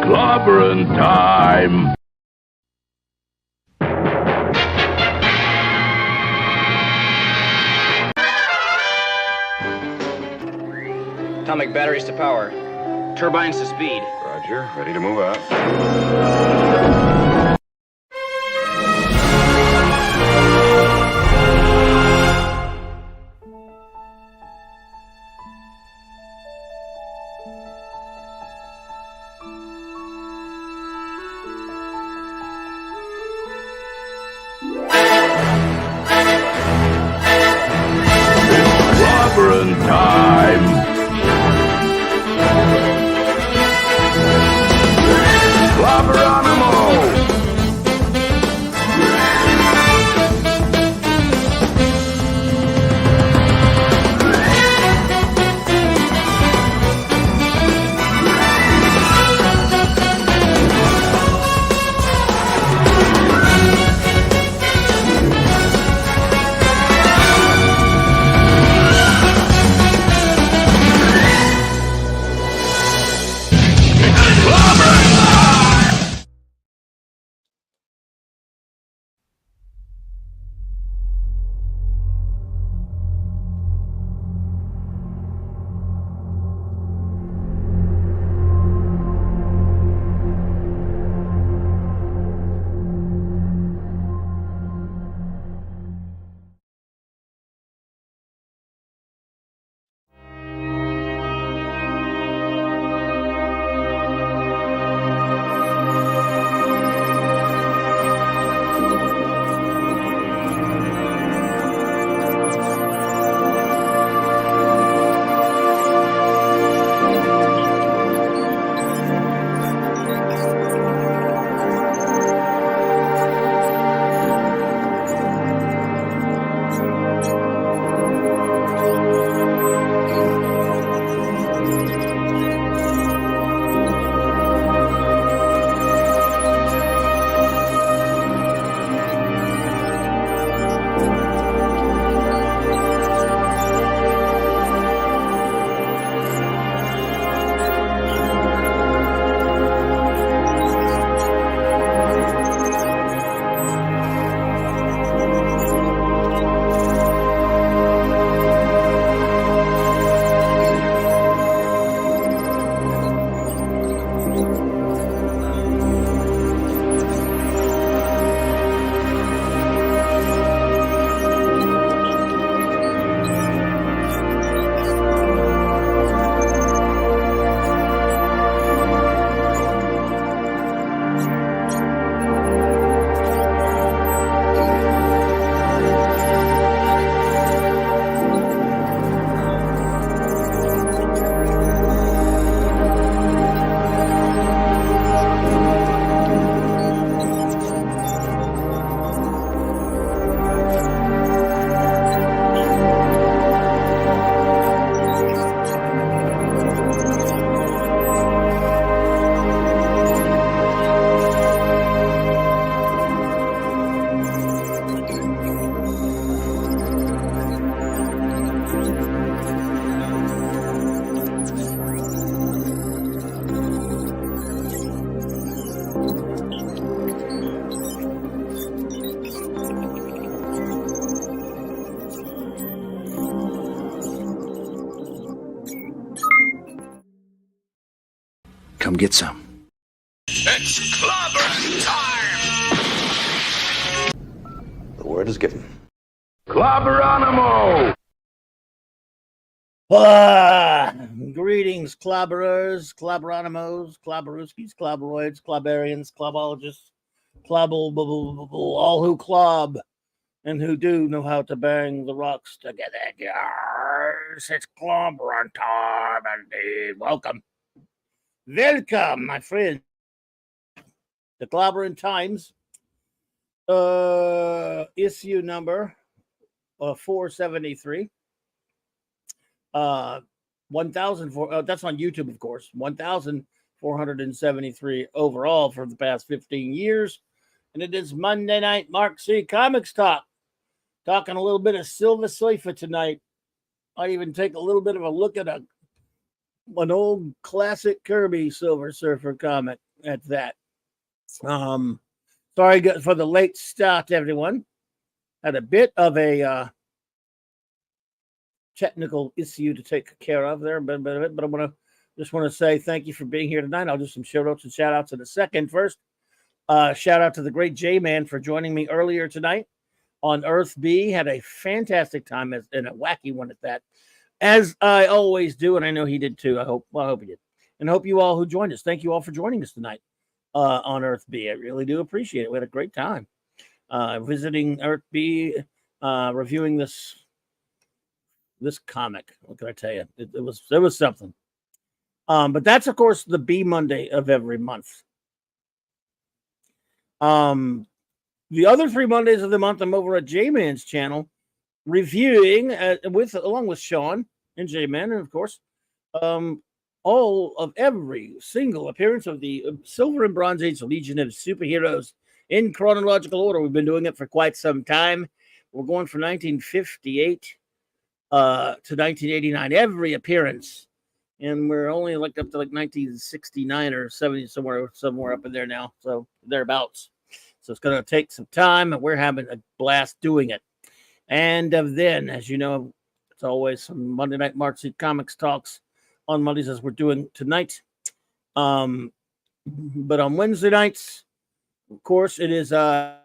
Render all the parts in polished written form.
Clobberin time! Atomic batteries to power. Turbines to speed. Roger. Ready to move out. Clobberin time! Clobberanimo! Come get some. It's clobberin time! The word is given. Clobberanimo! Greetings, clobberers, clobberanimos, clobberuskis, clobberoids, clobberians, clobologists, all who clob and who do know how to bang the rocks together. Yes, it's clobberin time indeed. Welcome, my friend. The Clobberin Times, issue number 473. 1,004. That's on YouTube, of course. 1,473 overall for the past 15 years. And it is Monday night, Mark C. Comics Talk. Talking a little bit of Silver Surfer tonight. Might even take a little bit of a look at an old classic Kirby Silver Surfer comic. at that. Sorry for the late start, everyone. Had a bit of a technical issue to take care of there, but I just want to say thank you for being here tonight. I'll do some shout outs and shout outs in a second. First, shout out to the great J-Man for joining me earlier tonight on Earth B. Had a fantastic time and a wacky one at that, as I always do, and I know he did too. I hope he did, and hope you all who joined us. Thank you all for joining us tonight on Earth B. I really do appreciate it. We had a great time visiting Earth B, reviewing this comic. What can I tell you? It was something. But that's of course the B Monday of every month. The other 3 Mondays of the month, I'm over at J-Man's channel reviewing along with Sean and J-Man, and of course, all of every single appearance of the Silver and Bronze Age Legion of Superheroes in chronological order. We've been doing it for quite some time. We're going from 1958 to 1989, every appearance, and we're only up to 1969 or 70, somewhere up in there now, so thereabouts. So it's going to take some time, and we're having a blast doing it. And then, as you know, it's always some Monday Night March Seat Comics talks on Mondays, as we're doing tonight. But on Wednesday nights, of course, it is a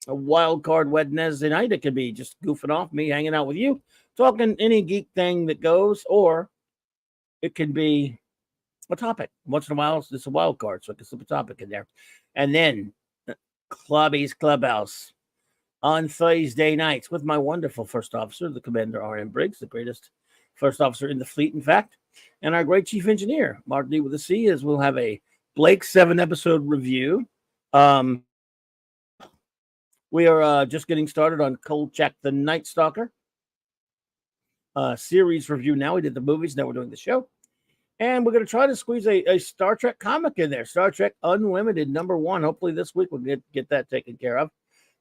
wild card Wednesday night. It could be just goofing off, me hanging out with you, talking any geek thing that goes, or it can be a topic. Once in a while, it's a wild card, so I can slip a topic in there. And then Clobberin Clubhouse on Thursday nights with my wonderful first officer, the Commander R.M. Briggs, the greatest first officer in the fleet, in fact, and our great chief engineer, Mark D. with a C, as we'll have a Blake 7-episode review. We are just getting started on Kolchak the Night Stalker series review now. We did the movies, now we're doing the show. And we're going to try to squeeze a Star Trek comic in there. Star Trek Unlimited #1. Hopefully this week we'll get that taken care of.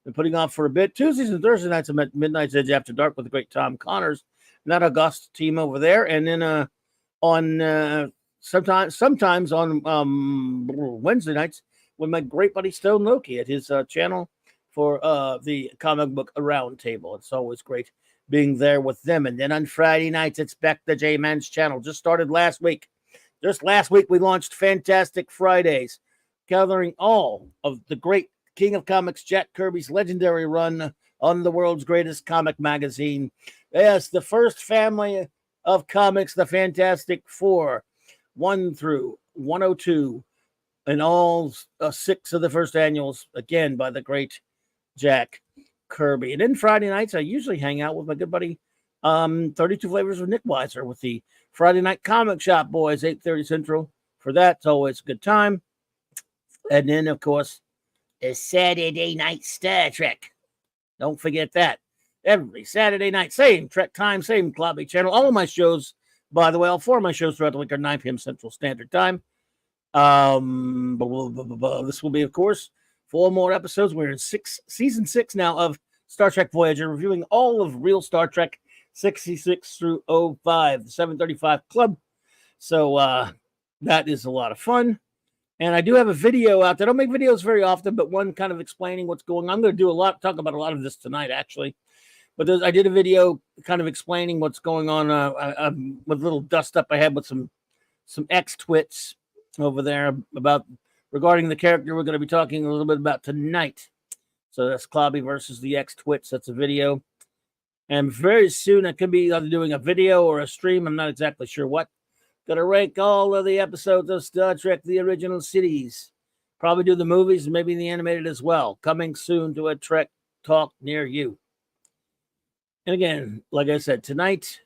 Been putting off for a bit. Tuesdays and Thursday nights at Midnight's Edge After Dark with the great Tom Connors, that august team over there. And then on sometimes on Wednesday nights with my great buddy Stone Loki at his channel for the comic book Around Table. It's always great being there with them. And then on Friday nights, it's back to J-Man's channel. Just started last week. Just last week, we launched Fantastic Fridays, gathering all of the great King of Comics, Jack Kirby's legendary run on the world's greatest comic magazine. Yes, the first family of comics, the Fantastic Four, 1 through 102, and all 6 of the first annuals, again, by the great Jack Kirby. And then Friday nights, I usually hang out with my good buddy 32 Flavors of Nick Weiser with the Friday Night Comic Shop Boys, 8:30 Central. For that, it's always a good time. And then, of course, the Saturday Night Star Trek. Don't forget that. Every Saturday night, same Trek time, same Clobby channel. All of my shows, by the way, all 4 of my shows throughout the week are 9 p.m. Central Standard Time. This will be, of course, 4 more episodes. We're in season 6 now of Star Trek Voyager, reviewing all of real Star Trek 66 through 05, the 735 Club. So that is a lot of fun. And I do have a video out there. I don't make videos very often, but one kind of explaining what's going on. I'm going to talk about a lot of this tonight, actually. But I did a video kind of explaining what's going on with a little dust up I had with some X-twits over there regarding the character we're going to be talking a little bit about tonight. So that's Clobby versus the X-twits. That's a video. And very soon I could be either doing a video or a stream. I'm not exactly sure what. Going to rank all of the episodes of Star Trek, the original series. Probably do the movies and maybe the animated as well. Coming soon to a Trek talk near you. And again, like I said, tonight.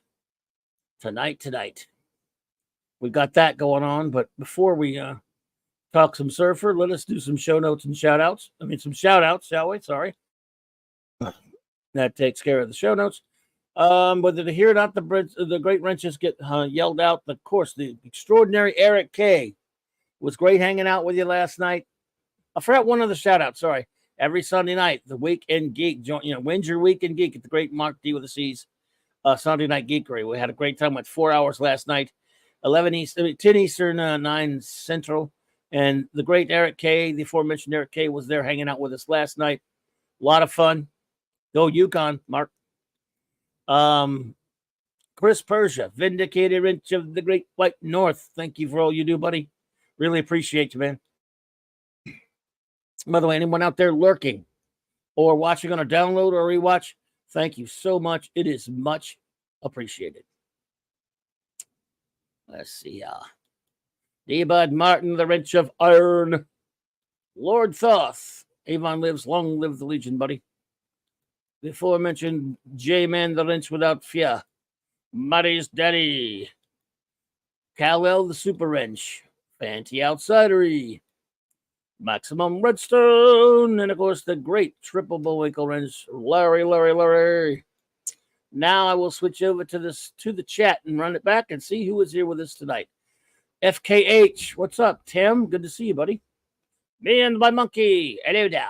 We got that going on. But before we talk some Surfer, let us do some show notes and shout outs. Some shout outs, shall we? Sorry. That takes care of the show notes. Whether to hear it out, the great wrenches get yelled out. Of course, the extraordinary Eric K. It was great hanging out with you last night. I forgot one other shout out. Sorry. Every Sunday night, the Weekend Geek. When's your Weekend Geek at the great Mark D with a C's Sunday Night Geekery. We had a great time with 4 hours last night. 10 Eastern, 9 Central. And the great Eric K, the aforementioned Eric K, was there hanging out with us last night. A lot of fun. Go Yukon, Mark. Chris Persia, Vindicated Inch of the Great White North. Thank you for all you do, buddy. Really appreciate you, man. By the way, anyone out there lurking or watching on a download or rewatch, thank you so much. It is much appreciated. Let's see. D-Bud Martin, the Wrench of Iron. Lord Thoth. Avon lives. Long live the Legion, buddy. The aforementioned J-Man, the Wrench without fear. Muddy's Daddy. Kal-El, the Super Wrench. Fanty Outsidery. Maximum Redstone. And, of course, the great Triple Bullwinkle Wrench, Larry. Now I will switch over to the chat and run it back and see who is here with us tonight. FKH, what's up, Tim? Good to see you, buddy. Me and my monkey. Hello there.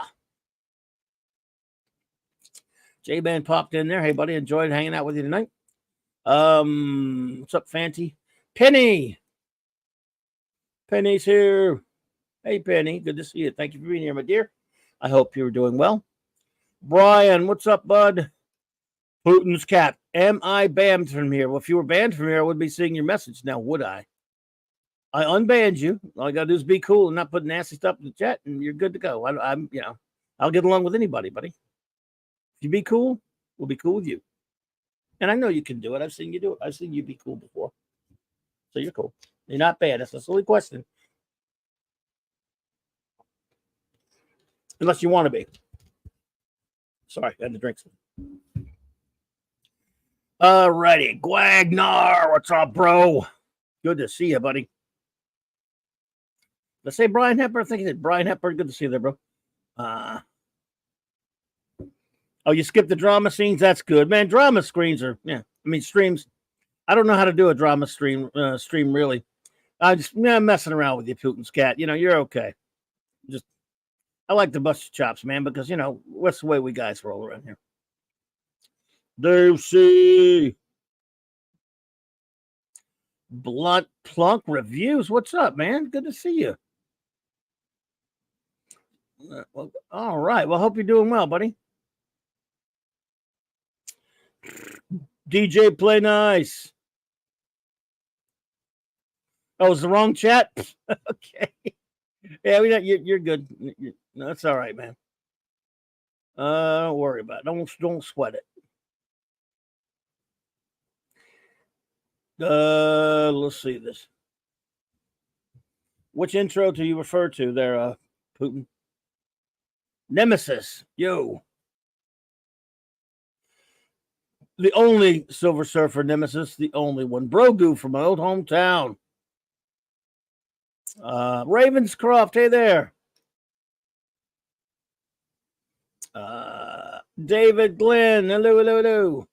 J-Man popped in there. Hey, buddy, enjoyed hanging out with you tonight. What's up, Fanty? Penny. Penny's here. Hey, Penny. Good to see you. Thank you for being here, my dear. I hope you're doing well. Brian, what's up, bud? Putin's cap. Am I banned from here? Well, if you were banned from here, I would be seeing your message now, would I? I unbanned you. All I got to do is be cool and not put nasty stuff in the chat, and you're good to go. I'm I'll get along with anybody, buddy. If you be cool, we'll be cool with you. And I know you can do it. I've seen you do it. I've seen you be cool before. So you're cool. You're not bad. That's a silly question. Unless you want to be. Sorry, I had to drink some. Alrighty. Gwagnar, what's up, bro? Good to see you, buddy. Let's say Brian Hepburn. I think he said Brian Hepburn. Good to see you there, bro. Oh, you skipped the drama scenes? That's good, man. Drama streams. I don't know how to do a drama stream really. I'm messing around with you, Putin's cat. You're okay. I like to bust your chops, man, because what's the way we guys roll around here. Dave C. Blunt Plunk Reviews. What's up, man? Good to see you. Well, all right. Well, hope you're doing well, buddy. DJ Play Nice. Oh, it's the wrong chat? Okay. Yeah, you're good. No, that's all right, man. Don't worry about it. Don't sweat it. Let's see this. Which intro do you refer to there, Putin? Nemesis. Yo. The only Silver Surfer Nemesis, the only one. Brogu from my old hometown. Ravenscroft, hey there. David Glenn, hello.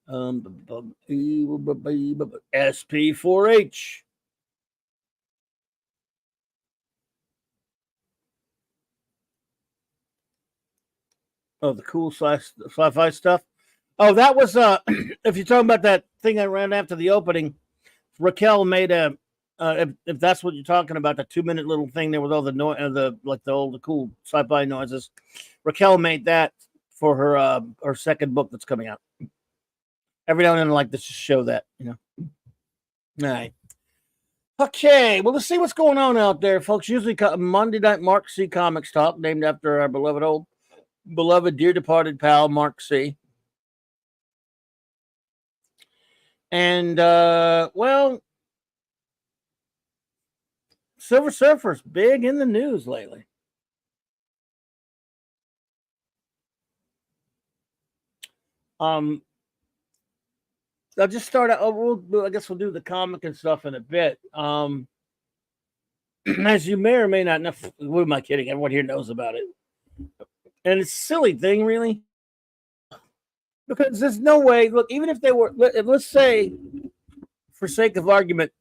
SP4H. Oh, the cool sci-fi stuff. Oh, that was if you're talking about that thing I ran after the opening, Raquel made a if that's what you're talking about, the 2-minute little thing there with all the the cool sci-fi noises. Raquel made that for her second book that's coming out. Every now and then I like to show that, All right. Okay, well, let's see what's going on out there, folks. Usually Monday night Mark C. Comics Talk, named after our beloved dear departed pal Mark C. And Silver Surfer's big in the news lately. I'll just start out. I guess we'll do the comic and stuff in a bit. As you may or may not know, who am I kidding? Everyone here knows about it. And it's a silly thing, really. Because there's no way, look, even if they were, let's say, for sake of argument,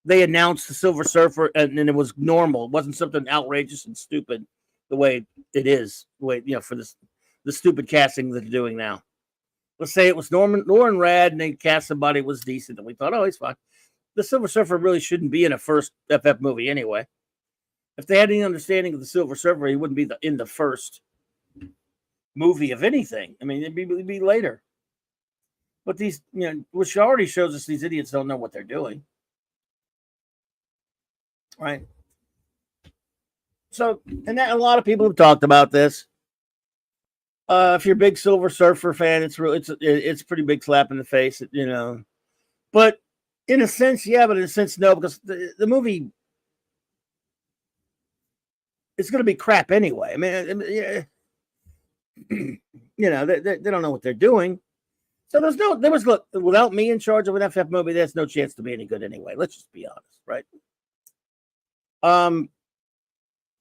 they announced the Silver Surfer and it was normal. It wasn't something outrageous and stupid the way it is, for the stupid casting that they're doing now. Let's say it was Norman Rad and they cast somebody who was decent and we thought, oh, he's fine. the Silver Surfer really shouldn't be in a first FF movie anyway. If they had any understanding of the Silver Surfer, he wouldn't be in the first movie of anything. I mean, it'd be later. But these, which already shows us these idiots don't know what they're doing. Right? So, and that, a lot of people have talked about this. If you're a big Silver Surfer fan, it's a pretty big slap in the face, But in a sense, yeah, but in a sense, no, because the movie is going to be crap anyway. I mean, they don't know what they're doing. So look, without me in charge of an FF movie, there's no chance to be any good anyway. Let's just be honest, right?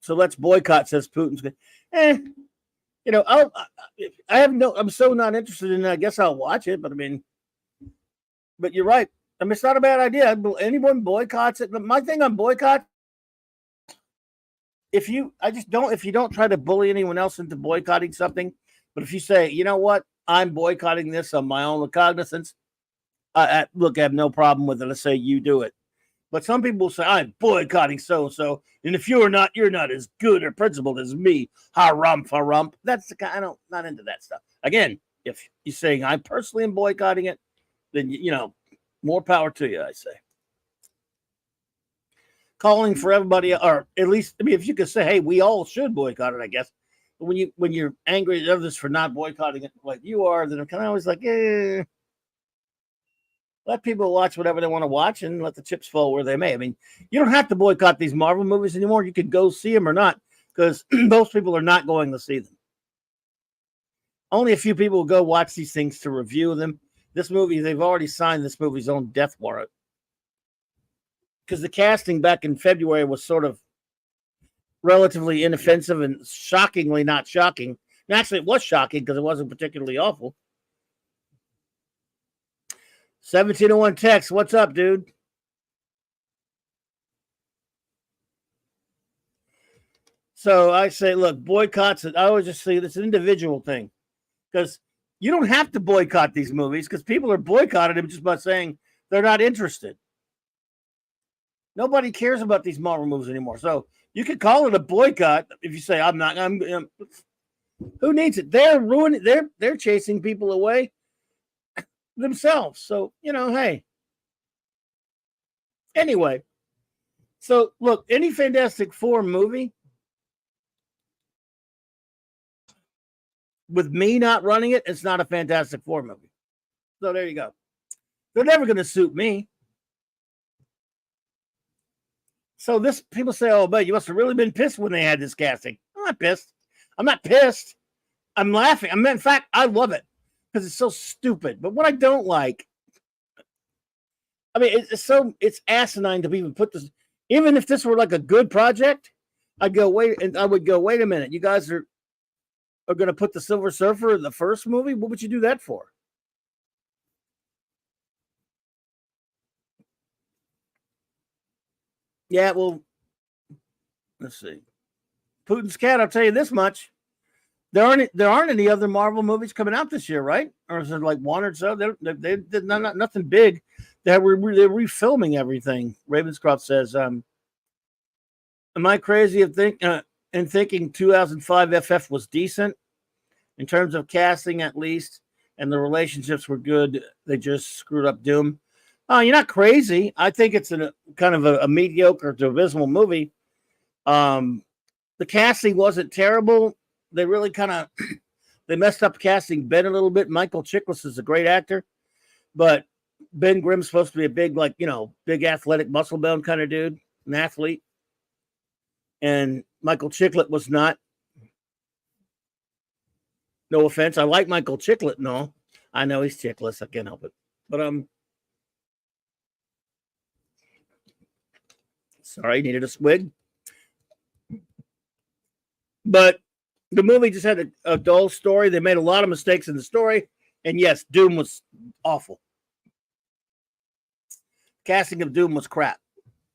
So let's boycott, says Putin's good. I'm so not interested in it. I guess I'll watch it, but you're right. I mean, it's not a bad idea. Anyone boycotts it. My thing on boycott, if you don't try to bully anyone else into boycotting something, but if you say, you know what, I'm boycotting this on my own recognizance, look, I have no problem with it. Let's say you do it. But some people say, I'm boycotting so-and-so, and if you're not as good or principled as me. Harump. That's the kind, not into that stuff. Again, if you're saying I personally am boycotting it, then, more power to you, I say. Calling for everybody, or at least, if you could say, hey, we all should boycott it, I guess. But when you're angry at others for not boycotting it like you are, then I'm kind of always like, let people watch whatever they want to watch and let the chips fall where they may. I mean, you don't have to boycott these Marvel movies anymore. You could go see them or not, because most people are not going to see them. Only a few people will go watch these things to review them. This movie, they've already signed this movie's own death warrant. Because the casting back in February was sort of relatively inoffensive and shockingly not shocking. And actually, it was shocking because it wasn't particularly awful. 1701 text. What's up, dude? So I say, look, boycotts. I always just say it's an individual thing, because you don't have to boycott these movies, because people are boycotting them just by saying they're not interested. Nobody cares about these Marvel movies anymore. So you could call it a boycott if you say I'm not. Who needs it? They're ruining. They're chasing people away themselves. So, hey. Anyway, so look, any Fantastic Four movie with me not running it, it's not a Fantastic Four movie. So there you go. They're never going to suit me. So people say, oh, but you must have really been pissed when they had this casting. I'm not pissed. I'm not pissed. I'm laughing. In fact, I love it because it's so stupid. But what I don't like, it's asinine to even put this. Even if this were like a good project, I would go, wait a minute. You guys are going to put the Silver Surfer in the first movie? What would you do that for? Yeah, well, let's see. Putin's cat, I'll tell you this much. There aren't any other Marvel movies coming out this year, right? Or is it like one or so? They did nothing big. They're refilming everything. Ravenscroft says, am I crazy in thinking 2005 FF was decent in terms of casting, at least, and the relationships were good? They just screwed up Doom. Oh, you're not crazy. I think it's kind of a mediocre to abysmal movie. The casting wasn't terrible. They really kind of they messed up casting Ben a little bit. Michael Chiklis is a great actor, but Ben Grimm's supposed to be a big, big athletic muscle bound kind of dude, an athlete. And Michael Chiklis was not. No offense. I like Michael Chiklis. No, I know he's Chiklis. I can't help it. But sorry, needed a swig. But the movie just had a dull story. They made a lot of mistakes in the story. And yes, Doom was awful. Casting of Doom was crap.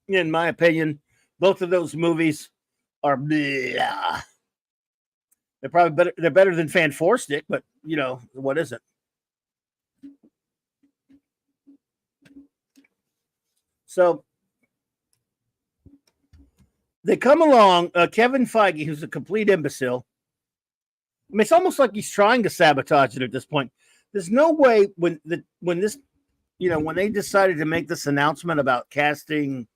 In my opinion, both of those movies are blah. They're probably better. They're better than Fan Four Stick, but what is it? So they come along, Kevin Feige, who's a complete imbecile. I mean, it's almost like he's trying to sabotage it at this point. There's no way when they decided to make this announcement about casting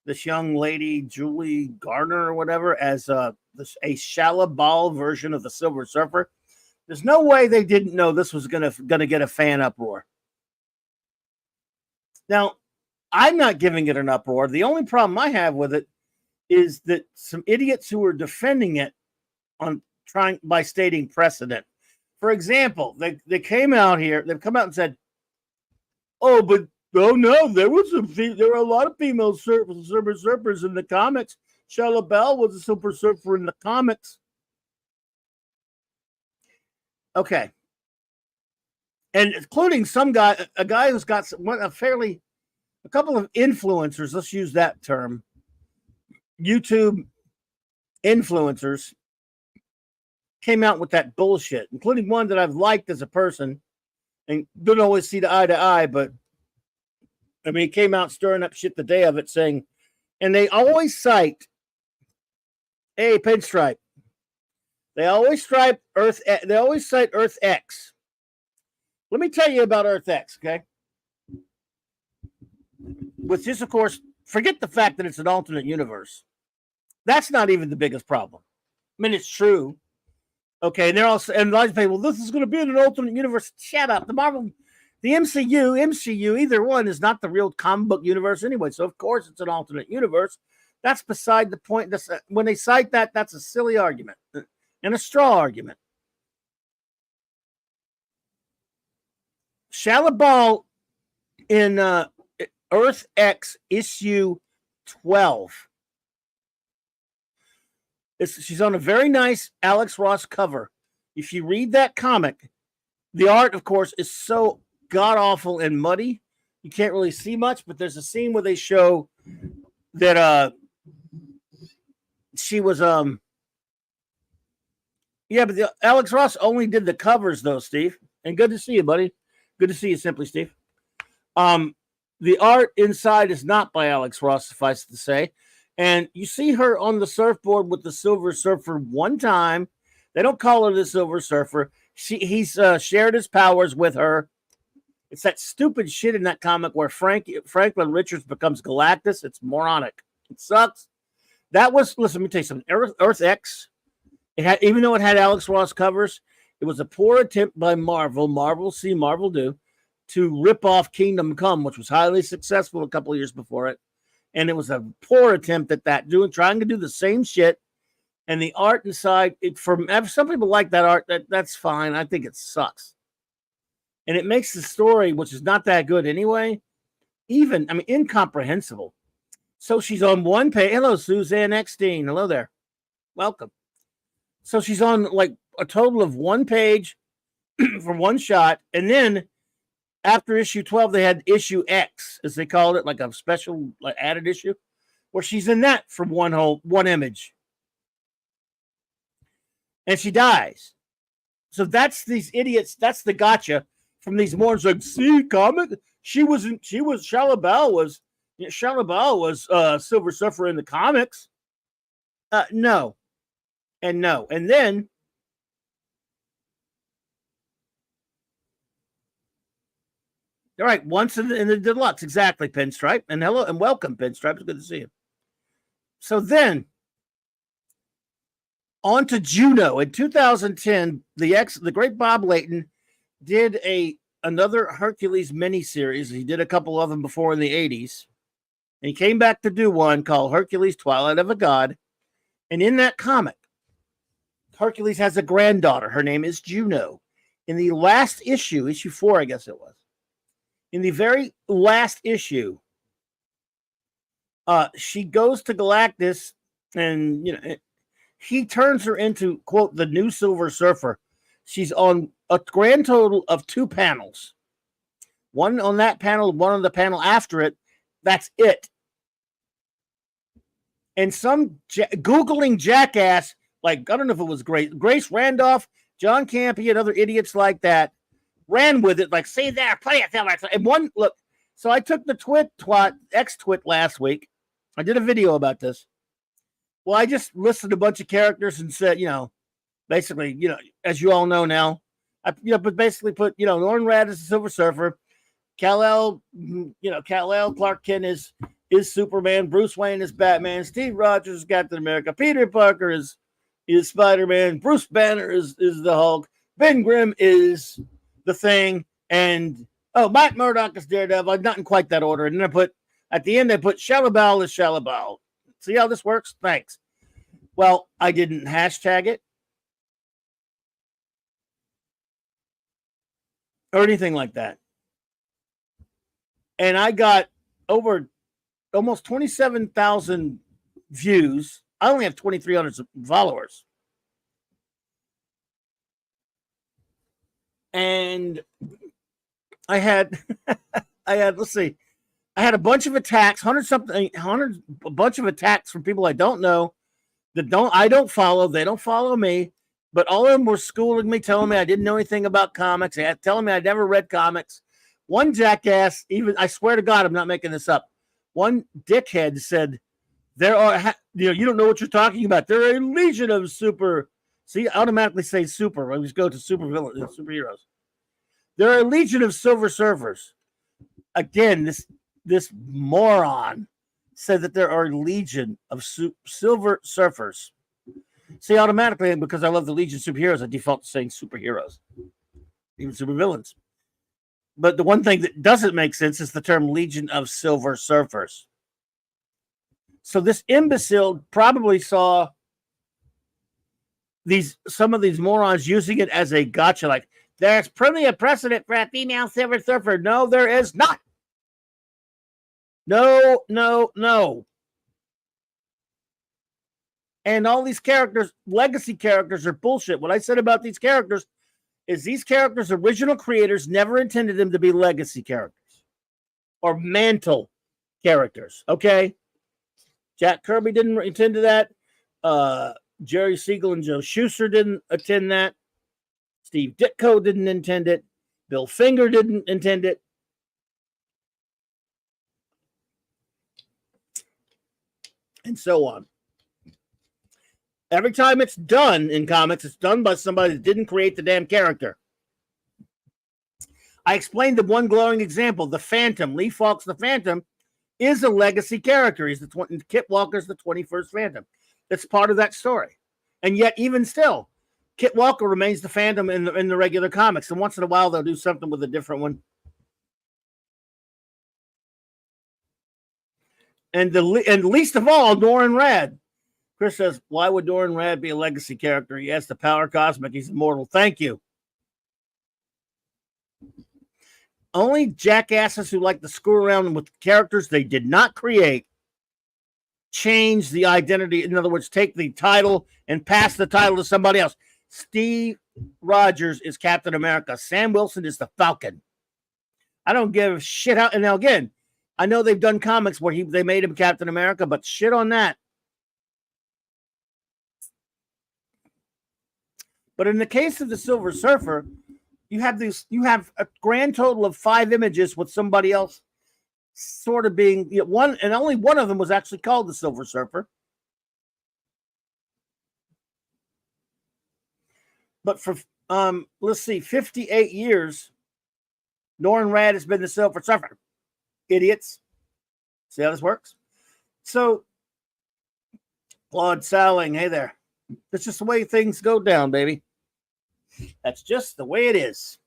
this young lady, Julie Garner or whatever, as a Shalabal version of the Silver Surfer, there's no way they didn't know this was gonna get a fan uproar. Now, I'm not giving it an uproar. The only problem I have with it is that some idiots who are defending it by stating precedent. For example, they came out here, they've come out and said, oh no, there were a lot of female Silver Surfers in the comics. Shalabal was a Silver Surfer in the comics. Okay. And including a guy who's got a couple of influencers, let's use that term, YouTube influencers, came out with that bullshit, including one that I've liked as a person and don't always see the eye to eye, but I mean, he came out stirring up shit the day of it, saying, and they always cite, hey, Pinstripe. They always cite Earth X. Let me tell you about Earth X, okay? Which is, of course, forget the fact that it's an alternate universe. That's not even the biggest problem. I mean, it's true. Okay, and a lot of people, well, this is going to be in an alternate universe. Shut up. The MCU, either one is not the real comic book universe anyway. So, of course, it's an alternate universe. That's beside the point. When they cite that, that's a silly argument and a straw argument. Shalabal in Earth X issue 12. She's on a very nice Alex Ross cover. If you read that comic, the art, of course, is so god-awful and muddy. You can't really see much, but there's a scene where they show that she was but Alex Ross only did the covers though, Steve. And good to see you, buddy. Good to see you, Simply Steve. The art inside is not by Alex Ross, suffice to say. And you see her on the surfboard with the Silver Surfer one time. They don't call her the Silver Surfer. He's shared his powers with her. It's that stupid shit in that comic where Franklin Richards becomes Galactus. It's moronic. It sucks. Listen, let me tell you something. Earth X, even though it had Alex Ross covers, it was a poor attempt by Marvel do, to rip off Kingdom Come, which was highly successful a couple of years before it. And it was a poor attempt at that, trying to do the same shit. And the art inside, some people like that art, that's fine. I think it sucks. And it makes the story, which is not that good anyway, incomprehensible. So she's on one page. Hello, Suzanne Eckstein. Hello there. Welcome. So she's on like a total of one page for one shot. And then after issue 12, they had issue X, as they called it, like a special added issue, where she's in that for one image. And she dies. So that's these idiots. That's the gotcha from these morons. Like, see, comic. Shalabal was Silver Surfer in the comics. No. And no. And then all right, once in the deluxe, exactly, Pinstripe. And hello and welcome, Pinstripe. It's good to see you. So then, on to Juno. In 2010, the great Bob Layton did another Hercules miniseries. He did a couple of them before in the 80s. And he came back to do one called Hercules, Twilight of a God. And in that comic, Hercules has a granddaughter. Her name is Juno. In the last issue, issue 4, I guess it was, in the very last issue, she goes to Galactus and, he turns her into, quote, the new Silver Surfer. She's on a grand total of 2 panels. One on that panel, one on the panel after it. That's it. And some Googling jackass, like, I don't know if it was Grace Randolph, John Campy, and other idiots like that, ran with it, like, see there, play it. And one, look, So I took the X-Twit last week. I did a video about this. Well, I just listed a bunch of characters and said, basically, as you all know now, but basically put, Norton Rad is the Silver Surfer, Kal-El, Kal-El, Clark Kent is Superman, Bruce Wayne is Batman, Steve Rogers is Captain America, Peter Parker is Spider-Man, Bruce Banner is the Hulk, Ben Grimm is the Thing, and Matt Murdock is Daredevil. Not in quite that order. And then at the end, they put Shalabal is Shalabal. See how this works? Thanks. Well, I didn't hashtag it or anything like that. And I got over almost 27,000 views. I only have 2,300 followers. And I had let's see, I had a bunch of attacks, a bunch of attacks from people I don't know, I don't follow, they don't follow me, but all of them were schooling me, telling me I didn't know anything about comics, telling me I never read comics. One jackass, even, I swear to God, I'm not making this up. One dickhead said, you don't know what you're talking about. There are a legion of I automatically say super. I always go to superheroes. There are a legion of Silver Surfers. Again, this moron said that there are a legion of Silver Surfers. See, automatically, because I love the Legion of Superheroes, I default to saying superheroes, even supervillains. But the one thing that doesn't make sense is the term Legion of Silver Surfers. So this imbecile probably saw some of these morons using it as a gotcha, like, there's plenty of precedent for a female Silver Surfer. No, there is not. No. And all these characters, legacy characters, are bullshit. What I said about these characters is these characters' original creators never intended them to be legacy characters or mantle characters, okay? Jack Kirby didn't intend to that. Jerry Siegel and Joe Shuster didn't intend that. Steve Ditko didn't intend it. Bill Finger didn't intend it. And so on. Every time it's done in comics, it's done by somebody that didn't create the damn character. I explained the one glowing example. The Phantom, Lee Falk's The Phantom, is a legacy character. Kit Walker's the 21st Phantom. That's part of that story. And yet, even still, Kit Walker remains the Phantom in the regular comics. And once in a while, they'll do something with a different one. And least of all, Norrin Rad. Chris says, why would Norrin Rad be a legacy character? He has the power cosmic. He's immortal. Thank you. Only jackasses who like to screw around with characters they did not create change the identity. In other words, take the title and pass the title to somebody else. Steve Rogers is Captain America. Sam Wilson is the Falcon. I don't give a shit how. And now again, I know they've done comics where they made him Captain America, but shit on that. But in the case of the Silver Surfer, you have a grand total of 5 images with somebody else sort of being one, and only one of them was actually called the Silver Surfer. But for let's see, 58 years, Norrin Rad has been the Silver Surfer. Idiots. See how this works? So, Claude Sowling, hey there. That's just the way things go down, baby. That's just the way it is.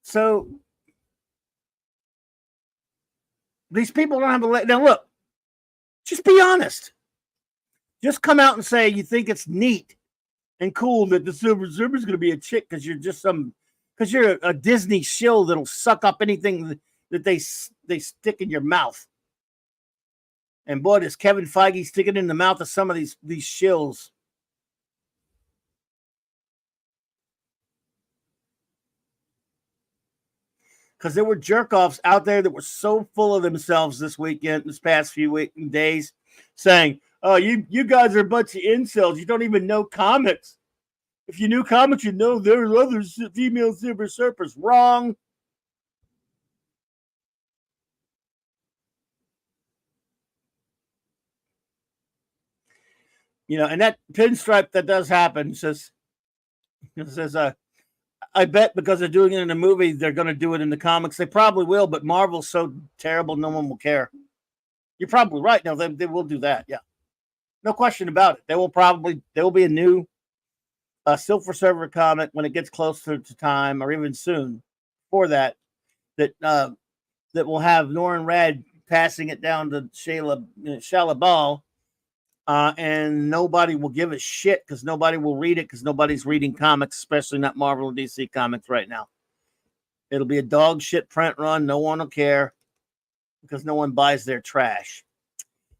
So, these people don't have a... Now, look. Just be honest. Just come out and say you think it's neat and cool that the Silver Surfer is going to be a chick because you're just because you're a Disney shill that'll suck up anything that they stick in your mouth. And boy, does Kevin Feige stick it in the mouth of some of these shills. Because there were jerk-offs out there that were so full of themselves this past few days, saying, oh, you guys are a bunch of incels. You don't even know comics. If you knew comics, you'd know there are other female Silver Surfers. Wrong. And that pinstripe that does happen says, I bet because they're doing it in a movie, they're going to do it in the comics. They probably will, but Marvel's so terrible, no one will care. You're probably right. No, they will do that. Yeah, no question about it. There will be a new Silver Surfer comic when it gets closer to time, or even soon for that will have Norrin Rad passing it down to Shala Ball, and nobody will give a shit because nobody will read it because nobody's reading comics, especially not Marvel and DC comics right now. It'll be a dog shit print run. No one will care because no one buys their trash.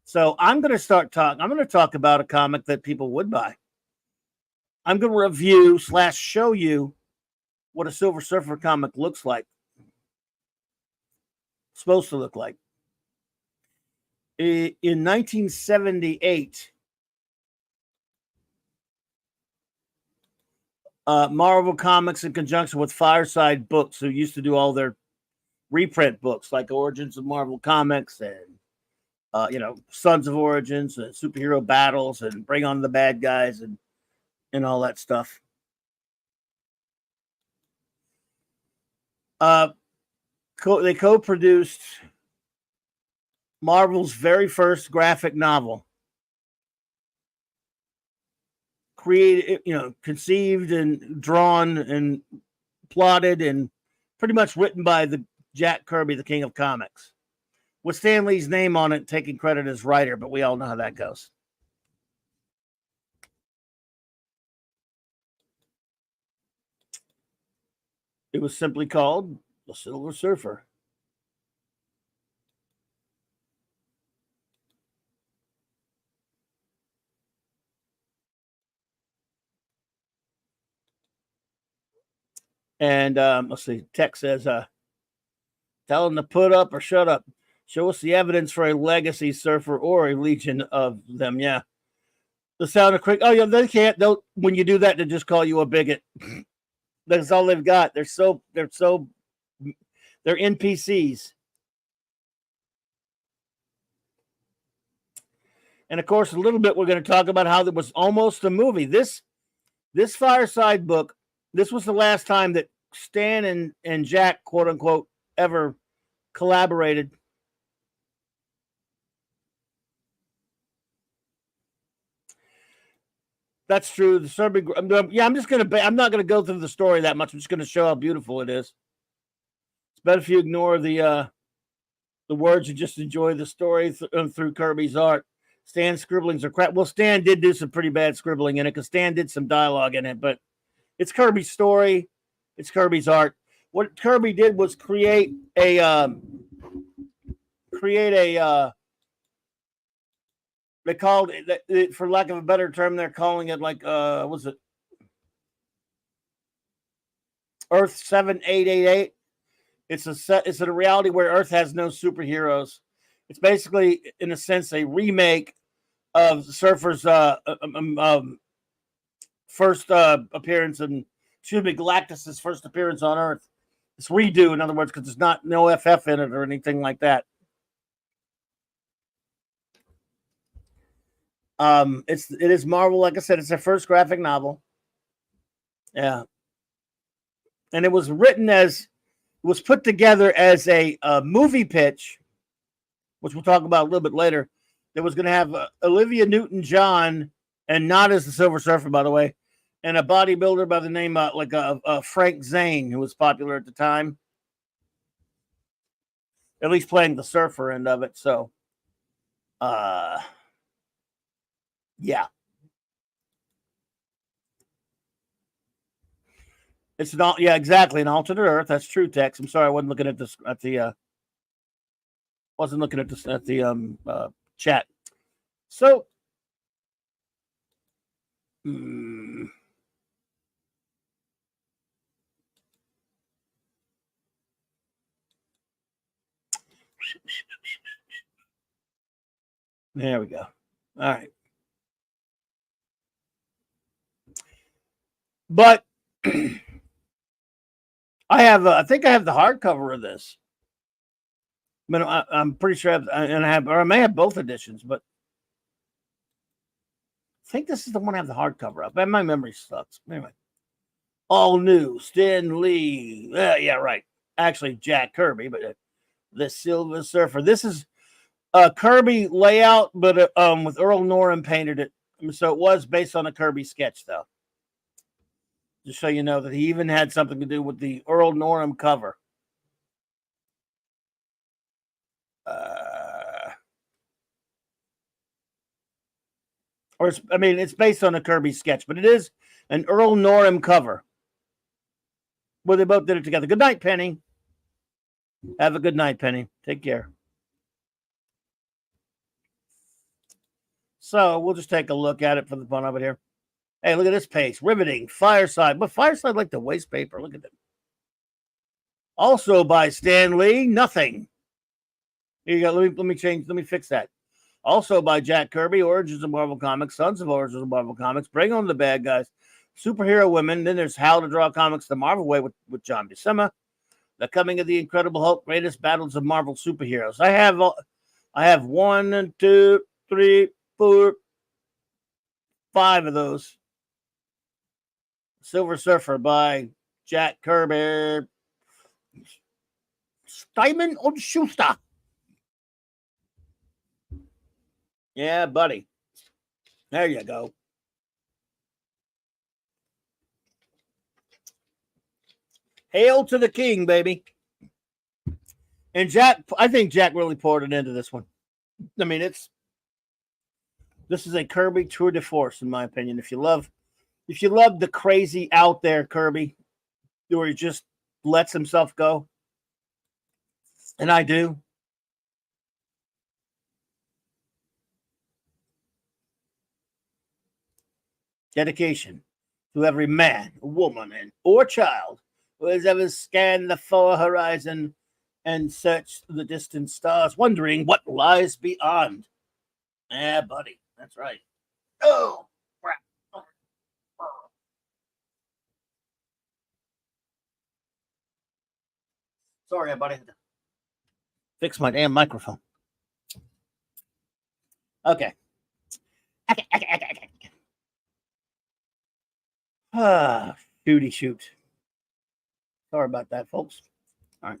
So I'm going to talk about a comic that people would buy. I'm going to review / show you what a Silver Surfer comic looks like. It's supposed to look like. In 1978, Marvel Comics, in conjunction with Fireside Books, who used to do all their reprint books like Origins of Marvel Comics and Sons of Origins and Superhero Battles and Bring on the Bad Guys and all that stuff. They co-produced Marvel's very first graphic novel, created, conceived and drawn and plotted and pretty much written by the Jack Kirby, the King of Comics, with Stan Lee's name on it, taking credit as writer, but we all know how that goes. It was simply called The Silver Surfer. And let's see, Tech says, tell them to put up or shut up. Show us the evidence for a legacy surfer or a legion of them. Yeah. The sound of quick. Oh, yeah, they can't. When you do that, they just call you a bigot. That's all they've got. They're NPCs. And of course, a little bit we're going to talk about how there was almost a movie. This Fireside book, this was the last time that Stan and Jack, quote unquote, ever collaborated. That's true. The Serbian, I'm not going to go through the story that much. I'm just going to show how beautiful it is. It's better if you ignore the words and just enjoy the story through Kirby's art. Stan's scribblings are crap. Well, Stan did do some pretty bad scribbling in it because Stan did some dialogue in it, but it's Kirby's story. It's Kirby's art. What Kirby did was create a they called it, for lack of a better term, they're calling it like, what's it? Earth 7888. It's a reality where Earth has no superheroes. It's basically, in a sense, a remake of Surfer's first appearance Galactus's first appearance on Earth. It's redo, in other words, because there's no FF in it or anything like that. It is Marvel, like I said, it's their first graphic novel. Yeah. And it was put together as a movie pitch, which we'll talk about a little bit later. That was going to have Olivia Newton-John, and not as the Silver Surfer, by the way, and a bodybuilder by the name of Frank Zane, who was popular at the time, at least playing the surfer end of it. So, yeah. It's not, yeah, exactly, an alternate Earth. That's true, Tex. I'm sorry, I wasn't looking at this at the chat. So, there we go. All right. But I think I have the hardcover of this. I'm pretty sure I may have both editions, but think this is the one I have the hardcover of. My memory sucks. Anyway. All new. Stan Lee. Yeah, right. Actually, Jack Kirby, but the Silver Surfer. This is a Kirby layout, but with Earl Norton painted it. So it was based on a Kirby sketch, though. Just so you know that he even had something to do with the Earl Norton cover. It's based on a Kirby sketch, but it is an Earl Norton cover. Well, they both did it together. Good night, Penny. Have a good night, Penny. Take care. So we'll just take a look at it for the fun of it here. Hey, look at this page. Riveting. Fireside. But Fireside like the waste paper. Look at that. Also by Stan Lee. Nothing. Here you go. Let me fix that. Also by Jack Kirby. Origins of Marvel Comics. Sons of Origins of Marvel Comics. Bring on the bad guys. Superhero Women. Then there's How to Draw Comics the Marvel Way with John Buscema. The Coming of the Incredible Hulk. Greatest Battles of Marvel Superheroes. I have 1, 2, 3, 4, 5 of those. Silver Surfer by Jack Kirby. Steinman und Schuster. Yeah, buddy. There you go. Hail to the king, baby. And Jack, I think Jack really poured it into this one. I mean, this is a Kirby tour de force, in my opinion. If you love the crazy out there Kirby, where he just lets himself go, and I do. Dedication to every man, woman, or child who has ever scanned the far horizon and searched the distant stars, wondering what lies beyond. Yeah, buddy, that's right. Oh, crap. Sorry, buddy. Fix my damn microphone. Okay. Shooty shoot. Sorry about that, folks. All right.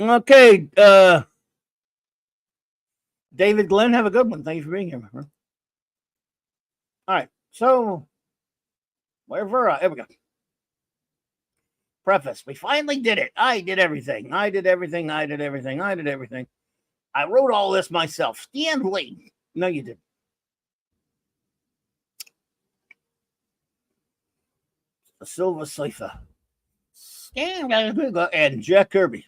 Okay. David Glenn, have a good one. Thank you for being here. All right. So, wherever there we go. Preface. We finally did it. I did everything. I wrote all this myself. Stan Lee. No, you didn't. The Silver Surfer. And Jack Kirby.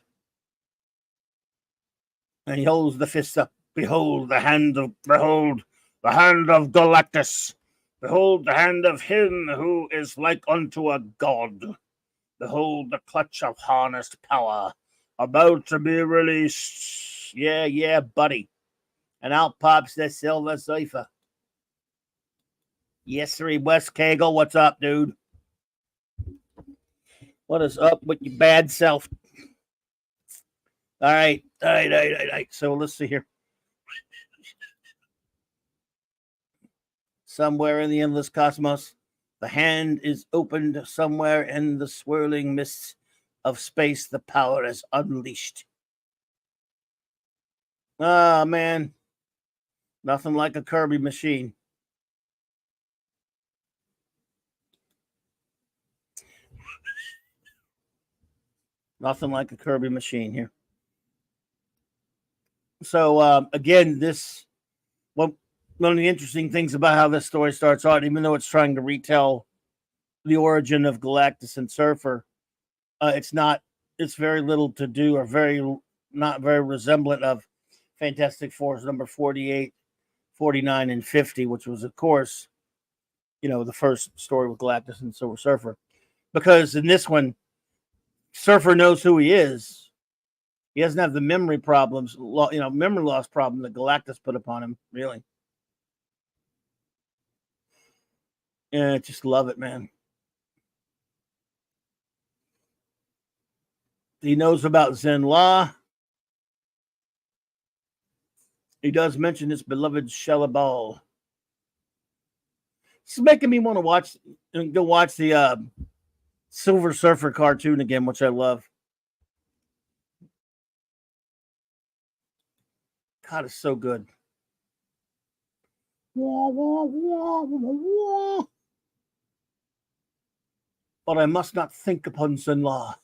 And he holds the fist up. Behold the hand of Galactus. Behold the hand of him who is like unto a god. Behold the clutch of harnessed power about to be released. Yeah, buddy. And out pops the Silver Surfer. Yes, sir. Wes Cagle, what's up, dude? What is up with your bad self? All right. So let's see here. Somewhere in the endless cosmos, the hand is opened. Somewhere in the swirling mists of space, the power is unleashed. Oh, man. Nothing like a Kirby machine. Nothing like a Kirby machine here. So, again, one of the interesting things about how this story starts out, even though it's trying to retell the origin of Galactus and Surfer, it's very little to do or not very resemblant of Fantastic Four's number 48, 49, and 50, which was, of course, the first story with Galactus and Silver Surfer. Because in this one, Surfer knows who he is. He doesn't have the memory problems, memory loss problem that Galactus put upon him, really. Yeah, just love it, man. He knows about Zen Law. He does mention his beloved Shella Ball. It's making me want to go watch the Silver Surfer cartoon again, which I love. God, it's so good. Wah, wah, wah, wah, wah. But I must not think upon Sinla.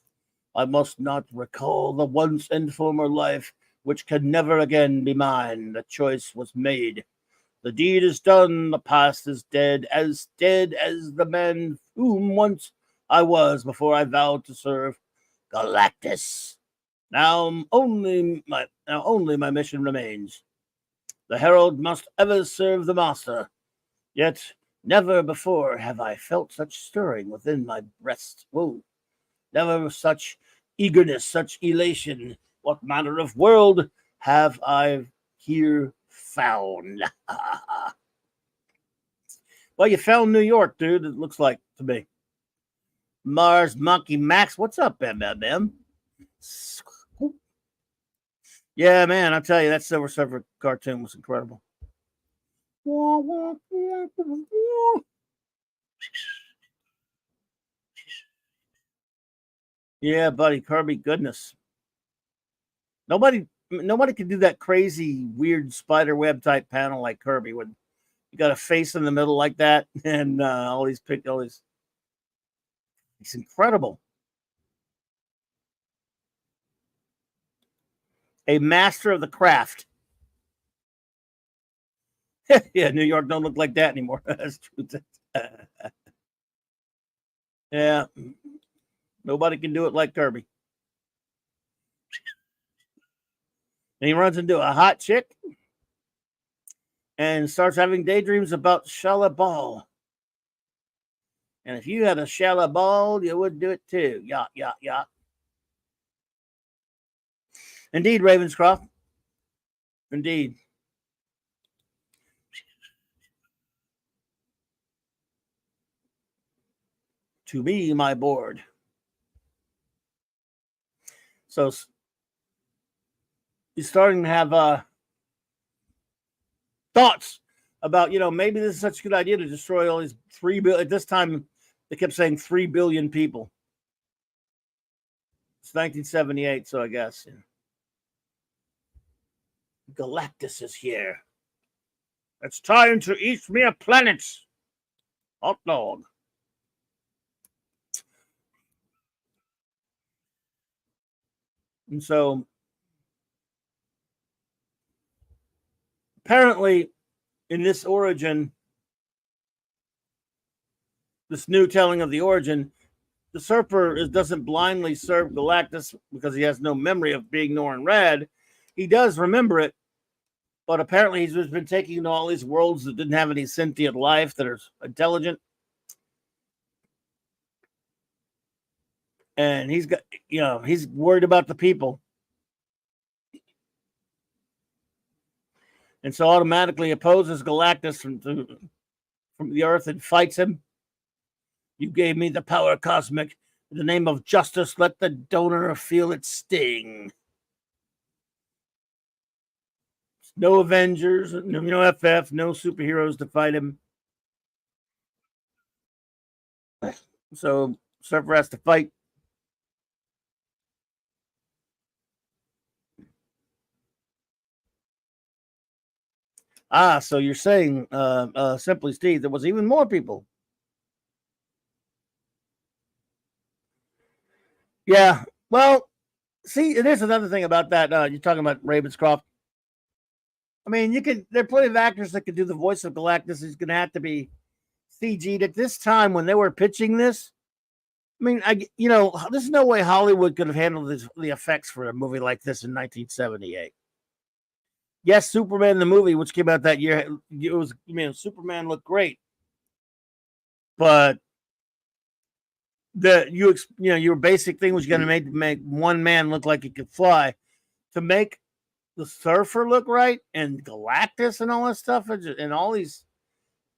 I must not recall the once and former life, which can never again be mine. The choice was made. The deed is done. The past is dead as the man whom once I was before I vowed to serve Galactus. Now only my mission remains. The herald must ever serve the master. Yet never before have I felt such stirring within my breast. Whoa. Never such eagerness, such elation. What manner of world have I here found? Well, you found New York, dude, it looks like to me. Mars Monkey Max, what's up, MMM? Yeah, man, I'll tell you, that Silver Surfer cartoon was incredible. Yeah, buddy, Kirby, goodness. Nobody can do that crazy, weird spider web type panel like Kirby when you got a face in the middle like that, and all these. It's incredible. A master of the craft. Yeah, New York don't look like that anymore. That's true. Yeah, nobody can do it like Kirby. And he runs into a hot chick and starts having daydreams about Shala Ball. And if you had a Shala Ball, you would do it too. Yacht, yacht, yacht. Indeed, Ravenscroft. Indeed. To me, my board. So he's starting to have thoughts about, maybe this is such a good idea to destroy all these 3 billion. At this time, they kept saying 3 billion people. It's 1978, so I guess. Yeah. Galactus is here. It's time to eat me a planet. Hot dog. And so, apparently, in this origin, this new telling of the origin, the Surfer doesn't blindly serve Galactus because he has no memory of being Norrin Red. He does remember it, but apparently he's just been taking all these worlds that didn't have any sentient life, that are intelligent. And he's got, he's worried about the people. And so automatically opposes Galactus from the Earth and fights him. You gave me the power cosmic. In the name of justice, let the donor feel its sting. No Avengers, no FF, no superheroes to fight him. So Surfer has to fight. So you're saying, Simply Steve, there was even more people. Yeah, well, see, there's another thing about that. You're talking about Ravenscroft. I mean, there are plenty of actors that could do the voice of Galactus. He's going to have to be CG'd. At this time when they were pitching this, I mean, there's no way Hollywood could have handled the effects for a movie like this in 1978. Yes, Superman the movie, which came out that year, Superman looked great, but your basic thing was going to make one man look like he could fly. To make the Surfer look right and Galactus and all that stuff and all these,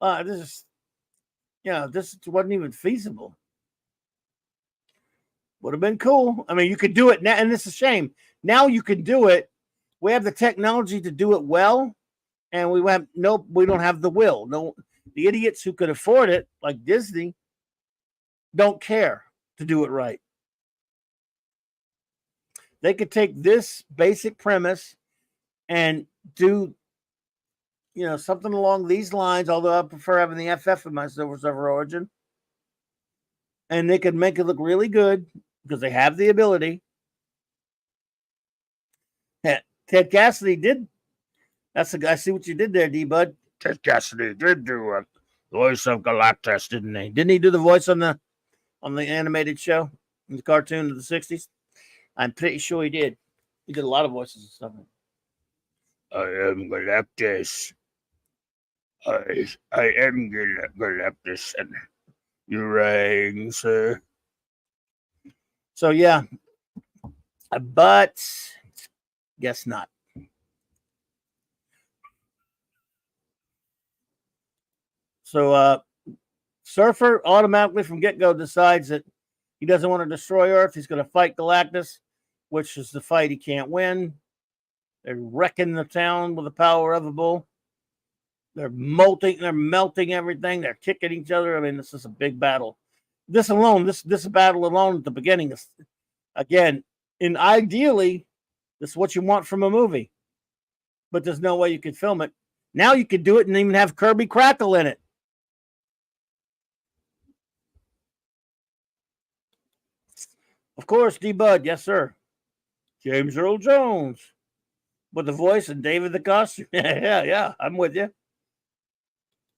this wasn't even feasible. Would have been cool. I mean, you could do it now, and it's a shame. Now you can do it We have the technology to do it well, and we don't have the will. No, the idiots who could afford it, like Disney, don't care to do it right. They could take this basic premise and do, something along these lines, although I prefer having the FF in my Silver Surfer origin. And they could make it look really good because they have the ability. Ted Cassidy did. I see what you did there, D-Bud. Ted Cassidy did do a voice of Galactus, didn't he? Didn't he do the voice on the animated show, in the cartoon of the 60s? I'm pretty sure he did. He did a lot of voices and stuff. I am Galactus. I am Galactus, and you rang, sir. So yeah, but guess not. So Surfer automatically from get-go decides that he doesn't want to destroy Earth. He's going to fight Galactus, which is the fight he can't win. They're wrecking the town with the power of a bull. They're melting everything. They're kicking each other. I mean, this is a big battle. This battle alone at the beginning is, again, and ideally, this is what you want from a movie. But there's no way you could film it. Now you could do it and even have Kirby Crackle in it. Of course, D-Bud, yes, sir. James Earl Jones with the voice and David the costume. yeah, I'm with you.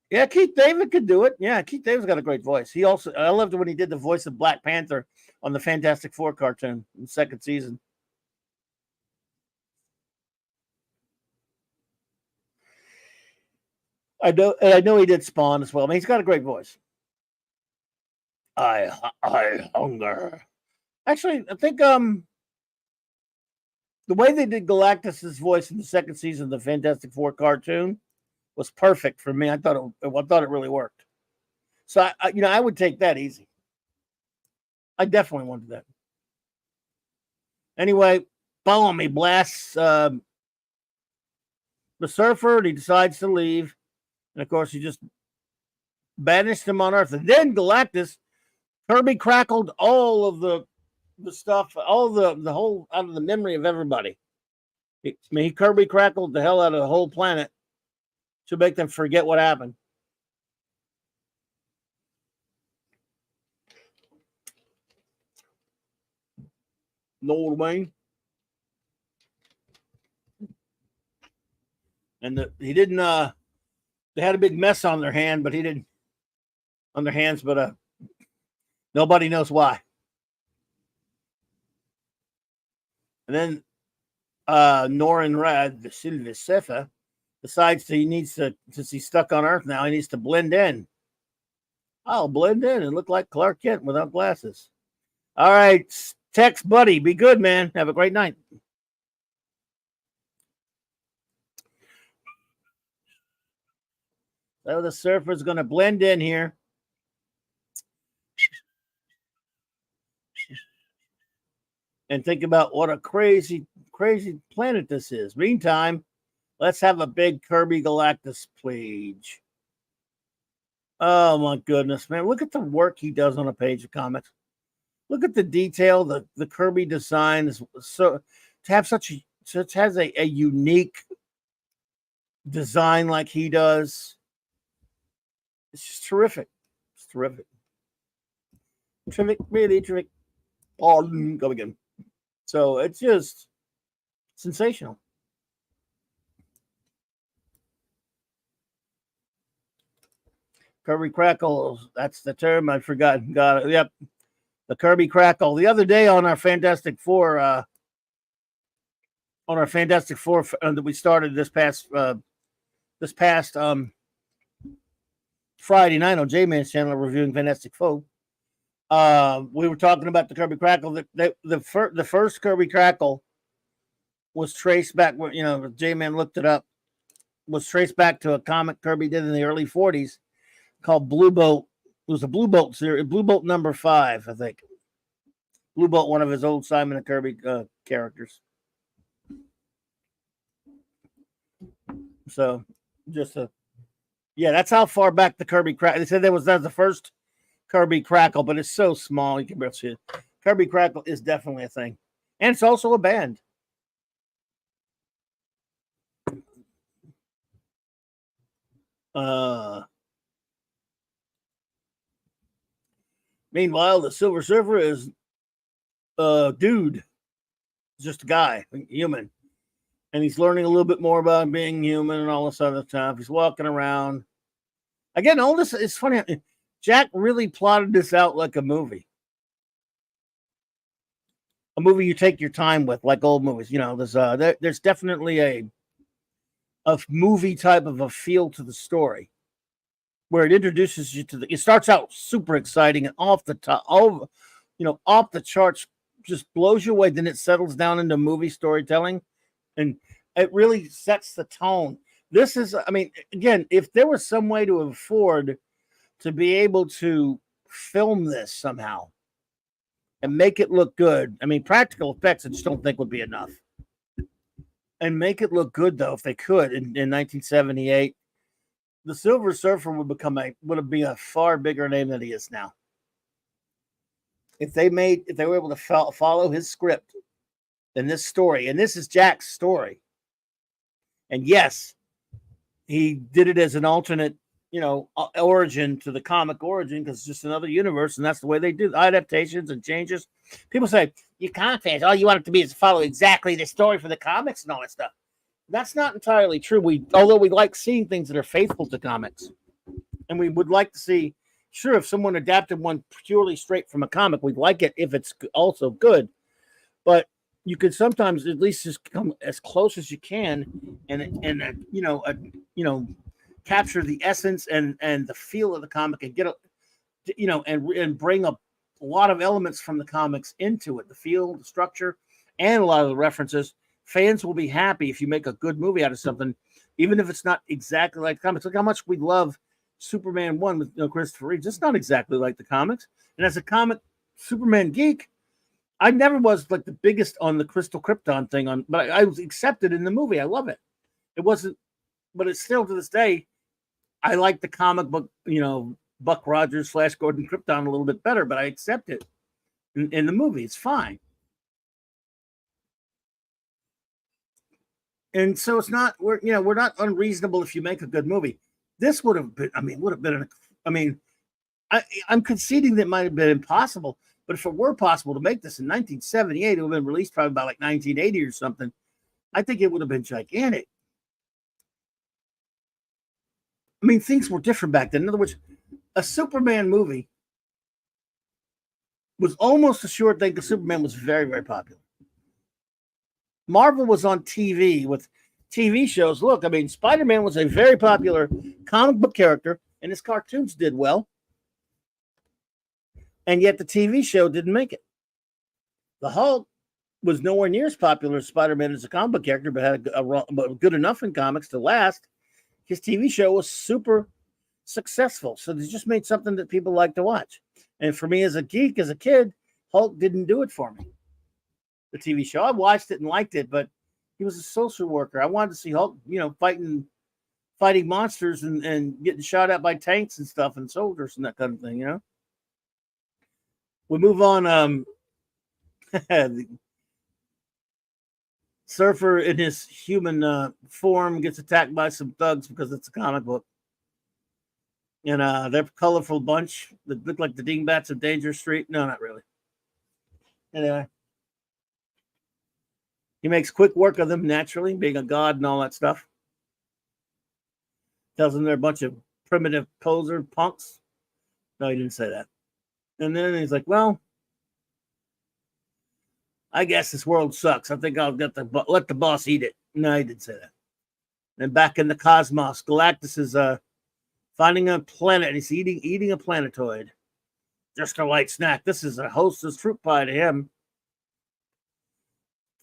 Yeah, Keith David could do it. Yeah, Keith David's got a great voice. I loved it when he did the voice of Black Panther on the Fantastic Four cartoon in the second season. I know he did Spawn as well. I mean, he's got a great voice. I hunger. Actually, I think the way they did Galactus's voice in the second season of the Fantastic Four cartoon was perfect for me. I thought it really worked. So I would take that easy. I definitely wanted that. Anyway, follow me, blasts the Surfer, and he decides to leave. And of course, he just banished him on Earth. And then Galactus, Kirby crackled all of the stuff, all the whole out of the memory of everybody. He Kirby crackled the hell out of the whole planet to make them forget what happened. Know what I mean? And he didn't. They had a big mess on their hand, but he didn't. On their hands, but nobody knows why. And then Norrin Rad, the Silver Surfer, decides he needs to, since he's stuck on Earth now, he needs to blend in. I'll blend in and look like Clark Kent without glasses. All right, Tex, buddy, be good, man. Have a great night. So the Surfer's going to blend in here. And think about what a crazy, crazy planet this is. Meantime, let's have a big Kirby Galactus page. Oh, my goodness, man. Look at the work he does on a page of comics. Look at the detail. The Kirby design is so to have has a unique design like he does. It's just terrific. It's terrific. Terrific, really terrific. Pardon, go again. So it's just sensational. Kirby Crackle, that's the term. I forgot. Got it. Yep. The Kirby Crackle. The other day on our Fantastic Four, that we started this past Friday night on J-Man's channel reviewing Fantastic Four. We were talking about the Kirby Crackle. The first Kirby Crackle was traced back, J-Man looked it up, was traced back to a comic Kirby did in the early 40s called Blue Bolt. It was a Blue Bolt series, Blue Bolt number 5, I think. Blue Bolt, one of his old Simon and Kirby characters. So just a yeah, that's how far back the Kirby Crackle. They said that was the first Kirby Crackle, but it's so small you can barely see it. Kirby Crackle is definitely a thing, and it's also a band. Meanwhile, the Silver Surfer is dude, just a guy, human, and he's learning a little bit more about being human and all this other stuff. He's walking around. Again, all this is funny. Jack really plotted this out like a movie. A movie you take your time with, like old movies. You know, there's definitely a movie type of a feel to the story, where it introduces you to it starts out super exciting and off the top, off the charts, just blows you away. Then it settles down into movie storytelling, and it really sets the tone. This is, I mean, again, if there was some way to afford to be able to film this somehow and make it look good, I mean, practical effects I just don't think would be enough. And make it look good, though, if they could, in 1978, the Silver Surfer would be a far bigger name than he is now. If they were able to follow his script in this story, and this is Jack's story, and yes, he did it as an alternate, origin to the comic origin, because it's just another universe, and that's the way they do adaptations and changes. People say, you comic fans, all you want it to be is to follow exactly the story for the comics and all that stuff. That's not entirely true. Although we like seeing things that are faithful to comics, and we would like to see, sure, if someone adapted one purely straight from a comic, we'd like it if it's also good. But you could sometimes at least just come as close as you can, and capture the essence and the feel of the comic, and get and bring a lot of elements from the comics into it, the feel, the structure, and a lot of the references. Fans will be happy if you make a good movie out of something, even if it's not exactly like the comics. Look how much we love Superman 1 with Christopher Reeve. It's not exactly like the comics. And as a comic Superman geek, I never was like the biggest on the Crystal Krypton thing, but I was accepted in the movie. I love it. It wasn't, but it's still to this day, I like the comic book, Buck Rogers / Gordon Krypton a little bit better, but I accept it in the movie. It's fine. And so it's not, we're not unreasonable if you make a good movie. This would have been, I'm conceding that it might have been impossible, but if it were possible to make this in 1978, it would have been released probably by like 1980 or something. I think it would have been gigantic. I mean, things were different back then. In other words, a Superman movie was almost a sure thing because Superman was very, very popular. Marvel was on TV with TV shows. Look, I mean, Spider-Man was a very popular comic book character, and his cartoons did well. And yet the TV show didn't make it. The Hulk was nowhere near as popular as Spider-Man as a comic book character, but had but good enough in comics to last. His TV show was super successful. So they just made something that people like to watch. And for me as a geek, as a kid, Hulk didn't do it for me. The TV show, I watched it and liked it, but he was a social worker. I wanted to see Hulk, fighting monsters and getting shot at by tanks and stuff and soldiers and that kind of thing, We move on. The Surfer in his human form gets attacked by some thugs because it's a comic book. And they're a colorful bunch that look like the dingbats of Danger Street. No, not really. Anyway. He makes quick work of them, naturally, being a god and all that stuff. Tells them they're a bunch of primitive poser punks. No, he didn't say that. And then he's like, well, I guess this world sucks. I think I'll let the boss eat it. No, he didn't say that. And back in the cosmos, Galactus is finding a planet, and he's eating a planetoid. Just a light snack. This is a Hostess fruit pie to him.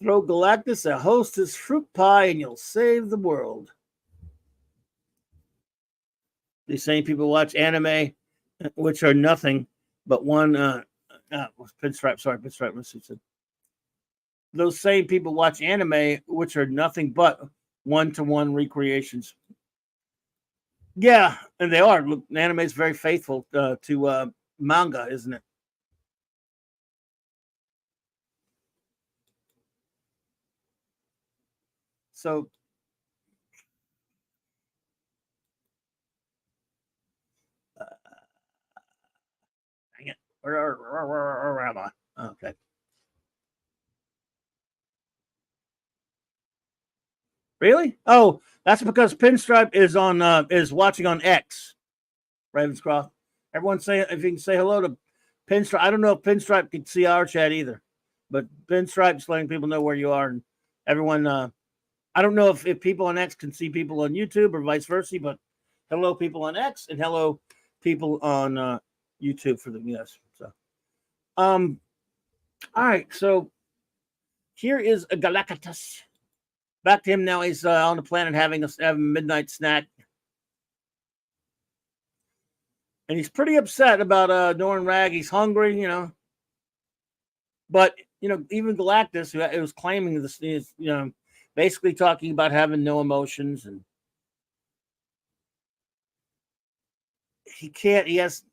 Throw Galactus a Hostess fruit pie and you'll save the world. These same people watch anime, which are nothing but one pinstripe. Let's see. Those same people watch anime, which are nothing but one-to-one recreations. Yeah, and they are. Look, the anime is very faithful to manga, isn't it? So, dang it. Where am I? Okay. Really? Oh, that's because Pinstripe is watching on X. Ravenscroft. Everyone say if you can say hello to Pinstripe. I don't know if Pinstripe can see our chat either, but Pinstripe's letting people know where you are, and everyone. I don't know if people on X can see people on YouTube or vice versa, but hello people on X and hello people on YouTube for the yes. So, all right. So here is a Galactus. Back to him now. He's on the planet having a midnight snack. And he's pretty upset about Norn Rag. He's hungry, But, even Galactus, who was claiming this, is, basically talking about having no emotions. And he can't, this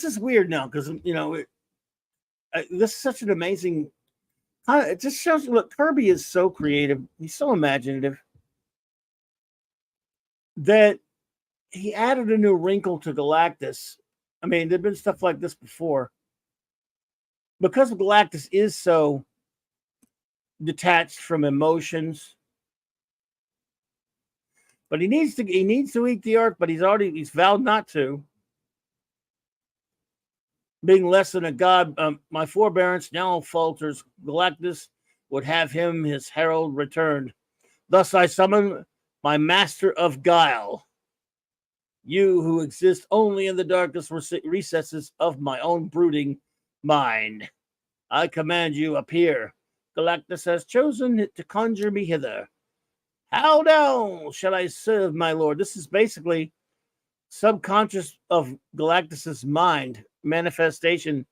is weird now because, this is such an amazing, it just shows you, look, Kirby is so creative. He's so imaginative that he added a new wrinkle to Galactus. I mean, there'd been stuff like this before. Because Galactus is so detached from emotions, but he needs to eat the earth, but he's vowed not to. Being less than a god, my forbearance now falters. Galactus would have his herald returned. Thus I summon my master of guile. You who exist only in the darkest recesses of my own brooding mind. I command you, appear. Galactus has chosen to conjure me hither. How now shall I serve my lord? This is basically subconscious of Galactus's mind, manifestation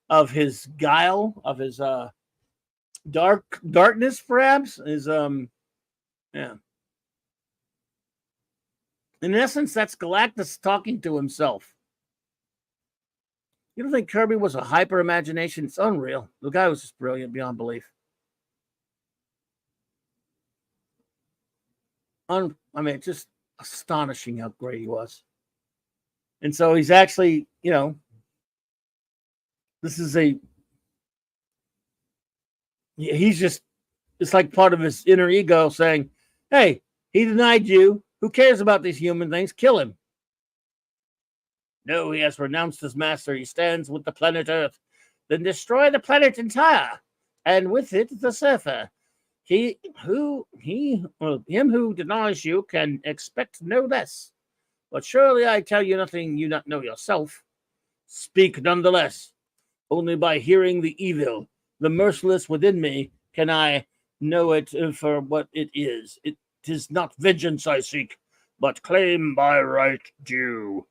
of his guile, of his darkness, perhaps. Yeah. In essence, that's Galactus talking to himself. You don't think Kirby was a hyper imagination? It's unreal. The guy was just brilliant beyond belief. It's just astonishing how great he was. And so he's actually, this is it's like part of his inner ego saying, hey, he denied you. Who cares about these human things? Kill him. No, he has renounced his master. He stands with the planet Earth. Then destroy the planet entire, and with it the surfer. Him who denies you can expect no less. But surely I tell you nothing you not know yourself. Speak nonetheless. Only by hearing the evil, the merciless within me, can I know it for what it is. It is not vengeance I seek, but claim by right due.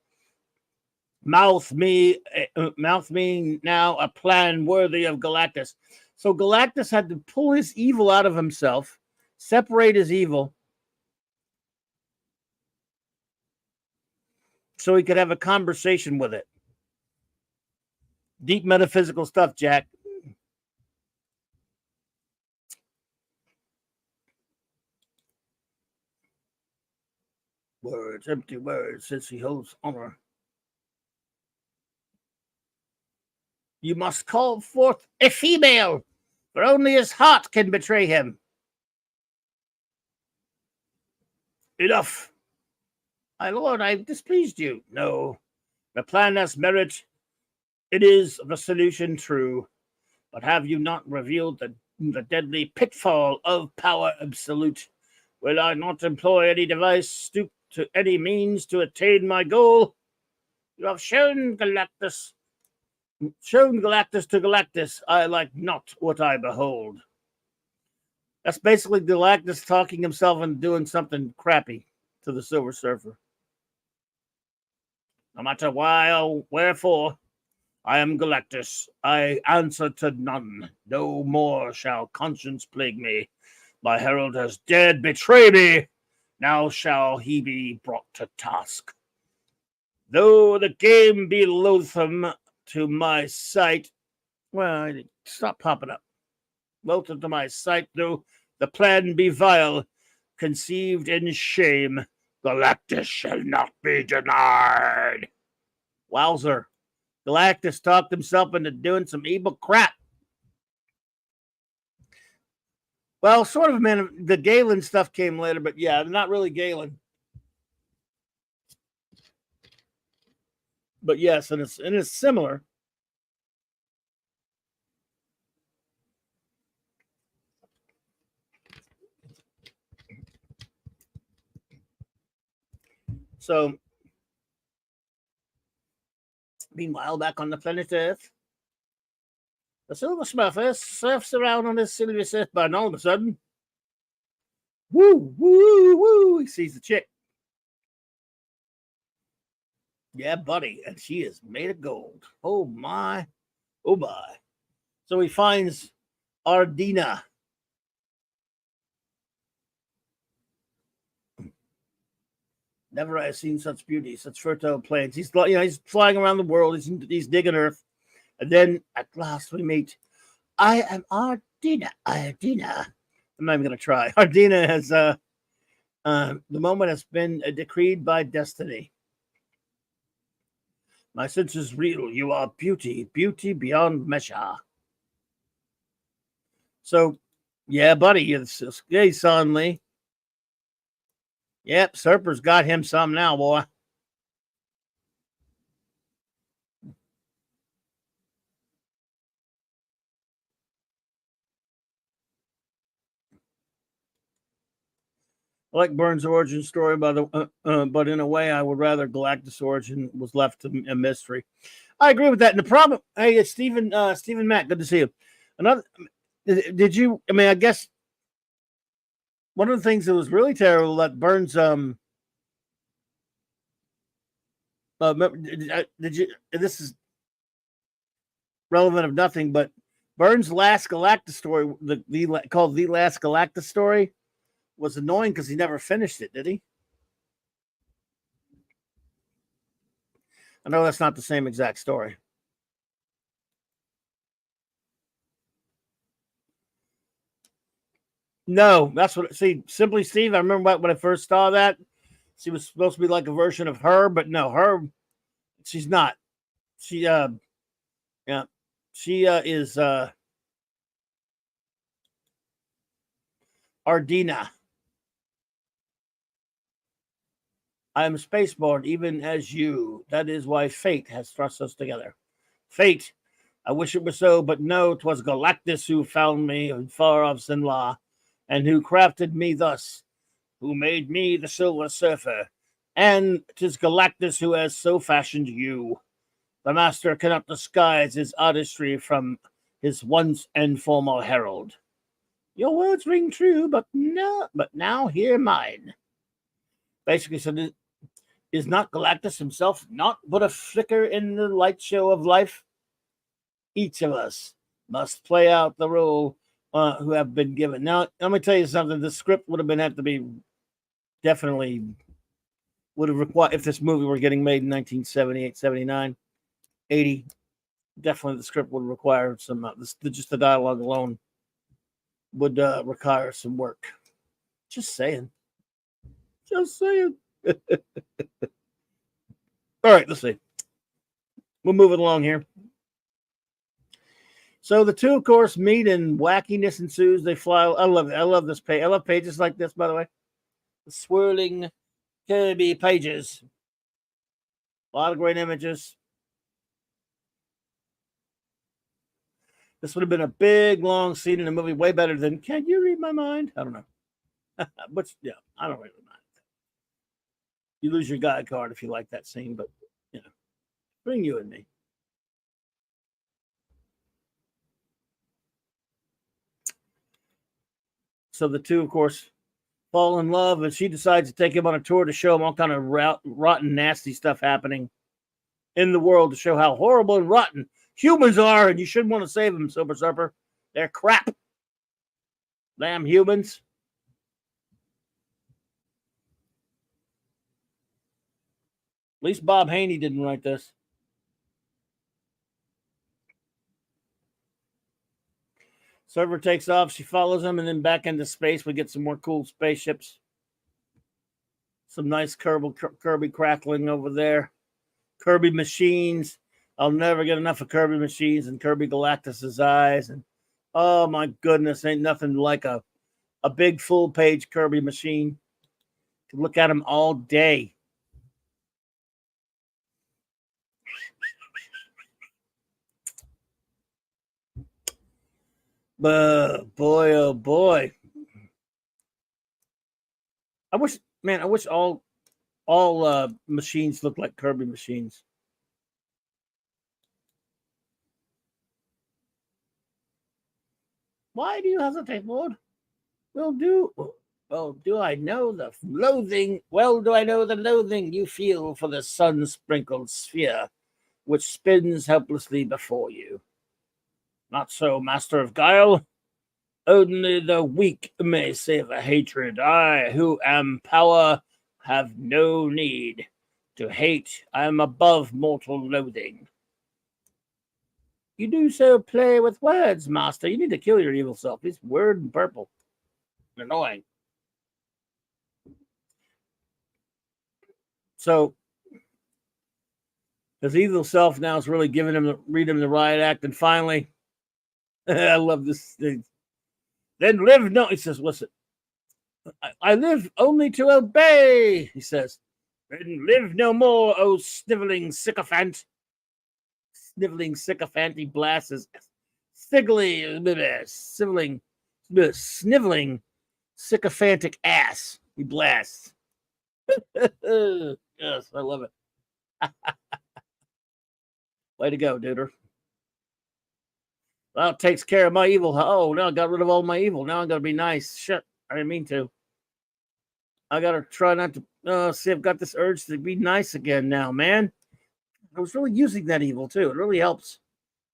Mouth me now a plan worthy of Galactus. So Galactus had to pull his evil out of himself, separate his evil, so he could have a conversation with it. Deep metaphysical stuff, Jack. Words, empty words, since he holds honor. You must call forth a female, for only his heart can betray him. Enough. My lord, I've displeased you. No, the plan has merit. It is the solution true. But have you not revealed the deadly pitfall of power absolute? Will I not employ any device, stoop to any means to attain my goal? You have shown Galactus to Galactus, I like not what I behold. That's basically Galactus talking himself and doing something crappy to the Silver Surfer. No matter why or wherefore, I am Galactus. I answer to none. No more shall conscience plague me. My herald has dead betrayed me. Now shall he be brought to task. Though the game be loathsome to my sight, well, stop popping up. Loathsome to my sight, though the plan be vile, conceived in shame, Galactus shall not be denied. Wowzer. Galactus talked himself into doing some evil crap. Well, sort of, man. The Galen stuff came later, but yeah, not really Galen. But yes, and it's similar. So, meanwhile, back on the planet Earth, the silversmith surfs around on his silver surfboard, and all of a sudden, woo, woo, woo, he sees the chick. Yeah, buddy, and she is made of gold. Oh my, oh my. So he finds Ardina. Never have I seen such beauty, such fertile plains. He's flying around the world. He's digging Earth, and then at last we meet. I am Ardina. Ardina. I'm not even gonna try. Ardina has the moment has been decreed by destiny. My sense is real. You are beauty, beauty beyond measure. So, yeah, buddy, hey, son Lee. Yep, Serper's got him some now, boy. I like Burns' origin story, but in a way, I would rather Galactus' origin was left a mystery. I agree with that. And the problem, hey, it's Stephen Mack. Good to see you. Another, did you? I mean, I guess one of the things that was really terrible that Burns did you? This is relevant of nothing, but Burns' last Galactus story, called The Last Galactus Story, was annoying because he never finished it, did he? I know that's not the same exact story. No, that's what. See, Simply Steve. I remember when I first saw that. She was supposed to be like a version of her, but no, she's not. She she is Ardina. I am spaceborn, even as you. That is why fate has thrust us together. Fate. I wish it were so, but no, 'twas Galactus who found me in far off Sinla, and who crafted me thus, who made me the Silver Surfer, and 'tis Galactus who has so fashioned you. The master cannot disguise his artistry from his once and former herald. Your words ring true, but now hear mine. Basically, so is not Galactus himself not but a flicker in the light show of life? Each of us must play out the role who have been given. Now, let me tell you something. The script would have had to be definitely would have required, if this movie were getting made in 1978, 79, 80, definitely the script would require some, just the dialogue alone would require some work. Just saying. Just saying. All right, let's see. We'll move it along here. So the two, of course, meet and wackiness ensues. They fly. I love it. I love this page. I love pages like this, by the way. The swirling Kirby pages. A lot of great images. This would have been a big, long scene in a movie, way better than Can You Read My Mind? I don't know. But yeah, I don't really mind. You lose your guide card if you like that scene, but bring you and me. So the two, of course, fall in love, and she decides to take him on a tour to show him all kind of rotten, nasty stuff happening in the world, to show how horrible and rotten humans are, and you shouldn't want to save them, Silver Surfer. They're crap. Damn humans. least Bob Haney didn't write this. Server takes off. She follows him, and then back into space. We get some more cool spaceships. Some nice Kirby crackling over there. Kirby machines. I'll never get enough of Kirby machines and Kirby Galactus's eyes. And oh my goodness, ain't nothing like a big full-page Kirby machine. You can look at them all day. But boy, oh boy. I wish all machines look like Kirby machines. Why do you hesitate, Lord? Do I know the loathing? Well, do I know the loathing you feel for the sun-sprinkled sphere, which spins helplessly before you? Not so, Master of Guile. Only the weak may savor hatred. I, who am power, have no need to hate. I am above mortal loathing. You do so play with words, Master. You need to kill your evil self. He's word and purple. Annoying. So his evil self now is really giving him the riot act, and finally, I love this thing. Then live no. He says, "Listen, I live only to obey." He says, "Then live no more, oh sniveling sycophant." Sniveling sycophant. He blasts his sniveling sycophantic ass. He blasts. Yes, I love it. Way to go, duder. Well, it takes care of my evil. Oh, no, I got rid of all my evil. Now I'm going to be nice. Shit, I didn't mean to. I got to try not to see. I've got this urge to be nice again now, man. I was really using that evil, too. It really helps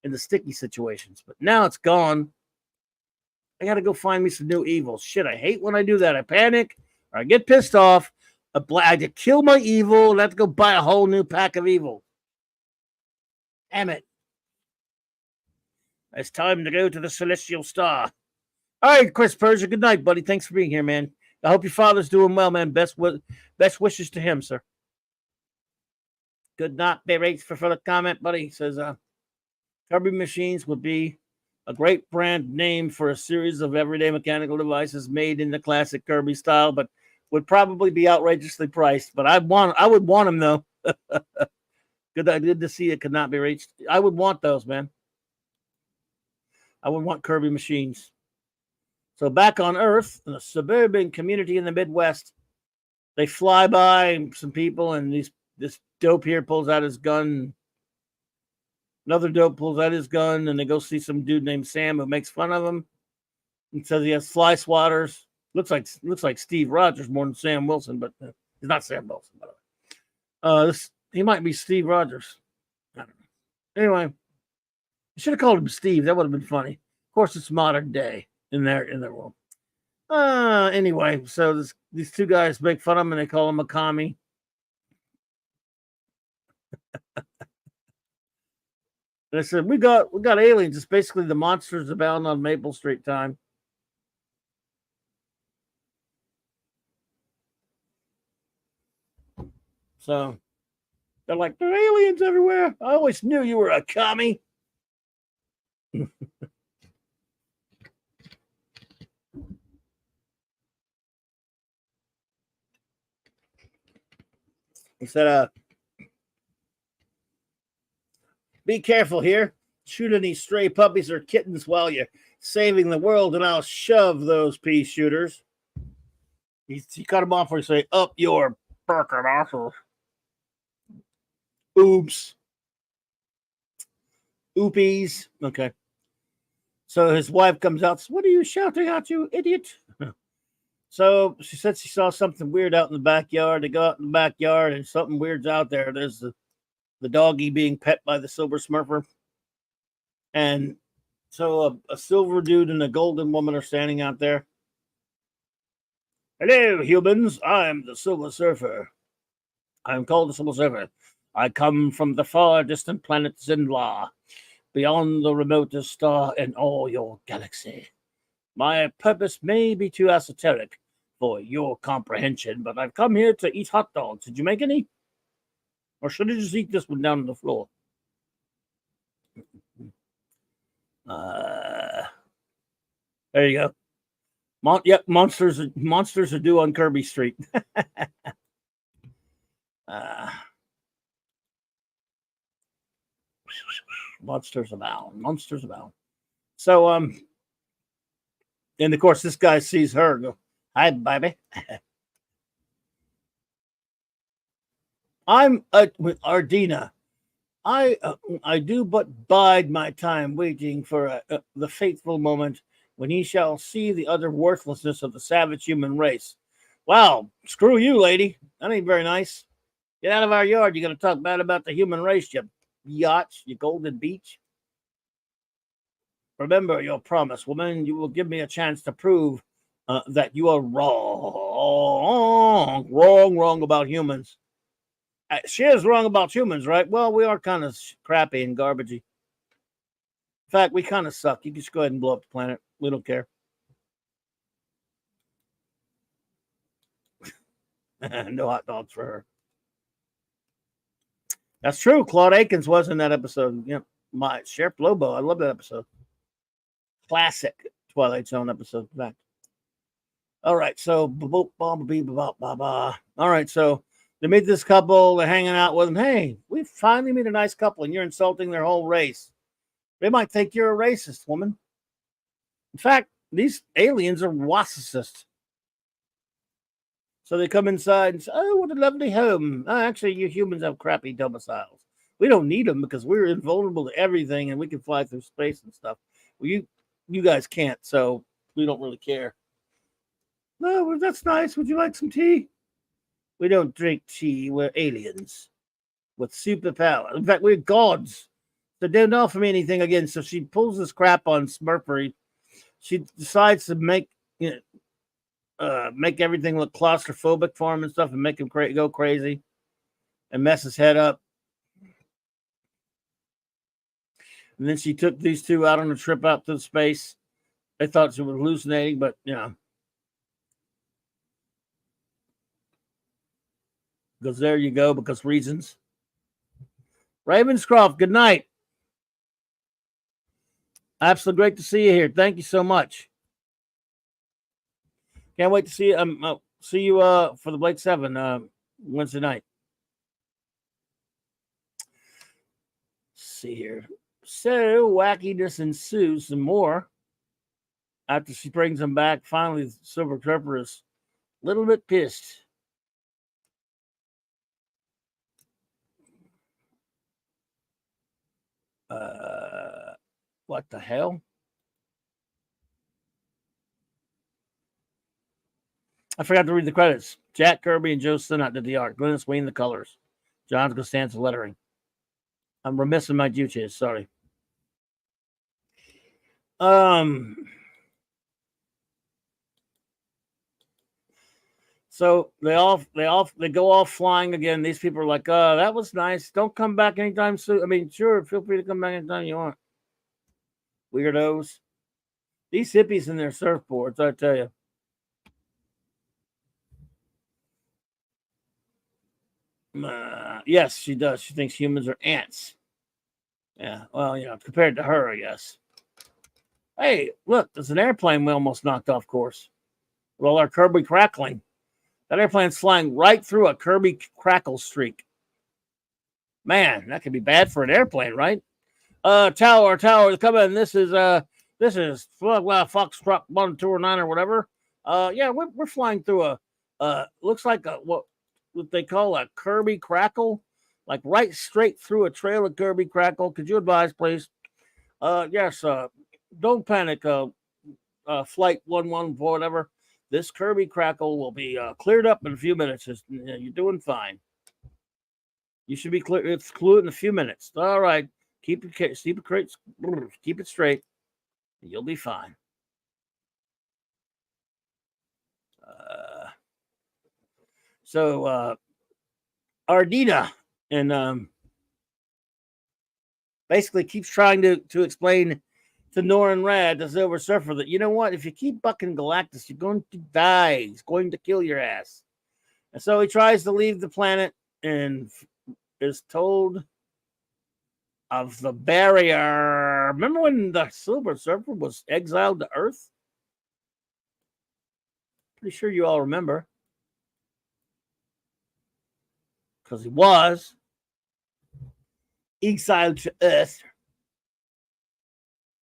in the sticky situations. But now it's gone. I got to go find me some new evil. Shit, I hate when I do that. I panic or I get pissed off. I had to kill my evil and I have to go buy a whole new pack of evil. Damn it. It's time to go to the Celestial Star. All right, Chris Persia, good night, buddy. Thanks for being here, man. I hope your father's doing well, man. Best wishes to him, sir. Good night, Barry, for further comment, buddy. He says, Kirby Machines would be a great brand name for a series of everyday mechanical devices made in the classic Kirby style, but would probably be outrageously priced. But I would want them, though. Good to see it could not be reached. I would want those, man. I would want Kirby machines. So back on Earth, in a suburban community in the Midwest, they fly by some people, and this dope here pulls out his gun. Another dope pulls out his gun, and they go see some dude named Sam who makes fun of him and says he has fly swatters. Looks like Steve Rogers more than Sam Wilson, but he's not Sam Wilson, by the way. He might be Steve Rogers. I don't know. Anyway. I should have called him Steve. That would have been funny. Of course, it's modern day in their world. Anyway, so these two guys make fun of him and they call him a commie. They said, we got aliens. It's basically the monsters abound on Maple Street time. So they're like, there are aliens everywhere. I always knew you were a commie. He said, be careful here. Shoot any stray puppies or kittens while you're saving the world, and I'll shove those pea shooters. He cut him off where he say, up your fucking asshole. Oops. Oopies. Okay. So his wife comes out. Says, what are you shouting at, you idiot? So she said she saw something weird out in the backyard. They go out in the backyard and something weird's out there. There's the doggy being pet by the silver smurfer. And so a silver dude and a golden woman are standing out there. Hello, humans. I'm the Silver Surfer. I'm called the Silver Surfer. I come from the far distant planet Zinla, beyond the remotest star in all your galaxy. My purpose may be too esoteric for your comprehension, but I've come here to eat hot dogs. Did you make any? Or should I just eat this one down on the floor? There you go. Yep, monsters are due on Kirby Street. Monsters abound. So and of course this guy sees her go, "Hi, baby." I'm with Ardina. I do but bide my time waiting for the fateful moment when he shall see the utter worthlessness of the savage human race. Wow, screw you, lady. That ain't very nice. Get out of our yard. You're going to talk bad about the human race, you yachts, you golden beach. Remember your promise, woman. You will give me a chance to prove that you are wrong about humans. She is wrong about humans, right? Well, we are kind of crappy and garbagey. In fact, we kind of suck. You can just go ahead and blow up the planet. We don't care. No hot dogs for her. That's true. Claude Akins was in that episode. Yeah, my Sheriff Lobo. I love that episode. Classic Twilight Zone episode. In fact. All right, so all right, so they meet this couple. They're hanging out with them. Hey, we finally meet a nice couple, and you're insulting their whole race. They might think you're a racist, woman. In fact, these aliens are wassicists. So they come inside and say, "Oh, what a lovely home." Oh, actually, you humans have crappy domiciles. We don't need them because we're invulnerable to everything, and we can fly through space and stuff. Well, you guys can't, so we don't really care. No, well, that's nice. Would you like some tea? We don't drink tea. We're aliens with superpower. In fact, we're gods. So don't offer me anything again. So she pulls this crap on Smurfery. She decides to make everything look claustrophobic for him and stuff, and make him go crazy and mess his head up. And then she took these two out on a trip out to space. They thought she was hallucinating, but because there you go, because reasons. Ravenscroft, good night. Absolutely great to see you here. Thank you so much. Can't wait to see you. See you for the Blake 7 Wednesday night. Let's see here. So wackiness ensues some more. After she brings them back, finally Silver Trevor is a little bit pissed. What the hell? I forgot to read the credits. Jack Kirby and Joe Sinnott did the art. Glennis Wayne the colors. John Costanza lettering. I'm remiss in my duties. Sorry. So they go off flying again. These people are like, that was nice. Don't come back anytime soon. I mean, sure, feel free to come back anytime you want. Weirdos. These hippies and their surfboards, I tell you. Yes, she does. She thinks humans are ants. Yeah, well, compared to her, I guess. Hey, look, there's an airplane we almost knocked off course with all our Kirby crackling. That airplane's flying right through a Kirby crackle streak. Man, that could be bad for an airplane, right? Tower, come in. This is Foxtrot 129 or whatever. Yeah, we're flying through looks like what they call a Kirby crackle, like right straight through a trail of Kirby crackle. Could you advise, please? Yes. Don't panic. Flight 114, whatever. This Kirby crackle will be cleared up in a few minutes. You're doing fine. You should be clear. It's cleared in a few minutes. All right. Keep it straight. You'll be fine. So Ardina and basically keeps trying to explain to Norin Rad, the Silver Surfer, that you know what? If you keep bucking Galactus, you're going to die. He's going to kill your ass. And so he tries to leave the planet and is told of the barrier. Remember when the Silver Surfer was exiled to Earth? Pretty sure you all remember. Because he was exiled to Earth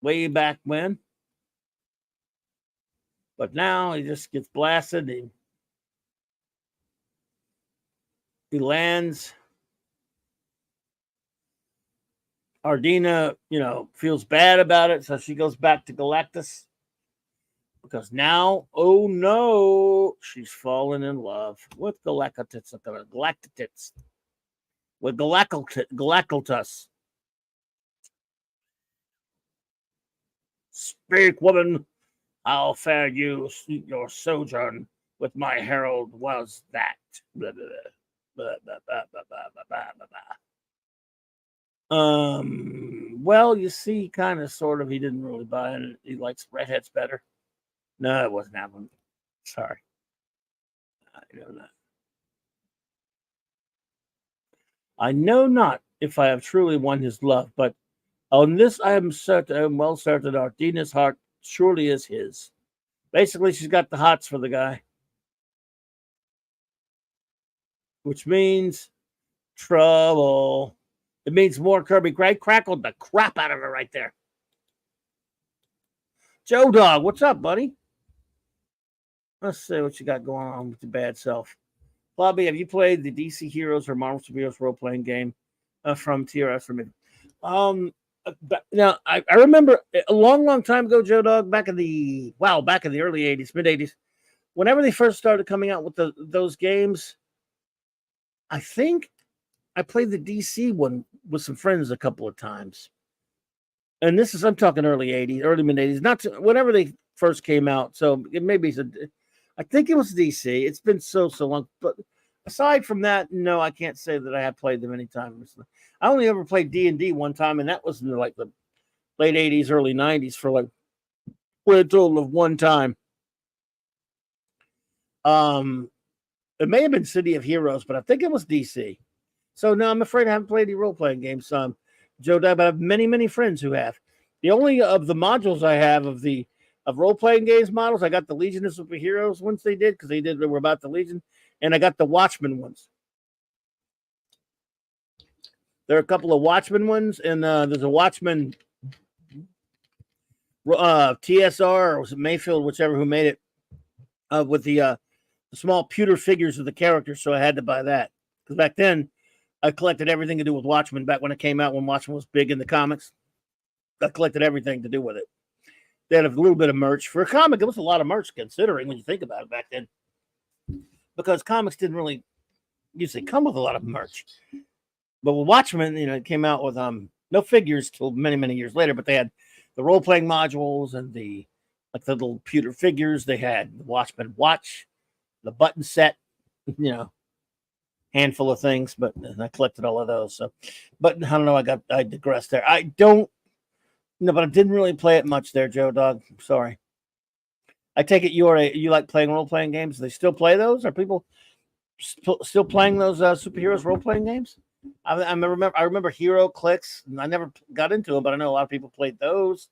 way back when. But now he just gets blasted. He lands. Ardina, feels bad about it, so she goes back to Galactus. Because now, oh no, she's fallen in love with Galactus. With Galactus. Speak, woman. How fare you your sojourn with my herald was that? Blah, blah, blah, blah, blah, blah, blah, blah, blah, blah. Well, you see, kind of, sort of, he didn't really buy it. He likes redheads better. No, it wasn't happening. Sorry. I know not. I know not if I have truly won his love, but on this I am well certain Ardina's heart surely is his. Basically, she's got the hots for the guy. Which means trouble. It means more Kirby. Greg crackled the crap out of her right there. Joe Dog, what's up, buddy? Let's see what you got going on with your bad self. Bobby, have you played the DC Heroes or Marvel Superheroes role-playing game from TRS for me? Now, I remember a long time ago, Joe Dog, back in the early 80s, mid-80s, whenever they first started coming out with those games, I think I played the DC one with some friends a couple of times. And I'm talking early 80s, early mid-80s, whenever they first came out. So it maybe I think it was DC. It's been so long. But aside from that, no, I can't say that I have played them any time recently. I only ever played D&D one time, and that was in like the late 80s, early 90s for a total of one time. It may have been City of Heroes, but I think it was DC. So no, I'm afraid I haven't played any role-playing games. Joe Dab, I have many friends who have. The only of the modules I have of role-playing games models, I got the Legion of Superheroes ones they were about the Legion, and I got the Watchmen ones. There are a couple of Watchmen ones, and there's a Watchmen TSR, or was it Mayfield, whichever who made it, with the small pewter figures of the characters, so I had to buy that. Because back then, I collected everything to do with Watchmen, back when it came out, when Watchmen was big in the comics. I collected everything to do with it. They had a little bit of merch. For a comic, it was a lot of merch, considering when you think about it back then. Because comics didn't really usually come with a lot of merch. But with Watchmen, it came out with no figures till many years later, but they had the role-playing modules and the little pewter figures. They had the Watchmen watch, the button set, handful of things, but I collected all of those. So, but I don't know, I digressed there. I don't know, but I didn't really play it much there, Joe Dog. Sorry. I take it you like playing role-playing games. Do they still play those? Are people still playing those superheroes role-playing games? I remember Hero Clicks. I never got into them, but I know a lot of people played those.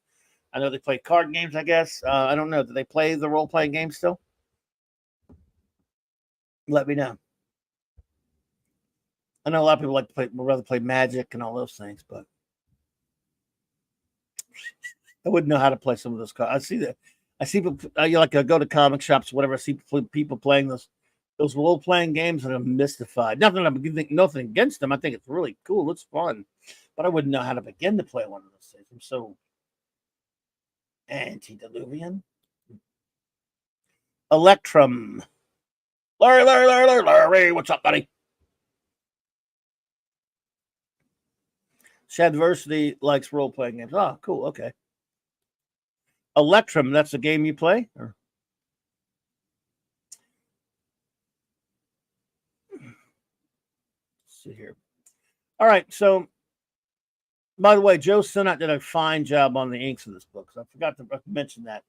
I know they play card games, I guess. I don't know. Do they play the role-playing games still? Let me know. I know a lot of people would rather play Magic and all those things, but I wouldn't know how to play some of those cards. I see people. Go to comic shops, whatever. I see people playing those role-playing games, and I'm mystified. Nothing against them. I think it's really cool. It's fun, but I wouldn't know how to begin to play one of those things. I'm so antediluvian. Electrum. Larry, what's up, buddy? Shadversity likes role-playing games. Oh, cool. Okay. Electrum, that's a game you play? Or? Let's see here. All right, so by the way, Joe Sinnott did a fine job on the inks of this book. So I forgot to mention that.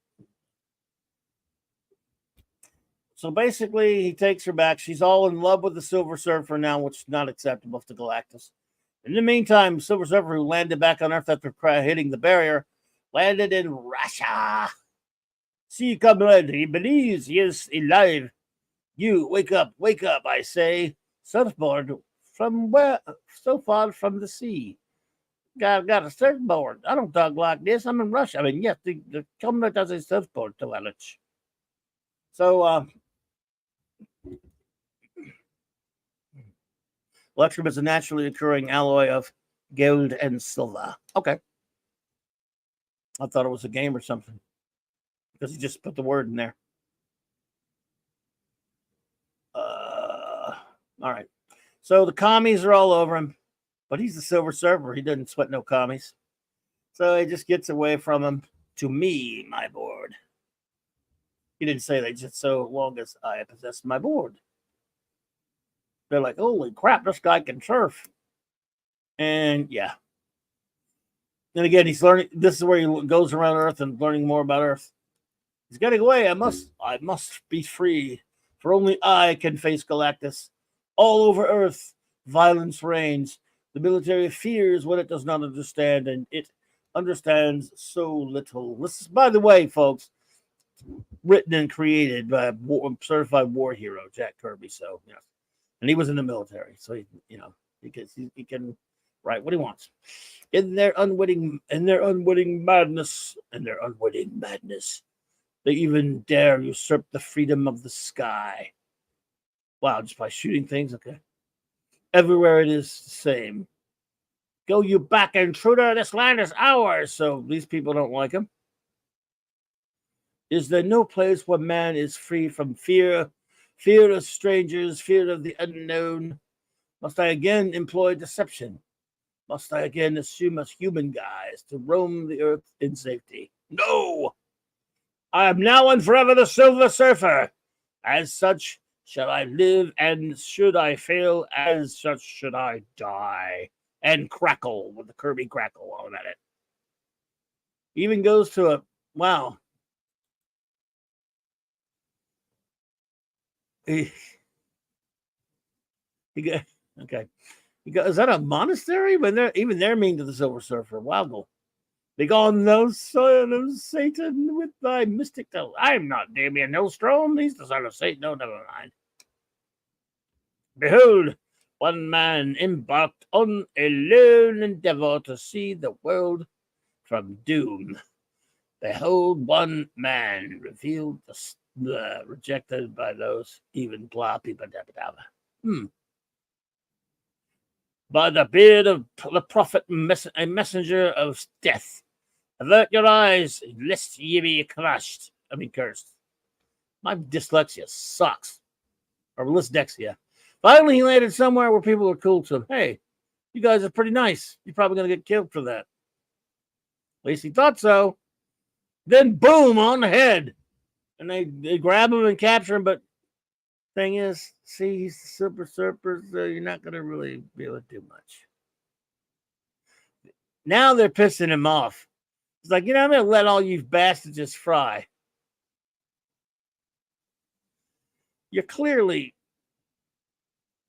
So basically, he takes her back. She's all in love with the Silver Surfer now, which is not acceptable to Galactus. In the meantime, Silver Surfer, who landed back on Earth after hitting the barrier, landed in Russia. See, comrade, he believes he is alive. You, wake up, I say. Surfboard, from where? So far from the sea. Got a surfboard. I don't talk like this. I'm in Russia. I mean, yes, the comrade has a surfboard to manage. So, electrum is a naturally occurring alloy of gold and silver. Okay. I thought it was a game or something because he just put the word in there. All right. So the commies are all over him, but he's the Silver Surfer. He doesn't sweat no commies. So he just gets away from him. To me, my board. He didn't say that, just so long as I possess my board. They're like, holy crap, this guy can surf. And yeah. Then again, he's learning. This is where he goes around Earth and learning more about Earth. He's getting away. I must be free. For only I can face Galactus. All over Earth, violence reigns. The military fears what it does not understand, and it understands so little. This is, by the way, folks, written and created by a certified war hero, Jack Kirby. So, yeah. And he was in the military, so he can write what he wants. In their unwitting madness, they even dare usurp the freedom of the sky. Wow, just by shooting things? Okay. Everywhere it is the same. Go you back, intruder. This land is ours. So these people don't like him. Is there no place where man is free from fear? Fear of strangers, fear of the unknown. Must I again employ deception? Must I again assume a human guise to roam the earth in safety? No! I am now and forever the Silver Surfer. As such shall I live, and should I fail, as such should I die. And crackle with the Kirby crackle on at it. Even goes to a wow. He got okay. He goes, is that a monastery? When they're mean to the Silver Surfer. Wow. Begone, thou son of Satan, with thy mystic tongue. I am not Damien Hillstrom. He's the son of Satan. No, never mind. Behold, one man embarked on a lone endeavor to see the world from doom. Behold, one man revealed the rejected by those even blah people. By the beard of the prophet, a messenger of death. Avert your eyes, lest ye be cursed. My dyslexia sucks. Or dyslexia. Finally, he landed somewhere where people are cool to him. Hey, you guys are pretty nice. You're probably going to get killed for that. At least he thought so. Then, boom, on the head. And they grab him and capture him. But thing is, see, he's the Silver Surfer, so you're not going to really be able to do much. Now they're pissing him off. It's like, I'm going to let all you bastards just fry. You clearly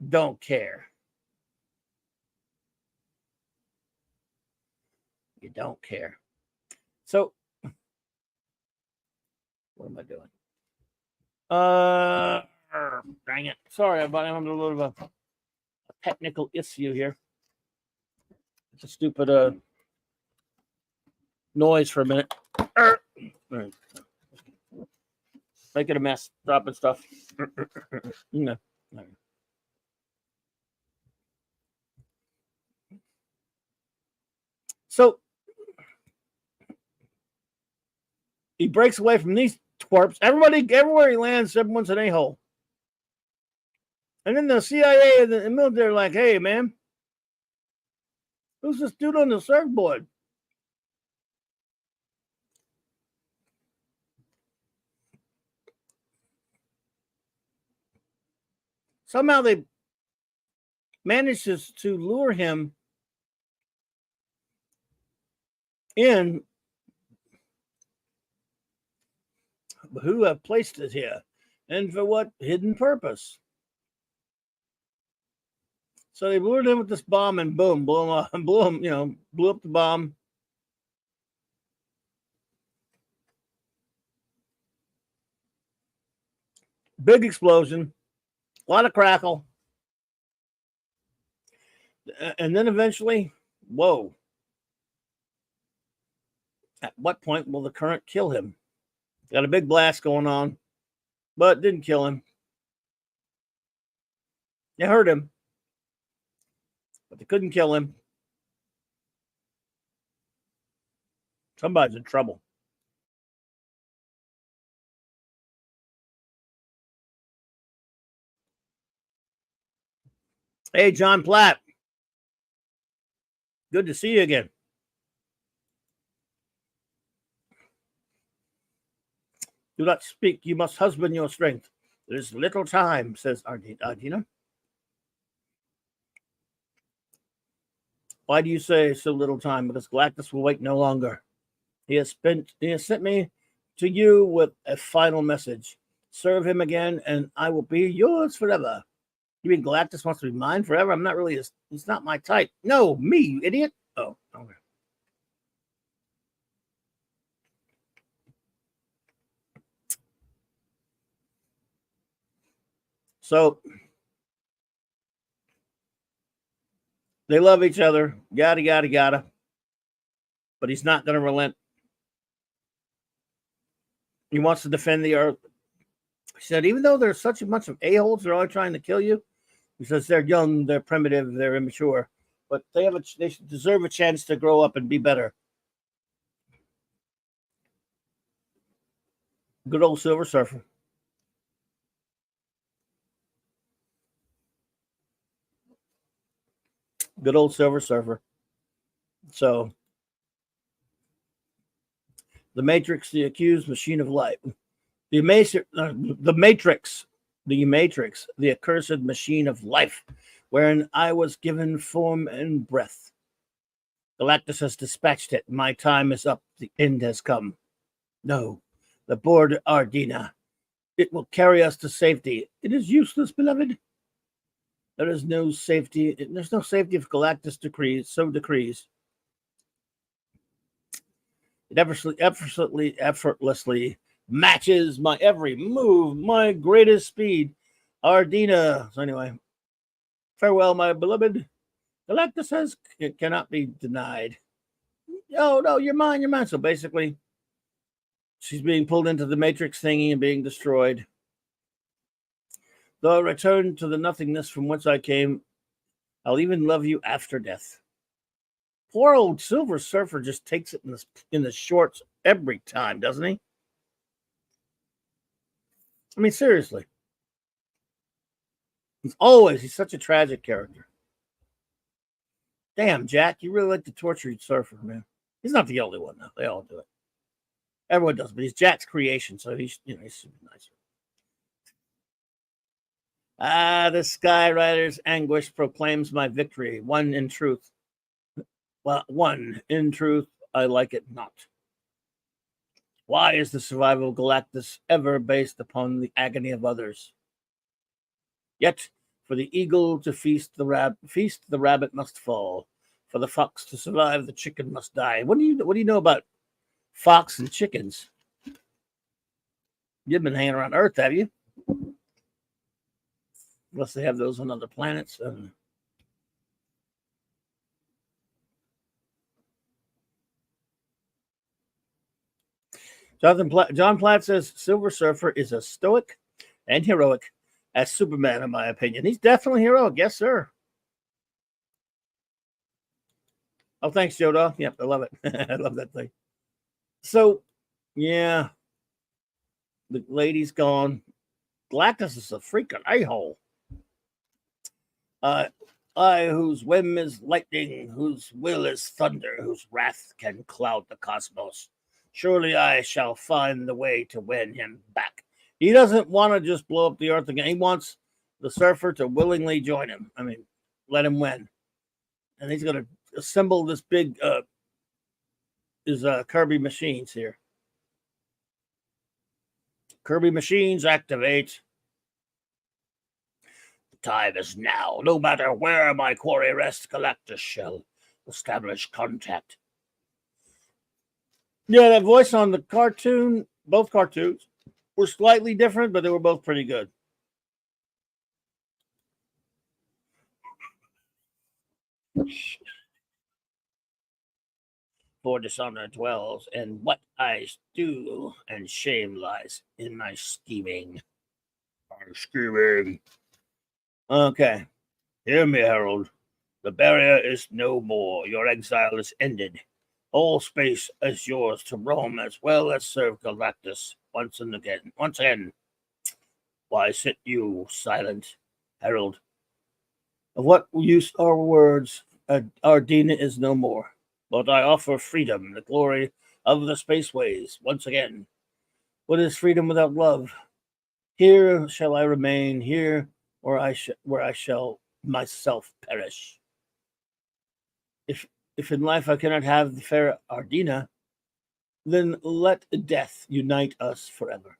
don't care. You don't care. So, what am I doing? Dang it. Sorry, I'm having a little of a technical issue here. It's a stupid noise for a minute. Making a mess, dropping stuff. No. So he breaks away from these twerps. Everywhere he lands, everyone's an a-hole. And then the CIA and the military are like, hey, man, who's this dude on the surfboard? Somehow they manages to lure him in. Who have placed it here, and for what hidden purpose? So they lured him with this bomb, and boom, blew him up, and blew him, blew up the bomb. Big explosion, a lot of crackle, and then eventually, whoa. At what point will the current kill him? Got a big blast going on, but didn't kill him. It hurt him, but they couldn't kill him. Somebody's in trouble. Hey, John Platt. Good to see you again. Do not speak. You must husband your strength. There is little time, says Ardina. Why do you say so little time? Because Galactus will wait no longer. He has sent me to you with a final message. Serve him again, and I will be yours forever. You mean Galactus wants to be mine forever? I'm not really he's not my type. No, me, you idiot. Oh, okay. So they love each other, yada, yada, yada. But he's not going to relent. He wants to defend the Earth. He said, even though there's such a bunch of a-holes, they're all trying to kill you. He says they're young, they're primitive, they're immature, but they deserve a chance to grow up and be better. Good old Silver Surfer. Good old Silver Surfer. So, the Matrix, the accused machine of light. The Matrix, the accursed machine of life, wherein I was given form and breath. Galactus has dispatched it. My time is up. The end has come. No, the board Ardina. It will carry us to safety. It is useless, beloved. There is no safety. There's no safety if Galactus decrees. It effortlessly matches my every move, my greatest speed. Ardina. So anyway, farewell, my beloved. Galactus cannot be denied. Oh, no, you're mine, you're mine. So basically, she's being pulled into the Matrix thingy and being destroyed. Though I return to the nothingness from whence I came, I'll even love you after death. Poor old Silver Surfer just takes it in the shorts every time, doesn't he? I mean, seriously. He's such a tragic character. Damn, Jack, you really like to torture Surfer, man. He's not the only one, though. They all do it. Everyone does, but he's Jack's creation, so he's super nicer. The Skyrider's anguish proclaims my victory. One in truth, I like it not. Why is the survival of Galactus ever based upon the agony of others? Yet, for the eagle to feast, the rabbit must fall. For the fox to survive, the chicken must die. What do you know about fox and chickens? You've been hanging around Earth, have you? Unless they have those on other planets. John Platt says Silver Surfer is as stoic and heroic as Superman, in my opinion. He's definitely heroic. Yes, sir. Oh, thanks, Joda. Yep, I love it. I love that thing. So, yeah. The lady's gone. Galactus is a freaking a-hole. I, whose whim is lightning, whose will is thunder, whose wrath can cloud the cosmos. Surely I shall find the way to win him back. He doesn't want to just blow up the Earth again. He wants the Surfer to willingly join him. I mean, let him win. And he's going to assemble this big Kirby machines here. Kirby machines activate. The time is now. No matter where my quarry rests, Galactus shall establish contact. Yeah, that voice on the cartoon, both cartoons, were slightly different, but they were both pretty good. For dishonor dwells, and what I do, and shame lies in my scheming. Okay. Hear me, Herald. The barrier is no more. Your exile is ended. All space is yours to roam as well as serve Galactus once again. Why sit you silent, Herald? Of what use are words? Ardina is no more. But I offer freedom, the glory of the spaceways, once again. What is freedom without love? Here shall I remain, here where I shall myself perish. If in life I cannot have the fair Ardina, then let death unite us forever.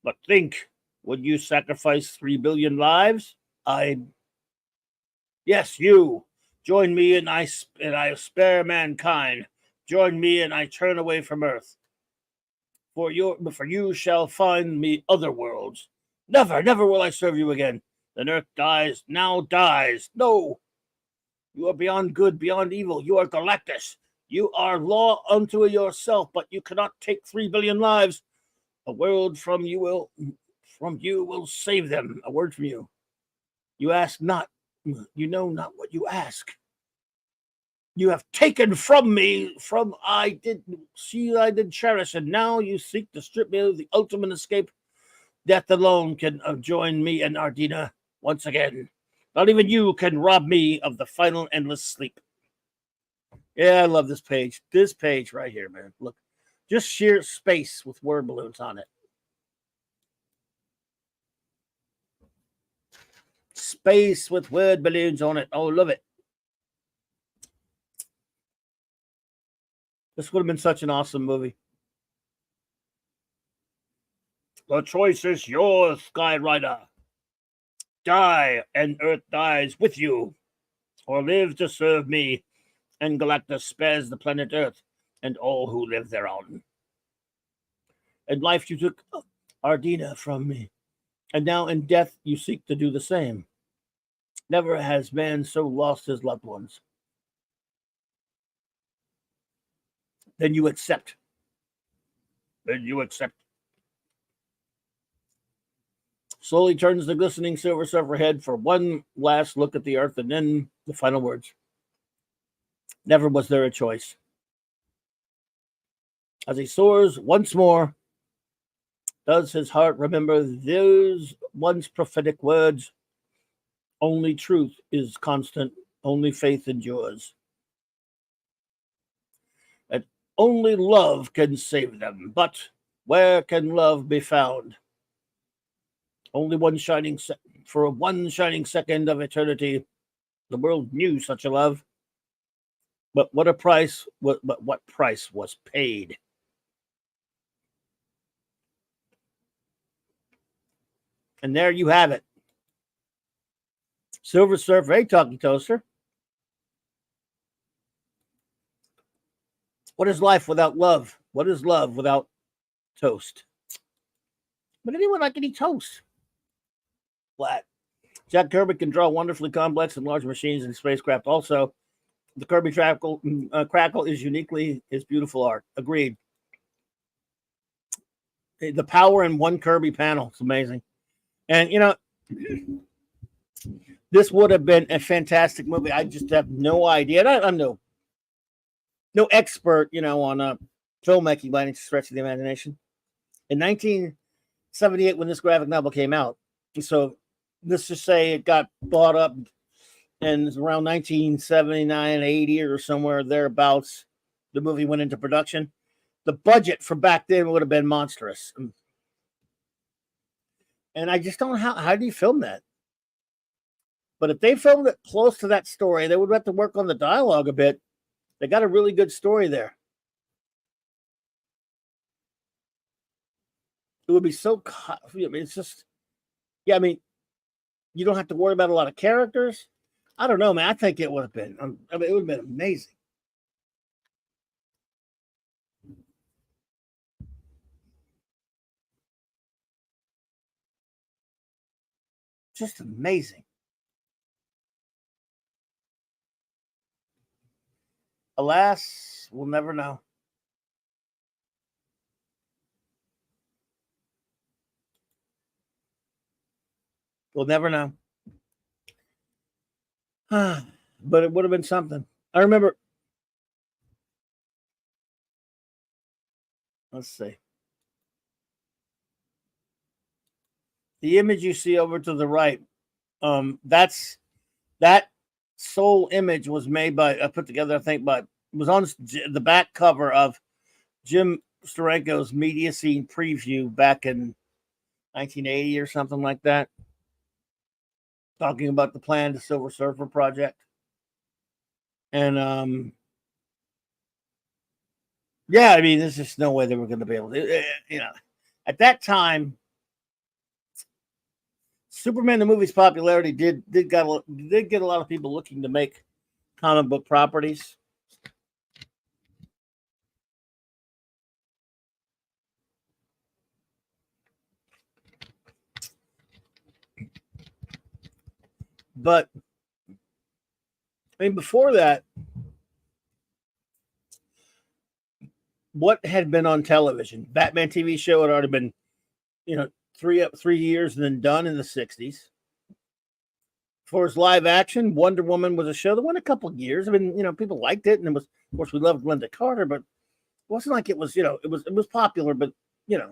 But think, would you sacrifice 3 billion lives? Yes, you. Join me and I spare mankind. Join me and I turn away from Earth. For you shall find me other worlds. Never, never will I serve you again. Then Earth dies, now dies. No. You are beyond good, beyond evil. You are Galactus. You are law unto yourself, but you cannot take 3 billion lives. A word from you will save them. A word from you. You ask not. You know not what you ask. You have taken from me, I did cherish, and now you seek to strip me of the ultimate escape. Death alone can join me and Ardina once again. Not even you can rob me of the final endless sleep. Yeah, I love this page. This page right here, man. Look, just sheer space with word balloons on it. Space with word balloons on it. Oh, love it. This would have been such an awesome movie. The choice is yours, Skyrider. Die, and Earth dies with you. Or live to serve me, and Galactus spares the planet Earth and all who live thereon. In life you took Ardina from me, and now in death you seek to do the same. Never has man so lost his loved ones. Then you accept. Slowly turns the glistening Silver Surfer head for one last look at the Earth, and then the final words. Never was there a choice. As he soars once more, does his heart remember those once prophetic words? Only truth is constant, only faith endures. And only love can save them. But where can love be found? Only one shining second of eternity, the world knew such a love. But what price was paid? And there you have it. Silver Surfer, hey, Talkie Toaster. What is life without love? What is love without toast? Would anyone like any toast? Flat. Jack Kirby can draw wonderfully complex and large machines and spacecraft. Also, the Kirby Crackle is uniquely his beautiful art. Agreed. The power in one Kirby panel is amazing. And, this would have been a fantastic movie. I just have no idea. I'm no expert, on filmmaking by any stretch of the imagination. In 1978, when this graphic novel came out, so let's just say it got bought up, and around 1979, 80 or somewhere thereabouts, the movie went into production. The budget for back then would have been monstrous. And I just don't know how do you film that? But if they filmed it close to that story, they would have to work on the dialogue a bit. They got a really good story there. It would be so. I mean, it's just. Yeah, I mean, you don't have to worry about a lot of characters. I don't know, man. I think it would have been. I mean, it would have been amazing. Just amazing. Alas, we'll never know. We'll never know. But it would have been something. I remember. Let's see. The image you see over to the right, that's that sole image was made by put together, I think, by was on the back cover of Jim Steranko's media scene preview back in 1980 or something like that, talking about the plan to Silver Surfer project. And yeah, I mean, there's just no way they were going to be able to, at that time. Superman the movie's popularity did get a lot of people looking to make comic book properties. But I mean, before that, what had been on television? Batman TV show had already been, 3 years and then done in the 60s. For his live action, Wonder Woman was a show that went a couple of years. I mean, people liked it, and it was, of course, we loved Linda Carter, but it wasn't like it was, it was popular, but it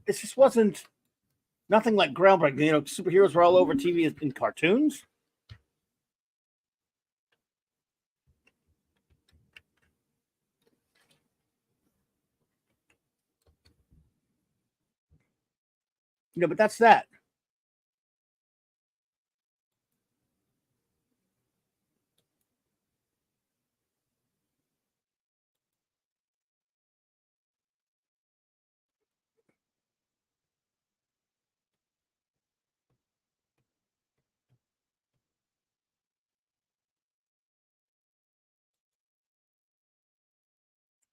just wasn't nothing like groundbreaking. Superheroes were all over TV in cartoons. But that's that.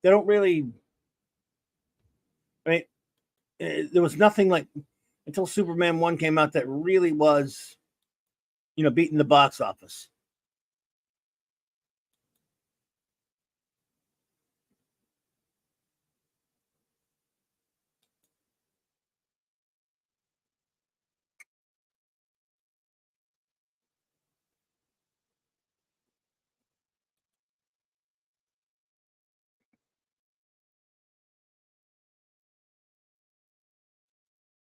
They don't really. I mean, there was nothing like until Superman 1 came out that really was, beating the box office.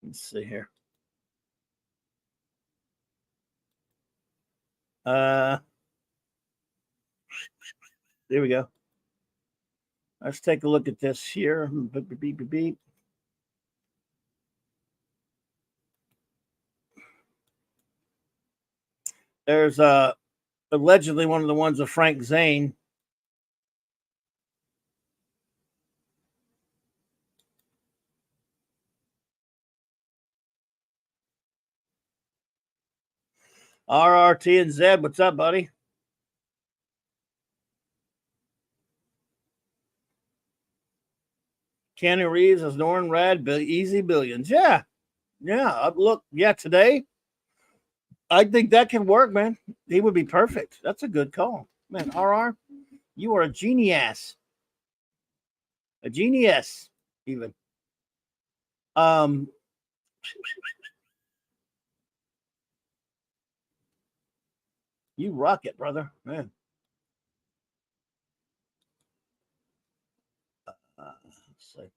Let's see here. There we go. Let's take a look at this here. Beep, beep, beep, beep. There's allegedly one of the ones of Frank Zane. RRT and Zed, what's up, buddy? Keanu Reeves as Norrin Rad, easy billions. Yeah. Look, today, I think that can work, man. He would be perfect. That's a good call. Man, RR, you are a genius. A genius, even. You rock it, brother. Man. Let's see.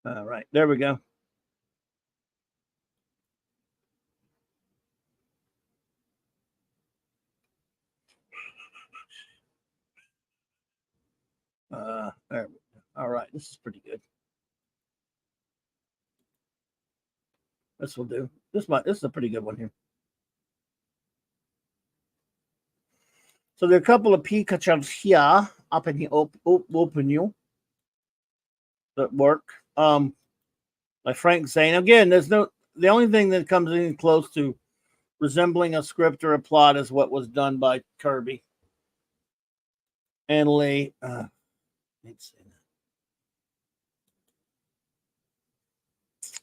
All right, there we go. There. All right, this is pretty good. This will do. This is a pretty good one here. So there are a couple of Pikachus here up in the open you that work. Like Frank Zane. Again, the only thing that comes in close to resembling a script or a plot is what was done by Kirby and Lee.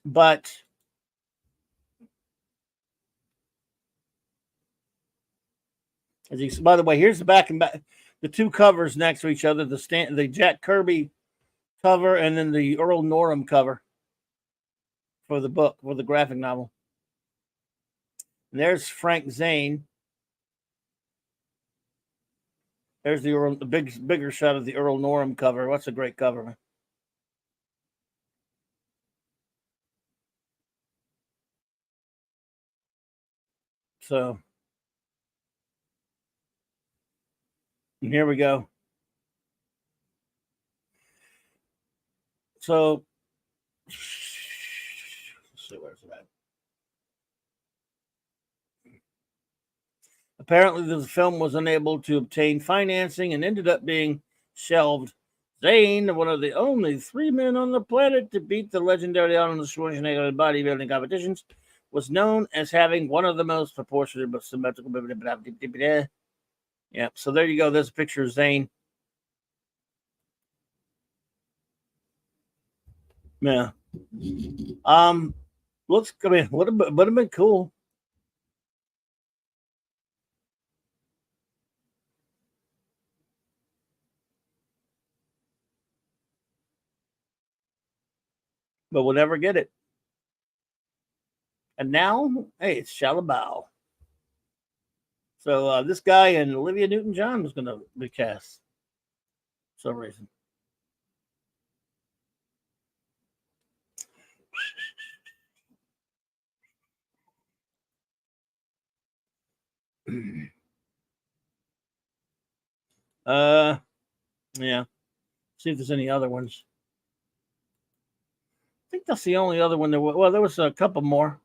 But by the way, here's the back and back, the two covers next to each other: the Jack Kirby cover and then the Earl Norham cover for the book, for the graphic novel. And there's Frank Zane. There's the bigger shot of the Earl Norham cover. What's a great cover, man? So, and here we go. So, let's see where's it at. Apparently, the film was unable to obtain financing and ended up being shelved. Zane, one of the only 3 men on the planet to beat the legendary Arnold Schwarzenegger in bodybuilding competitions, was known as having one of the most proportionate but symmetrical. Yeah, so there you go. There's a picture of Zane. Yeah. Looks. I mean, would have been cool. But we'll never get it. And now, hey, it's Shalabao. So this guy and Olivia Newton-John was going to be cast for some reason. Yeah. See if there's any other ones. I think that's the only other one there was. Well, there was a couple more.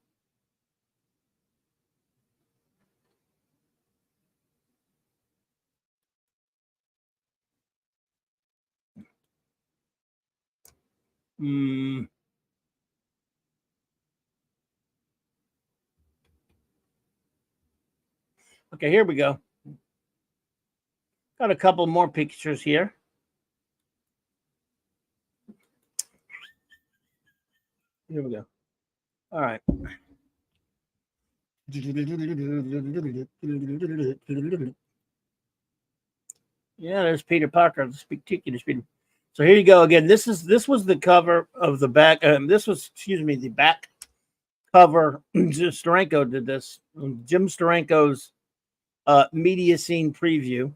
Okay, here we go. Got a couple more pictures here. Here we go. All right. Yeah, there's Peter Parker. The spectacular Peter. So here you go again. This was the cover of the back. The back cover. Jim Steranko did this. Jim Steranko's media scene preview.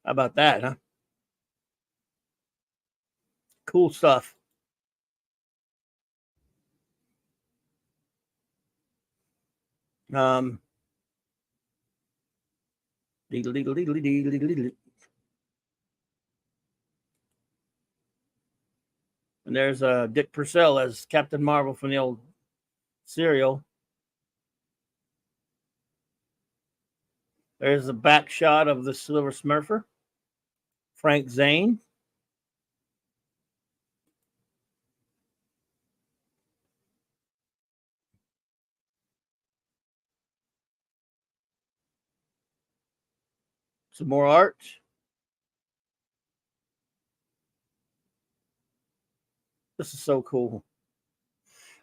How about that, huh? Cool stuff. And there's Dick Purcell as Captain Marvel from the old serial. There's a back shot of the Silver Smurfer, Frank Zane. Some more art. This is so cool.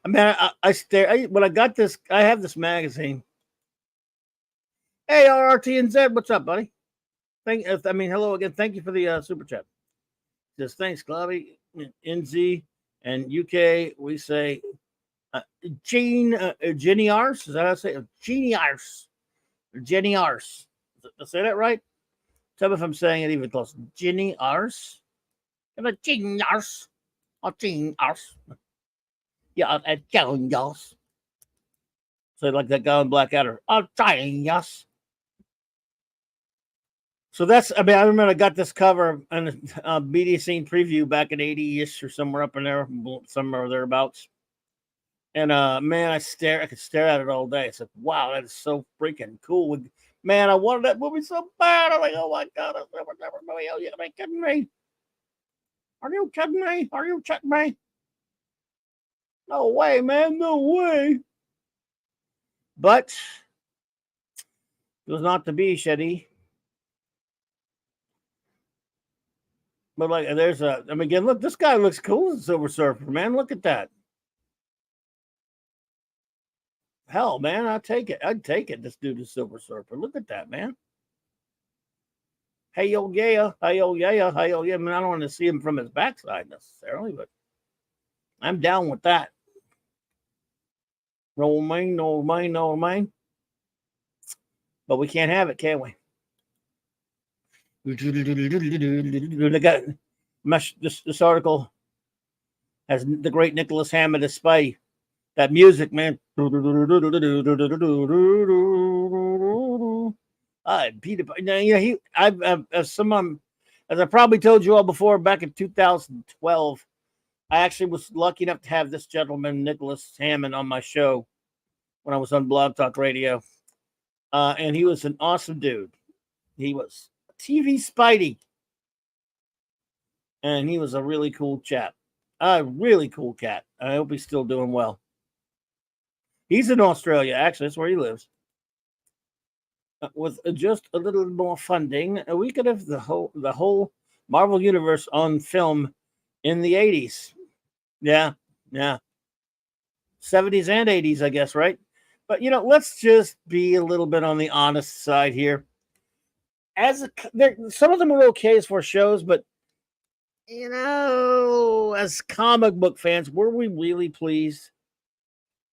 I mean, I stare. When I got this, I have this magazine. Hey, RRTNZ, what's up, buddy? Hello again. Thank you for the super chat. Just thanks, Clobby, NZ, and UK. We say Jenny Ars. Is that how I say it? Jenny Ars. Jenny Ars. Did I say that right? Tell me if I'm saying it even close. Jenny Ars. Jenny Ars. Jenny Ars. Yeah, at Jenny Ars. So like that guy in Blackadder. I'm dying, yes. So that's, I mean, I remember I got this cover on a media scene preview back in 80-ish or somewhere up in there, somewhere thereabouts. And man, I could stare at it all day. It's like, wow, that is so freaking cool. Man, I wanted that movie so bad. I'm like, oh my God, I'll never movie. Oh, you ain't kidding me. Are you kidding me? Are you kidding me? No way, man. No way. But it was not to be, Sheddy. But like, there's I mean, again, look, this guy looks cool as a Silver Surfer, man. Look at that. Hell, man, I'd take it. I'd take it. This dude is Silver Surfer. Look at that, man. Hey, yo, yeah. Hey, yo, yeah. Hey, yo, yeah. I mean, I don't want to see him from his backside necessarily, but I'm down with that. No, man, no, man, no, man. But we can't have it, can we? This article has the great Nicholas Hammond as Spidey. That music, man. Peter, yeah, as I probably told you all before, back in 2012, I actually was lucky enough to have this gentleman, Nicholas Hammond, on my show when I was on Blog Talk Radio. And he was an awesome dude. He was TV Spidey. And he was a really cool chap. A really cool cat. I hope he's still doing well. He's in Australia, actually. That's where he lives. With just a little more funding, we could have the whole Marvel Universe on film in the 80s. Yeah. 70s and 80s, I guess, right? But, let's just be a little bit on the honest side here. Some of them were okay as for shows, but, as comic book fans, were we really pleased?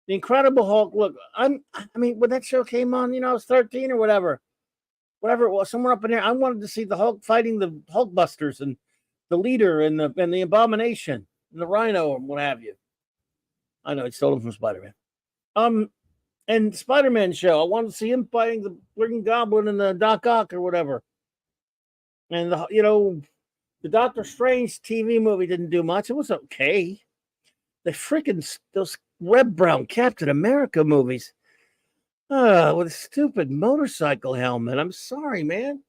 The Incredible Hulk, look, I mean, when that show came on, I was 13 or whatever it was, somewhere up in there, I wanted to see the Hulk fighting the Hulkbusters and the Leader and the Abomination and the Rhino and what have you. I know, he stole them from Spider-Man. And Spider-Man show, I wanted to see him fighting the Green Goblin and the Doc Ock or whatever. And, the Doctor Strange TV movie didn't do much. It was okay. Those Red Brown Captain America movies. With a stupid motorcycle helmet. I'm sorry, man.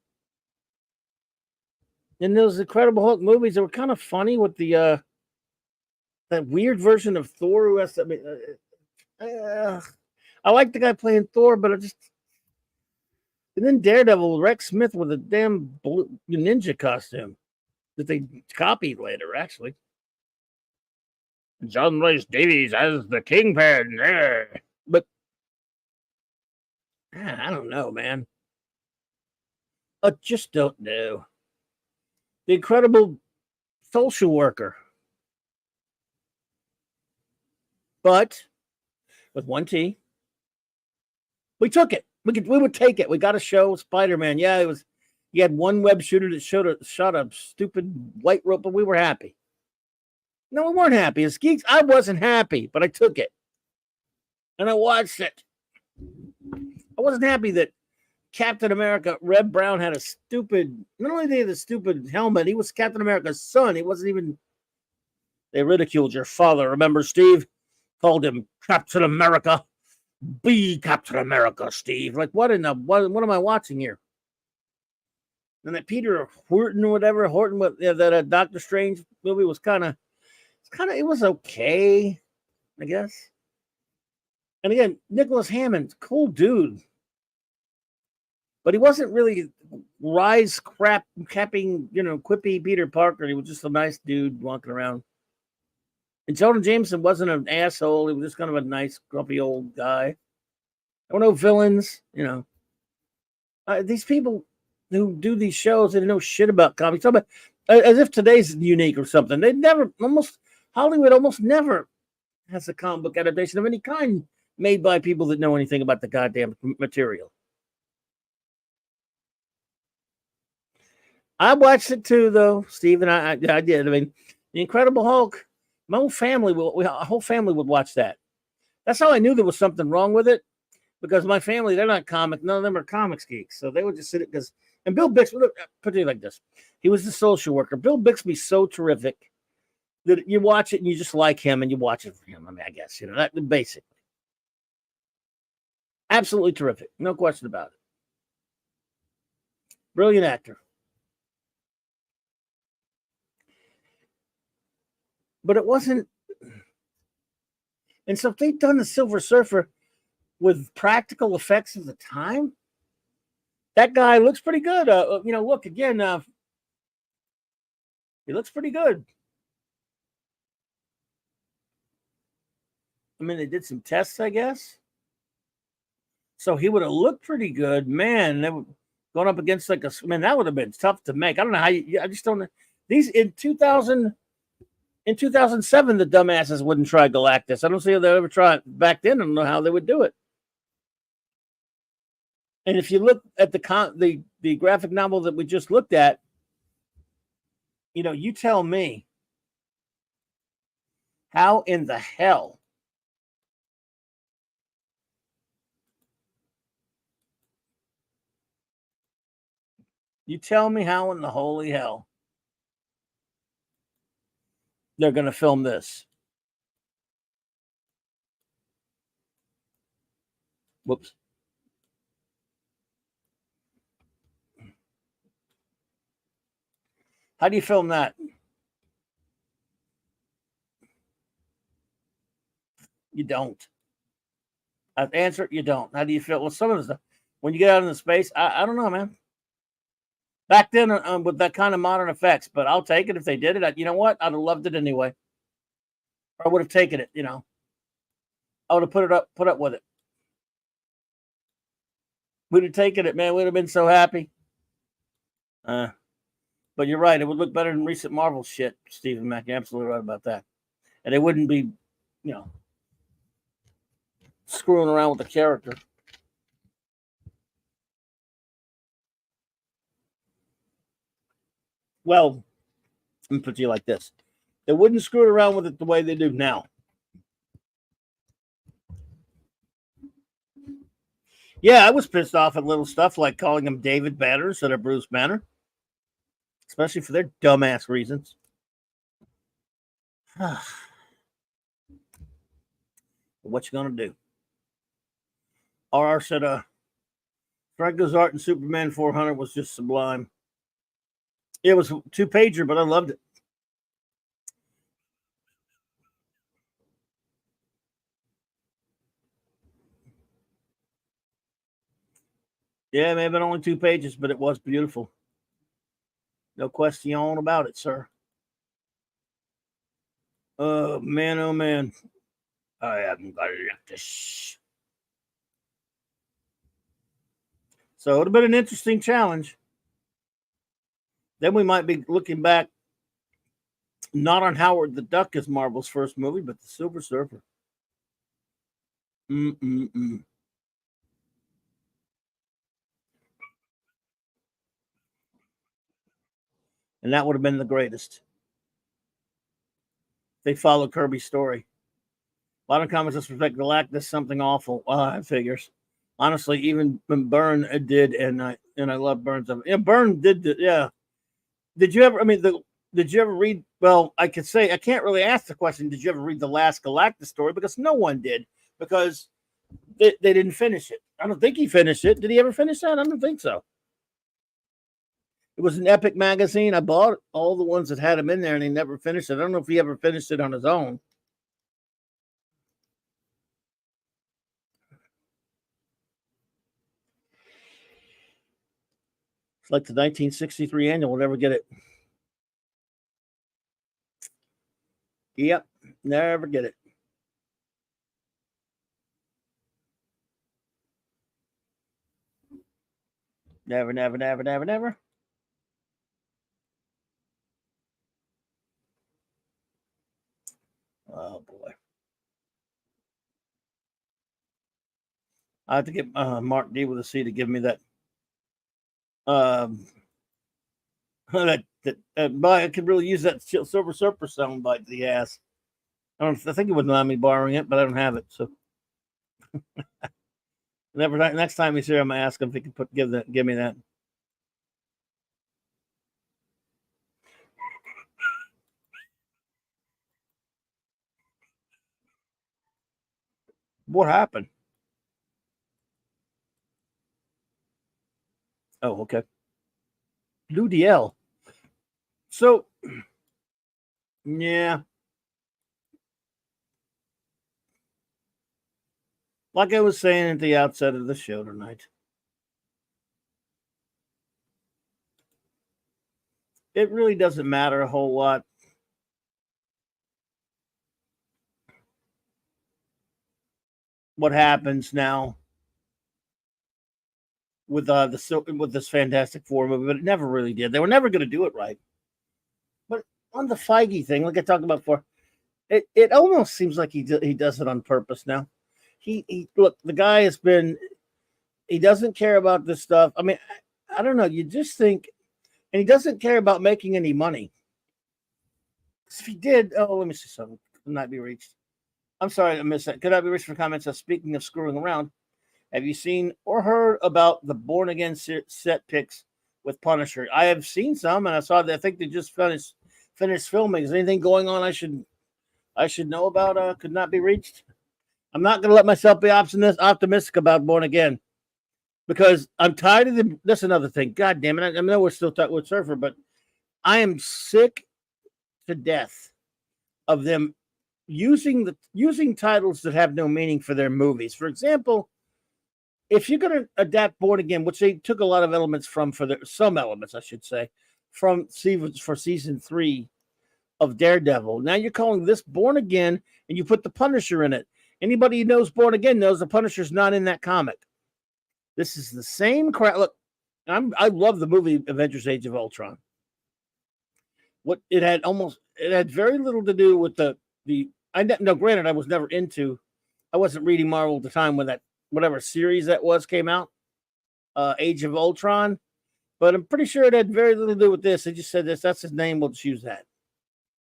And those Incredible Hulk movies, they were kind of funny with the that weird version of Thor who has to, I like the guy playing Thor, but and then Daredevil, Rex Smith with a damn blue ninja costume that they copied later, actually. John Rhys Davies as the Kingpin. But I don't know, man. I just don't know. The Incredible Social Worker. But with one T, we took it. We would take it. We got a show, Spider-Man. Yeah, it was. He had one web shooter that shot a stupid white rope, but we were happy. No, we weren't happy. As geeks, I wasn't happy, but I took it. And I watched it. I wasn't happy that Captain America, Red Brown, had not only did he have a stupid helmet, he was Captain America's son. He wasn't even, they ridiculed your father. Remember, Steve? Called him Captain America. Be Captain America, Steve. Like, what am I watching here? And that Peter Horton or whatever, that Doctor Strange movie was it was okay, I guess. And again, Nicholas Hammond, cool dude. But he wasn't really capping, quippy Peter Parker. He was just a nice dude walking around. And Jonah Jameson wasn't an asshole. He was just kind of a nice, grumpy old guy. There were no villains, these people who do these shows, they know shit about comics. As if today's unique or something. Hollywood almost never has a comic book adaptation of any kind made by people that know anything about the goddamn material. I watched it too, though, Steve, and I did. I mean, The Incredible Hulk, my whole family would watch that. That's how I knew there was something wrong with it. because my family, they're not comic. None of them are comics geeks. So they would just sit it because, and Bill Bixby, look, put it like this. He was the social worker. Bill Bixby's so terrific that you watch it and you just like him and you watch it for him. I mean, I guess, that basically. Absolutely terrific. No question about it. Brilliant actor. But it wasn't. And so if they'd done the Silver Surfer with practical effects of the time, that guy looks pretty good. Look again. He looks pretty good. I mean, they did some tests, I guess. So he would have looked pretty good. Man, they were going up against that would have been tough to make. I don't know how I just don't know. These in 2007, the dumbasses wouldn't try Galactus. I don't see how they ever tried back then. I don't know how they would do it. And if you look at the graphic novel that we just looked at, you tell me how in the hell in the holy hell they're going to film this. Whoops. How do you film that? You don't. I've answered, you don't. How do you feel? Well, some of the stuff, when you get out into space, I don't know, man. Back then, with that kind of modern effects, but I'll take it if they did it. You know what? I'd have loved it anyway. I would have taken it, I would have put up with it. We'd have taken it, man. We'd have been so happy. But you're right. It would look better than recent Marvel shit, Stephen Mack. You're absolutely right about that. And they wouldn't be, screwing around with the character. Well, let me put it to you like this. They wouldn't screw it around with it the way they do now. Yeah, I was pissed off at little stuff like calling him David Banner instead of Bruce Banner. Especially for their dumbass reasons. What you gonna do? RR said, Franco's art in Superman 400 was just sublime. It was a 2-pager, but I loved it. Yeah, it may have been only 2 pages, but it was beautiful. No question about it, sir. Oh, man. I haven't got this. So it would have been an interesting challenge. Then we might be looking back not on Howard the Duck as Marvel's first movie, but the Silver Surfer. And that would have been the greatest. They followed Kirby's story. A lot of comments suspect Galactus something awful. It figures. Honestly, even when Byrne did, and I love Byrne's. Yeah, Byrne did. Yeah. Did you ever? Did you ever read? Well, I could say I can't really ask the question. Did you ever read the last Galactus story? Because no one did. Because they didn't finish it. I don't think he finished it. Did he ever finish that? I don't think so. It was an Epic magazine. I bought all the ones that had him in there, and he never finished it. I don't know if he ever finished it on his own. It's like the 1963 annual. We'll never get it. Yep, never get it. Never. Oh, boy. I have to get Mark D with a C to give me that. But I could really use that Silver Surfer soundbite that he has. I think it wouldn't allow me borrowing it, but I don't have it. So Next time he's here, I'm gonna ask him if he can give me that. What happened? Oh, okay. Lou DL. So, yeah. Like I was saying at the outset of the show tonight, it really doesn't matter a whole lot. What happens now with this Fantastic Four movie, but it never really did. They were never going to do it right. But on the Feige thing, like I talked about before, it almost seems like he does it on purpose now. He look, the guy has been, he doesn't care about this stuff. I mean, I don't know. You just think, and he doesn't care about making any money. If he did, let me see something. Could not be reached. I'm sorry, I missed that. Could not be reached for comments. Speaking of screwing around, have you seen or heard about the Born Again set pics with Punisher? I have seen some, and I saw that. I think they just finished filming. Is anything going on I should know about? Could not be reached. I'm not going to let myself be optimistic about Born Again because I'm tired of them. That's another thing. God damn it! I know we're still talking with Surfer, but I am sick to death of them using titles that have no meaning for their movies. For example, if you're going to adapt Born Again, which they took a lot of elements from some elements, I should say, for season 3 of Daredevil. Now you're calling this Born Again, and you put the Punisher in it. Anybody who knows Born Again knows the Punisher's not in that comic. This is the same crap. Look, I love the movie Avengers: Age of Ultron. It had very little to do with granted, I was never I wasn't reading Marvel at the time when that whatever series that was came out, Age of Ultron, but I'm pretty sure it had very little to do with this. They just said that's his name. We'll just use that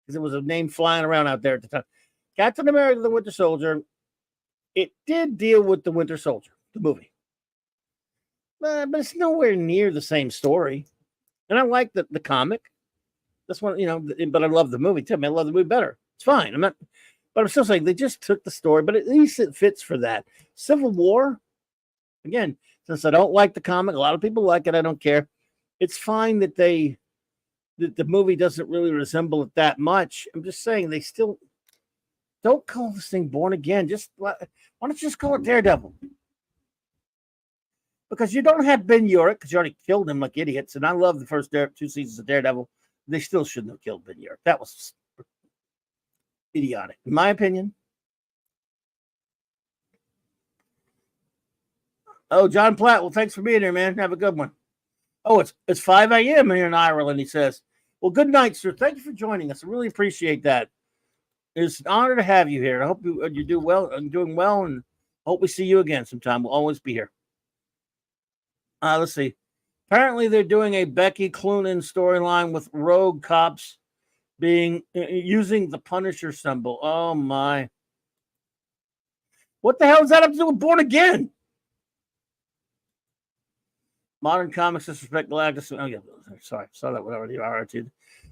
because it was a name flying around out there at the time. Captain America: The Winter Soldier. It did deal with the Winter Soldier, the movie, but it's nowhere near the same story. And I like the comic. That's one, but I love the movie too. I mean, I love the movie better. It's fine. But I'm still saying they just took the story, but at least it fits for that. Civil War, again, since I don't like the comic, a lot of people like it. I don't care. It's fine that the movie doesn't really resemble it that much. I'm just saying they still don't call this thing Born Again. Why don't you just call it Daredevil? Because you don't have Ben Urich, because you already killed him like idiots. And I love the first 2 seasons of Daredevil. They still shouldn't have killed Ben Urich. That was idiotic, in my opinion. Oh, John Platt. Well, thanks for being here, man. Have a good one. Oh, it's 5 a.m. here in Ireland, he says. Well, good night, sir. Thank you for joining us. I really appreciate that. It's an honor to have you here. I hope you do well. I'm doing well, and hope we see you again sometime. We'll always be here. Let's see. Apparently, they're doing a Becky Cloonan storyline with rogue cops using the Punisher symbol. Oh my! What the hell does that have to do with Born Again? Modern comics disrespect Galactus. Oh yeah, sorry, saw that whatever the RRT.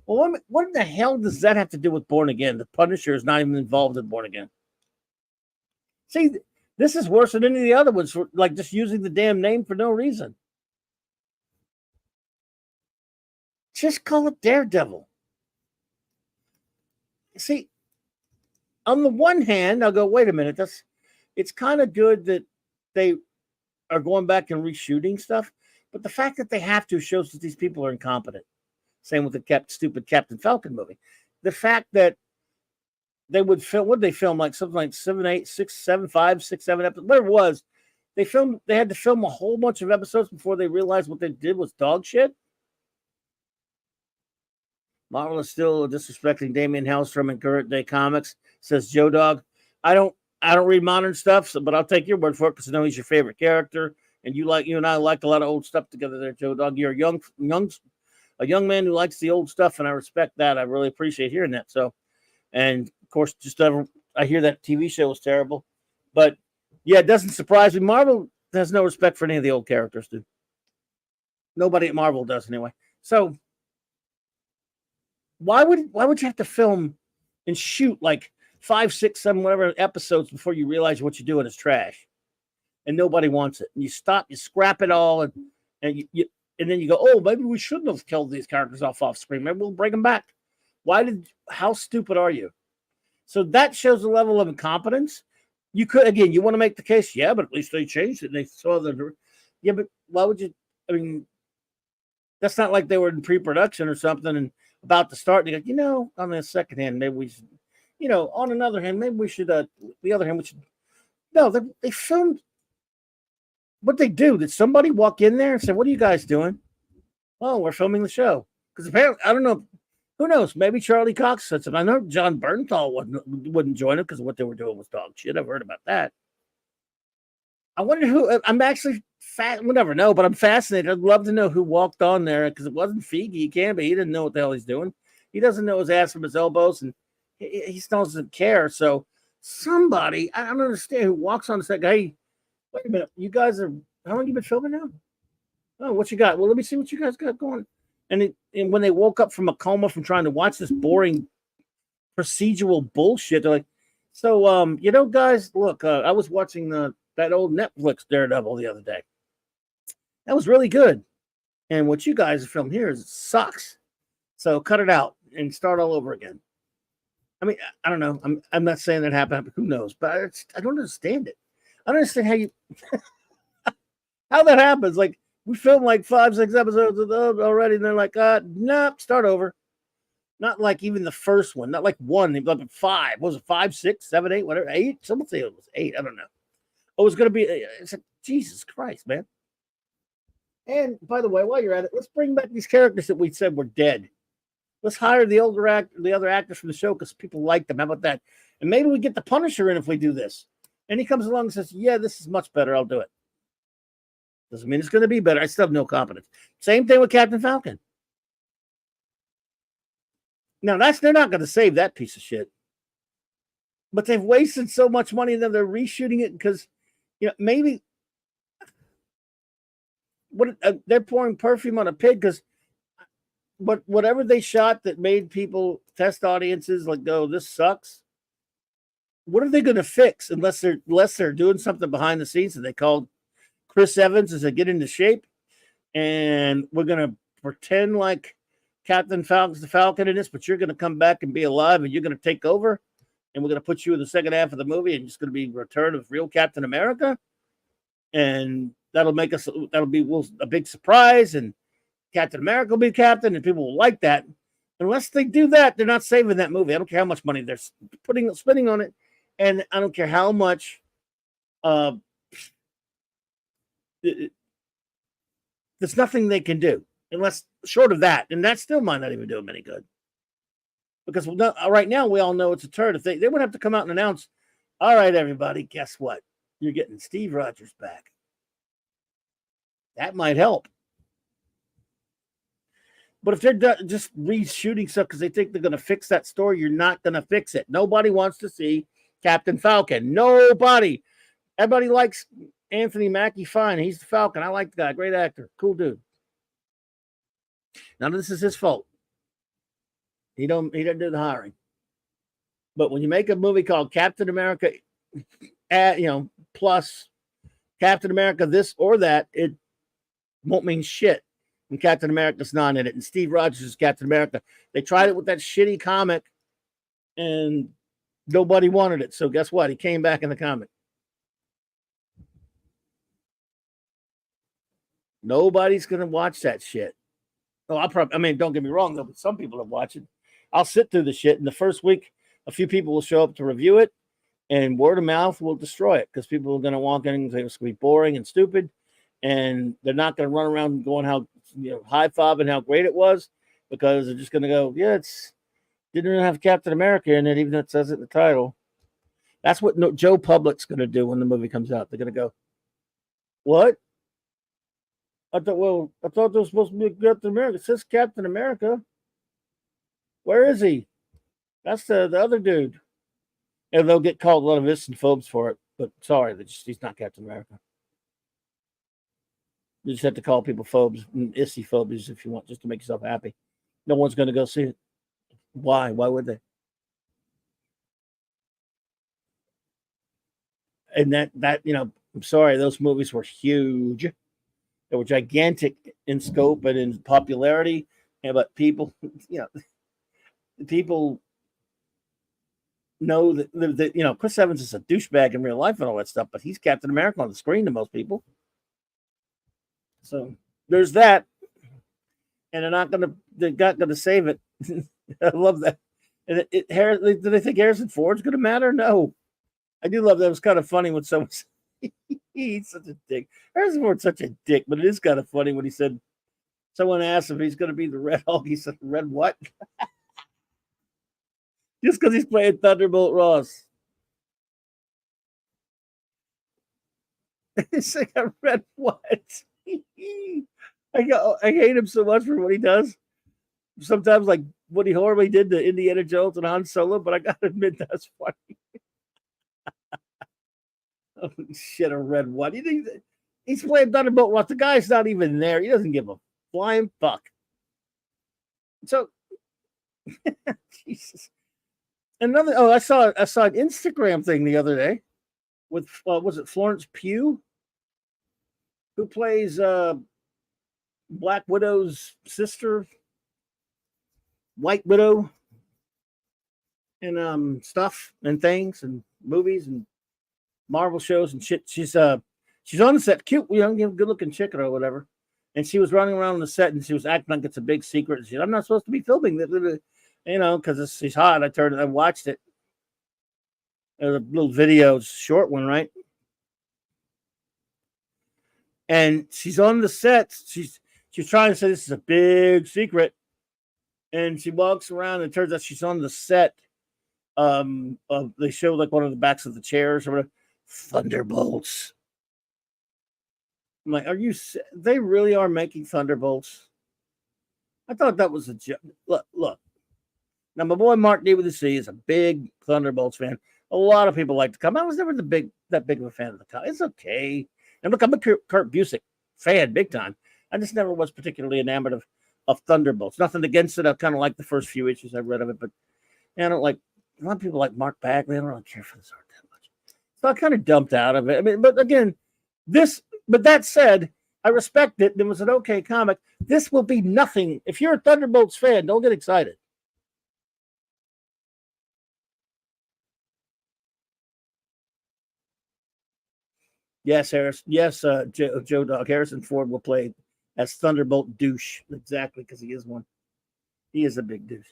Well, what the hell does that have to do with Born Again? The Punisher is not even involved in Born Again. See, this is worse than any of the other ones for like just using the damn name for no reason. Just call it Daredevil. See, on the one hand, I'll go, wait a minute, it's kind of good that they are going back and reshooting stuff, but the fact that they have to shows that these people are incompetent. Same with the stupid Captain Falcon movie. The fact that they would film, what did they film? Like something like 7, 8, 6, 7, 5, 6, 7 episodes, whatever it was. They had to film a whole bunch of episodes before they realized what they did was dog shit. Marvel is still disrespecting Damian Hellstrom and current day comics, says Joe Dog. I don't read modern stuff, but I'll take your word for it because I know he's your favorite character, and you and I like a lot of old stuff together there, Joe Dog. You're a young man who likes the old stuff, and I respect that. I really appreciate hearing that. So, and of course, I hear that TV show was terrible, but yeah, it doesn't surprise me. Marvel has no respect for any of the old characters, dude. Nobody at Marvel does anyway. So why would you have to film and shoot like 5, 6, 7, whatever episodes before you realize what you're doing is trash, and nobody wants it? And you stop, you scrap it all, and and then you go, oh, maybe we shouldn't have killed these characters off screen. Maybe we'll bring them back. How stupid are you? So that shows a level of incompetence. You could, again, you want to make the case, yeah, but at least they changed it and they saw yeah, but why would you? I mean, that's not like they were in pre-production or something and about to start. And they go, on the second hand, maybe we should, on another hand, maybe we should, the other hand, we should. No, they filmed. What they do? Did somebody walk in there and say, "What are you guys doing?" Oh, we're filming the show. Because apparently, I don't know. Who knows? Maybe Charlie Cox said something. I know John Bernthal wouldn't join it because what they were doing was dog shit. I've heard about that. I wonder who. I'm actually we'll never know, but I'm fascinated. I'd love to know who walked on there because it wasn't Feige. He can't be. He didn't know what the hell he's doing. He doesn't know his ass from his elbows, and he still doesn't care. So somebody, I don't understand, who walks on and said, "Hey, wait a minute, you guys are, how long you been filming now? Oh, what you got? Well, let me see what you guys got going." And when they woke up from a coma from trying to watch this boring procedural bullshit, they're like, so, guys, look, I was watching that old Netflix Daredevil the other day. That was really good. And what you guys have filmed here sucks. So cut it out and start all over again. I mean, I don't know. I'm not saying that happened. Who knows? But I don't understand it. I don't understand how that happens. Like, we filmed like 5, 6 episodes already, and they're like, nope, start over. Not like even the first one, not like 1, like 5. What was it 5, 6, 7, 8, whatever, 8? Someone say it was 8. I don't know. Oh, it was going to be. It's like, Jesus Christ, man. And by the way, while you're at it, let's bring back these characters that we said were dead. Let's hire the other actors from the show because people like them. How about that? And maybe we get the Punisher in if we do this. And he comes along and says, "Yeah, this is much better. I'll do it." Doesn't mean it's going to be better. I still have no confidence. Same thing with Captain Falcon. Now, they're not going to save that piece of shit. But they've wasted so much money and then they're reshooting it because, maybe they're pouring perfume on a pig because whatever they shot that made people, test audiences, like, go, this sucks. What are they going to fix unless they're doing something behind the scenes that they called Chris Evans as they get into shape, and we're going to pretend like Captain Falcon's the Falcon in this, but you're going to come back and be alive, and you're going to take over, and we're going to put you in the second half of the movie, and it's going to be return of real Captain America, and that'll be a big surprise, and Captain America will be captain, and people will like that. Unless they do that, they're not saving that movie. I don't care how much money they're spending on it, and I don't care how much. There's nothing they can do unless short of that, and that still might not even do them any good. Because right now we all know it's a turd. If they would have to come out and announce, all right, everybody, guess what? You're getting Steve Rogers back. That might help. But if they're just reshooting stuff because they think they're going to fix that story, you're not going to fix it. Nobody wants to see Captain Falcon. Nobody. Everybody likes Anthony Mackie, fine. He's the Falcon. I like the guy. Great actor. Cool dude. None of this is his fault. He doesn't do the hiring. But when you make a movie called Captain America, plus Captain America this or that, it won't mean shit. And Captain America's not in it. And Steve Rogers is Captain America. They tried it with that shitty comic, and nobody wanted it. So guess what? He came back in the comic. Nobody's going to watch that shit. Oh, don't get me wrong, though, but some people have watched it. I'll sit through the shit, and the first week, a few people will show up to review it, and word of mouth will destroy it because people are going to walk in and say it's going to be boring and stupid, and they're not going to run around going high-fiving how great it was because they're just going to go, yeah, it's didn't have Captain America in it, even though it says it in the title. That's what Joe Public's going to do when the movie comes out. They're going to go, what? I thought there was supposed to be Captain America. It says Captain America. Where is he? That's the other dude. And they'll get called a lot of isophobes for it. But sorry, he's not Captain America. You just have to call people phobes and issy phobias if you want, just to make yourself happy. No one's going to go see it. Why? Why would they? And that I'm sorry, those movies were huge. They were gigantic in scope and in popularity. But people, people know that Chris Evans is a douchebag in real life and all that stuff, but he's Captain America on the screen to most people. So there's that, and they're not gonna save it. I love that. And do they think Harrison Ford's gonna matter? No. I do love that. It was kind of funny when someone said, he's such a dick. Harrison Ford's such a dick, but it is kind of funny when he said, someone asked if he's going to be the Red Hulk. He said, Red what? Just because he's playing Thunderbolt Ross. He's like, a Red what? I hate him so much for what he does. Sometimes, like what he horribly did to Indiana Jones and Han Solo, but I got to admit, that's funny. Oh, shit, a Red what? He's playing Thunderbolt Ross. The guy's not even there. He doesn't give a flying fuck. So, Jesus. I saw an Instagram thing the other day with was it Florence Pugh, who plays Black Widow's sister, White Widow, and stuff and things and movies and Marvel shows and shit. She's on the set, cute, good looking chicken or whatever. And she was running around the set and she was acting like it's a big secret. And she said, I'm not supposed to be filming this, because she's hot. I watched it. A little video, short one, right? And she's on the set. She's trying to say this is a big secret. And she walks around and it turns out she's on the set. They show like one of the backs of the chairs or whatever. Thunderbolts. I'm like, they really are making Thunderbolts? I thought that was a joke. Look. Now, my boy Mark D with the C is a big Thunderbolts fan. A lot of people like to come. I was never that big of a fan of the comic. It's okay. And look, I'm a Kurt Busiek fan, big time. I just never was particularly enamored of Thunderbolts. Nothing against it. I kind of like the first few issues I read of it, but I don't like. A lot of people like Mark Bagley. I don't really care for this art that much. So I kind of dumped out of it. I mean, but again, but that said, I respect it. It was an okay comic. This will be nothing. If you're a Thunderbolts fan, don't get excited. Yes, Harris. Yes, Joe Dog. Harrison Ford will play as Thunderbolt douche. Exactly, because he is one. He is a big douche.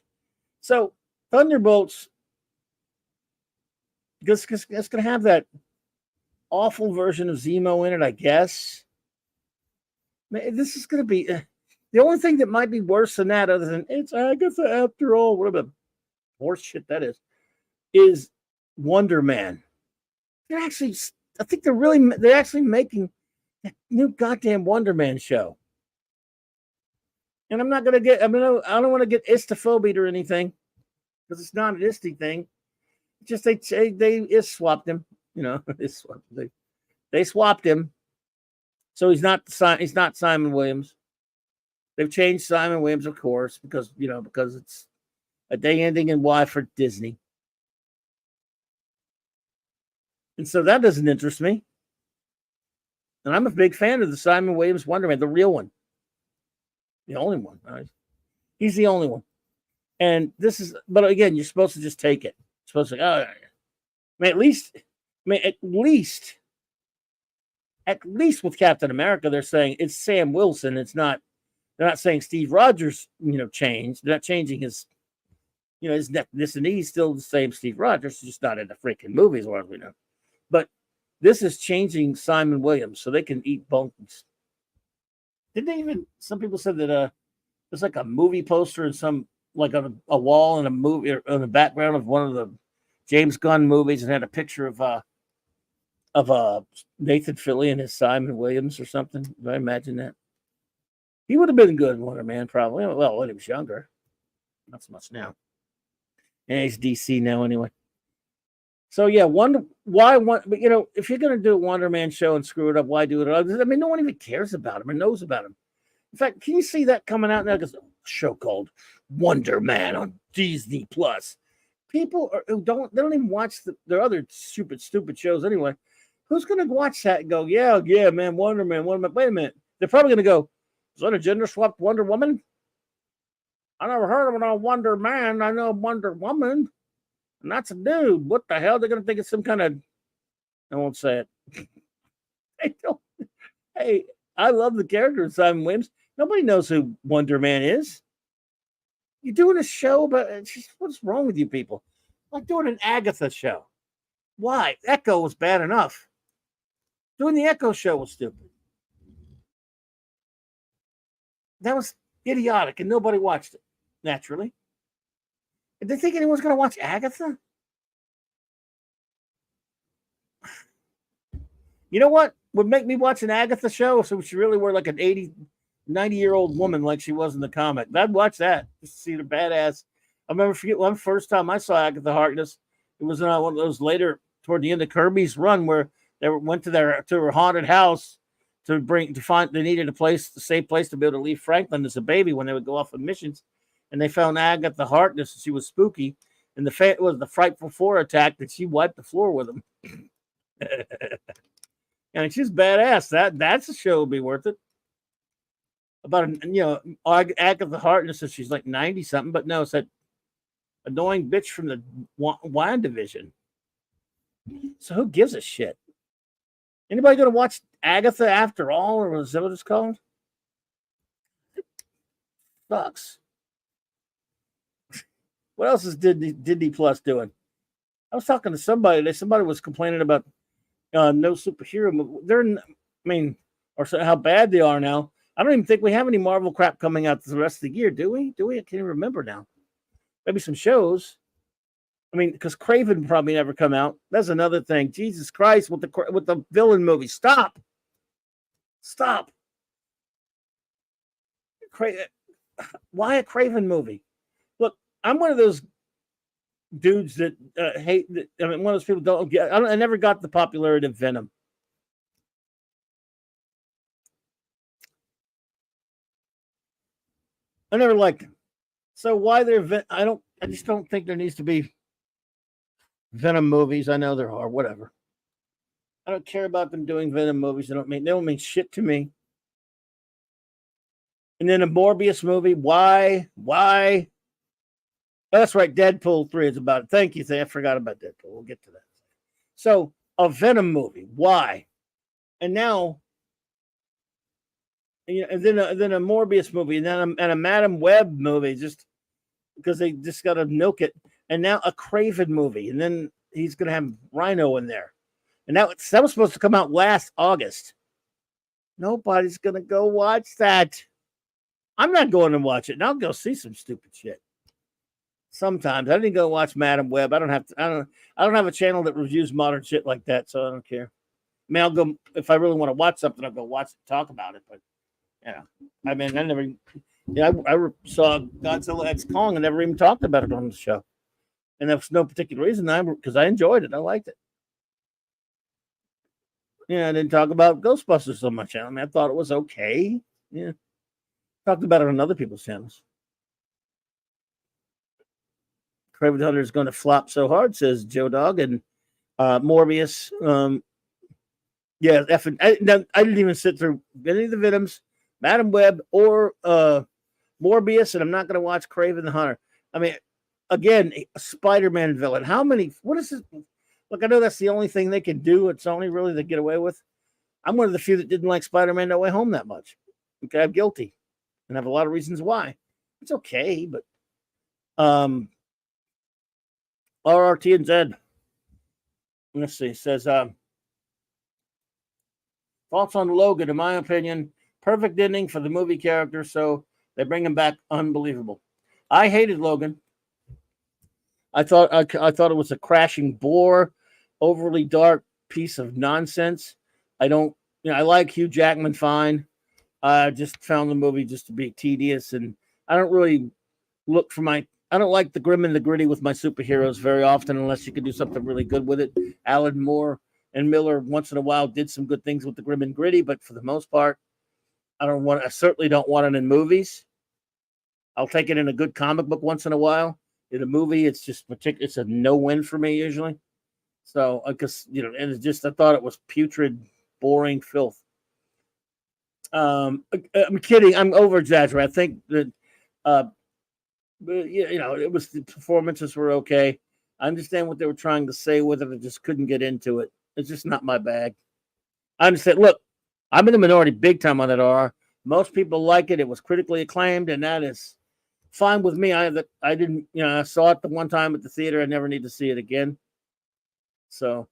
So, Thunderbolts, because it's going to have that awful version of Zemo in it, I guess. This is going to be the only thing that might be worse than that, other than it's Agatha after all, whatever horse shit that is Wonder Man. I think they're actually making that new goddamn Wonder Man show. And I don't want to get istophobic or anything, because it's not an isty thing. Just they swapped him, they swapped him. So he's not Simon Williams. They've changed Simon Williams, of course, because it's a day ending in Y for Disney. And so that doesn't interest me. And I'm a big fan of the Simon Williams Wonder Man, the real one. The only one. Right? He's the only one. And but again, you're supposed to just take it. You're supposed to, at least with Captain America, they're saying it's Sam Wilson. They're not saying Steve Rogers, changed. They're not changing his this and he's still the same Steve Rogers, just not in the freaking movies, as far as we know. But this is changing Simon Williams so they can eat bones. Some people said that there's like a movie poster and some like on a wall in a movie or in the background of one of the James Gunn movies and had a picture of Nathan Fillion as Simon Williams or something. Do I imagine that? He would have been good in Wonder Man, probably. Well, when he was younger. Not so much now. And he's DC now anyway. So yeah, why one? But if you're gonna do a Wonder Man show and screw it up, why do it? I mean, no one even cares about him or knows about him. In fact, can you see that coming out now? There's a show called Wonder Man on Disney Plus. People who they don't even watch their other stupid shows anyway. Who's gonna watch that and go, yeah, man, Wonder Man, Wonder Man? Wait a minute, they're probably gonna go, is that a gender swapped Wonder Woman? I never heard of a Wonder Man. I know Wonder Woman. And that's a dude. What the hell? They're going to think it's some kind of. I won't say it. They don't. Hey, I love the character of Simon Williams. Nobody knows who Wonder Man is. You're doing a show, but what's wrong with you people? Like doing an Agatha show. Why? Echo was bad enough. Doing the Echo show was stupid. That was idiotic, and nobody watched it, naturally. Did they think anyone's going to watch Agatha? You know what would make me watch an Agatha show if she really were like an 80, 90-year-old woman like she was in the comic? I'd watch that just to see the badass. I remember one first time I saw Agatha Harkness. It was one of those later toward the end of Kirby's run where they went to her haunted house they needed a safe place to be able to leave Franklin as a baby when they would go off on missions. And they found Agatha Harkness, and she was spooky. And it was the Frightful Four attack that she wiped the floor with them. And she's badass. That's a show would be worth it. About Agatha Harkness, and she's like 90 something, but no, it's that annoying bitch from the wine division. So who gives a shit? Anybody gonna watch Agatha after all, or was that what it's called? It sucks. What else is Disney Plus doing? I was talking to somebody. Somebody was complaining about no superhero movie. Or how bad they are now. I don't even think we have any Marvel crap coming out the rest of the year, do we? I can't even remember now. Maybe some shows. Because Craven will probably never come out. That's another thing. Jesus Christ, with the villain movie. Stop. Why a Craven movie? Look, I'm one of those dudes that hate. One of those people don't get. I never got the popularity of Venom. I never liked him. So why I just don't think there needs to be Venom movies. I know there are. Whatever. I don't care about them doing Venom movies. They don't mean shit to me. And then a Morbius movie. Why? Oh, that's right. Deadpool 3 is about it. Thank you. I forgot about Deadpool. We'll get to that. So a Venom movie. Why? And now, and then a Morbius movie, and then a Madam Web movie, just because they just got to milk it. And now a Craven movie, and then he's going to have Rhino in there. And that was supposed to come out last August. Nobody's going to go watch that. I'm not going to watch it. And I'll go see some stupid shit. Sometimes I didn't go watch Madam Web. I don't have a channel that reviews modern shit like that, so I don't care. I'll go if I really want to watch something. I'll go watch it, talk about it. But I never. I saw Godzilla X Kong and never even talked about it on the show, and there was no particular reason. Because I enjoyed it. I liked it. I didn't talk about Ghostbusters on my channel. I thought it was okay. Yeah, talked about it on other people's channels. Craven Hunter is going to flop so hard, says Joe Dog, and Morbius. I didn't even sit through any of the Venoms, Madam Web, or Morbius, and I'm not going to watch Craven the Hunter. Again, a Spider-Man villain. What is this? Look, I know that's the only thing they can do. It's only really they get away with. I'm one of the few that didn't like Spider-Man No Way Home that much. Okay, I'm guilty, and I have a lot of reasons why. It's okay, but RRT and Zed. Let's see. Says thoughts on Logan. In my opinion, perfect ending for the movie character. So they bring him back. Unbelievable. I hated Logan. I thought it was a crashing bore, overly dark piece of nonsense. I like Hugh Jackman fine. I just found the movie just to be tedious, and I don't really look for I don't like the grim and the gritty with my superheroes very often unless you can do something really good with it. Alan Moore and Miller once in a while did some good things with the grim and gritty, but for the most part, I certainly don't want it in movies. I'll take it in a good comic book once in a while. In a movie, it's just it's a no-win for me usually. So, because and it's just I thought it was putrid, boring filth. I'm kidding. I'm over exaggerating. I think that, but it was the performances were okay. I understand what they were trying to say with it. I just couldn't get into it. It's just not my bag. I understand. Look, I'm in the minority big time on that R. Most people like it. It was critically acclaimed, and that is fine with me. I didn't, I saw it the one time at the theater. I never need to see it again. So,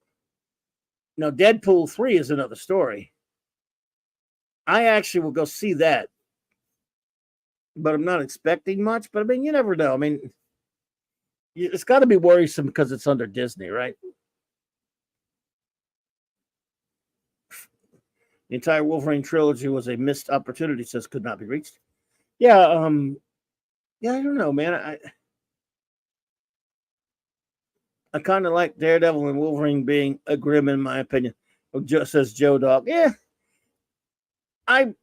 Deadpool 3 is another story. I actually will go see that, but I'm not expecting much. But I mean, you never know. I mean, it's got to be worrisome because it's under Disney, right? The entire Wolverine trilogy was a missed opportunity, says could not be reached. Yeah, yeah, I don't know, man. I kind of like Daredevil and Wolverine being a grim, in my opinion. Says Joe Dog. Yeah, on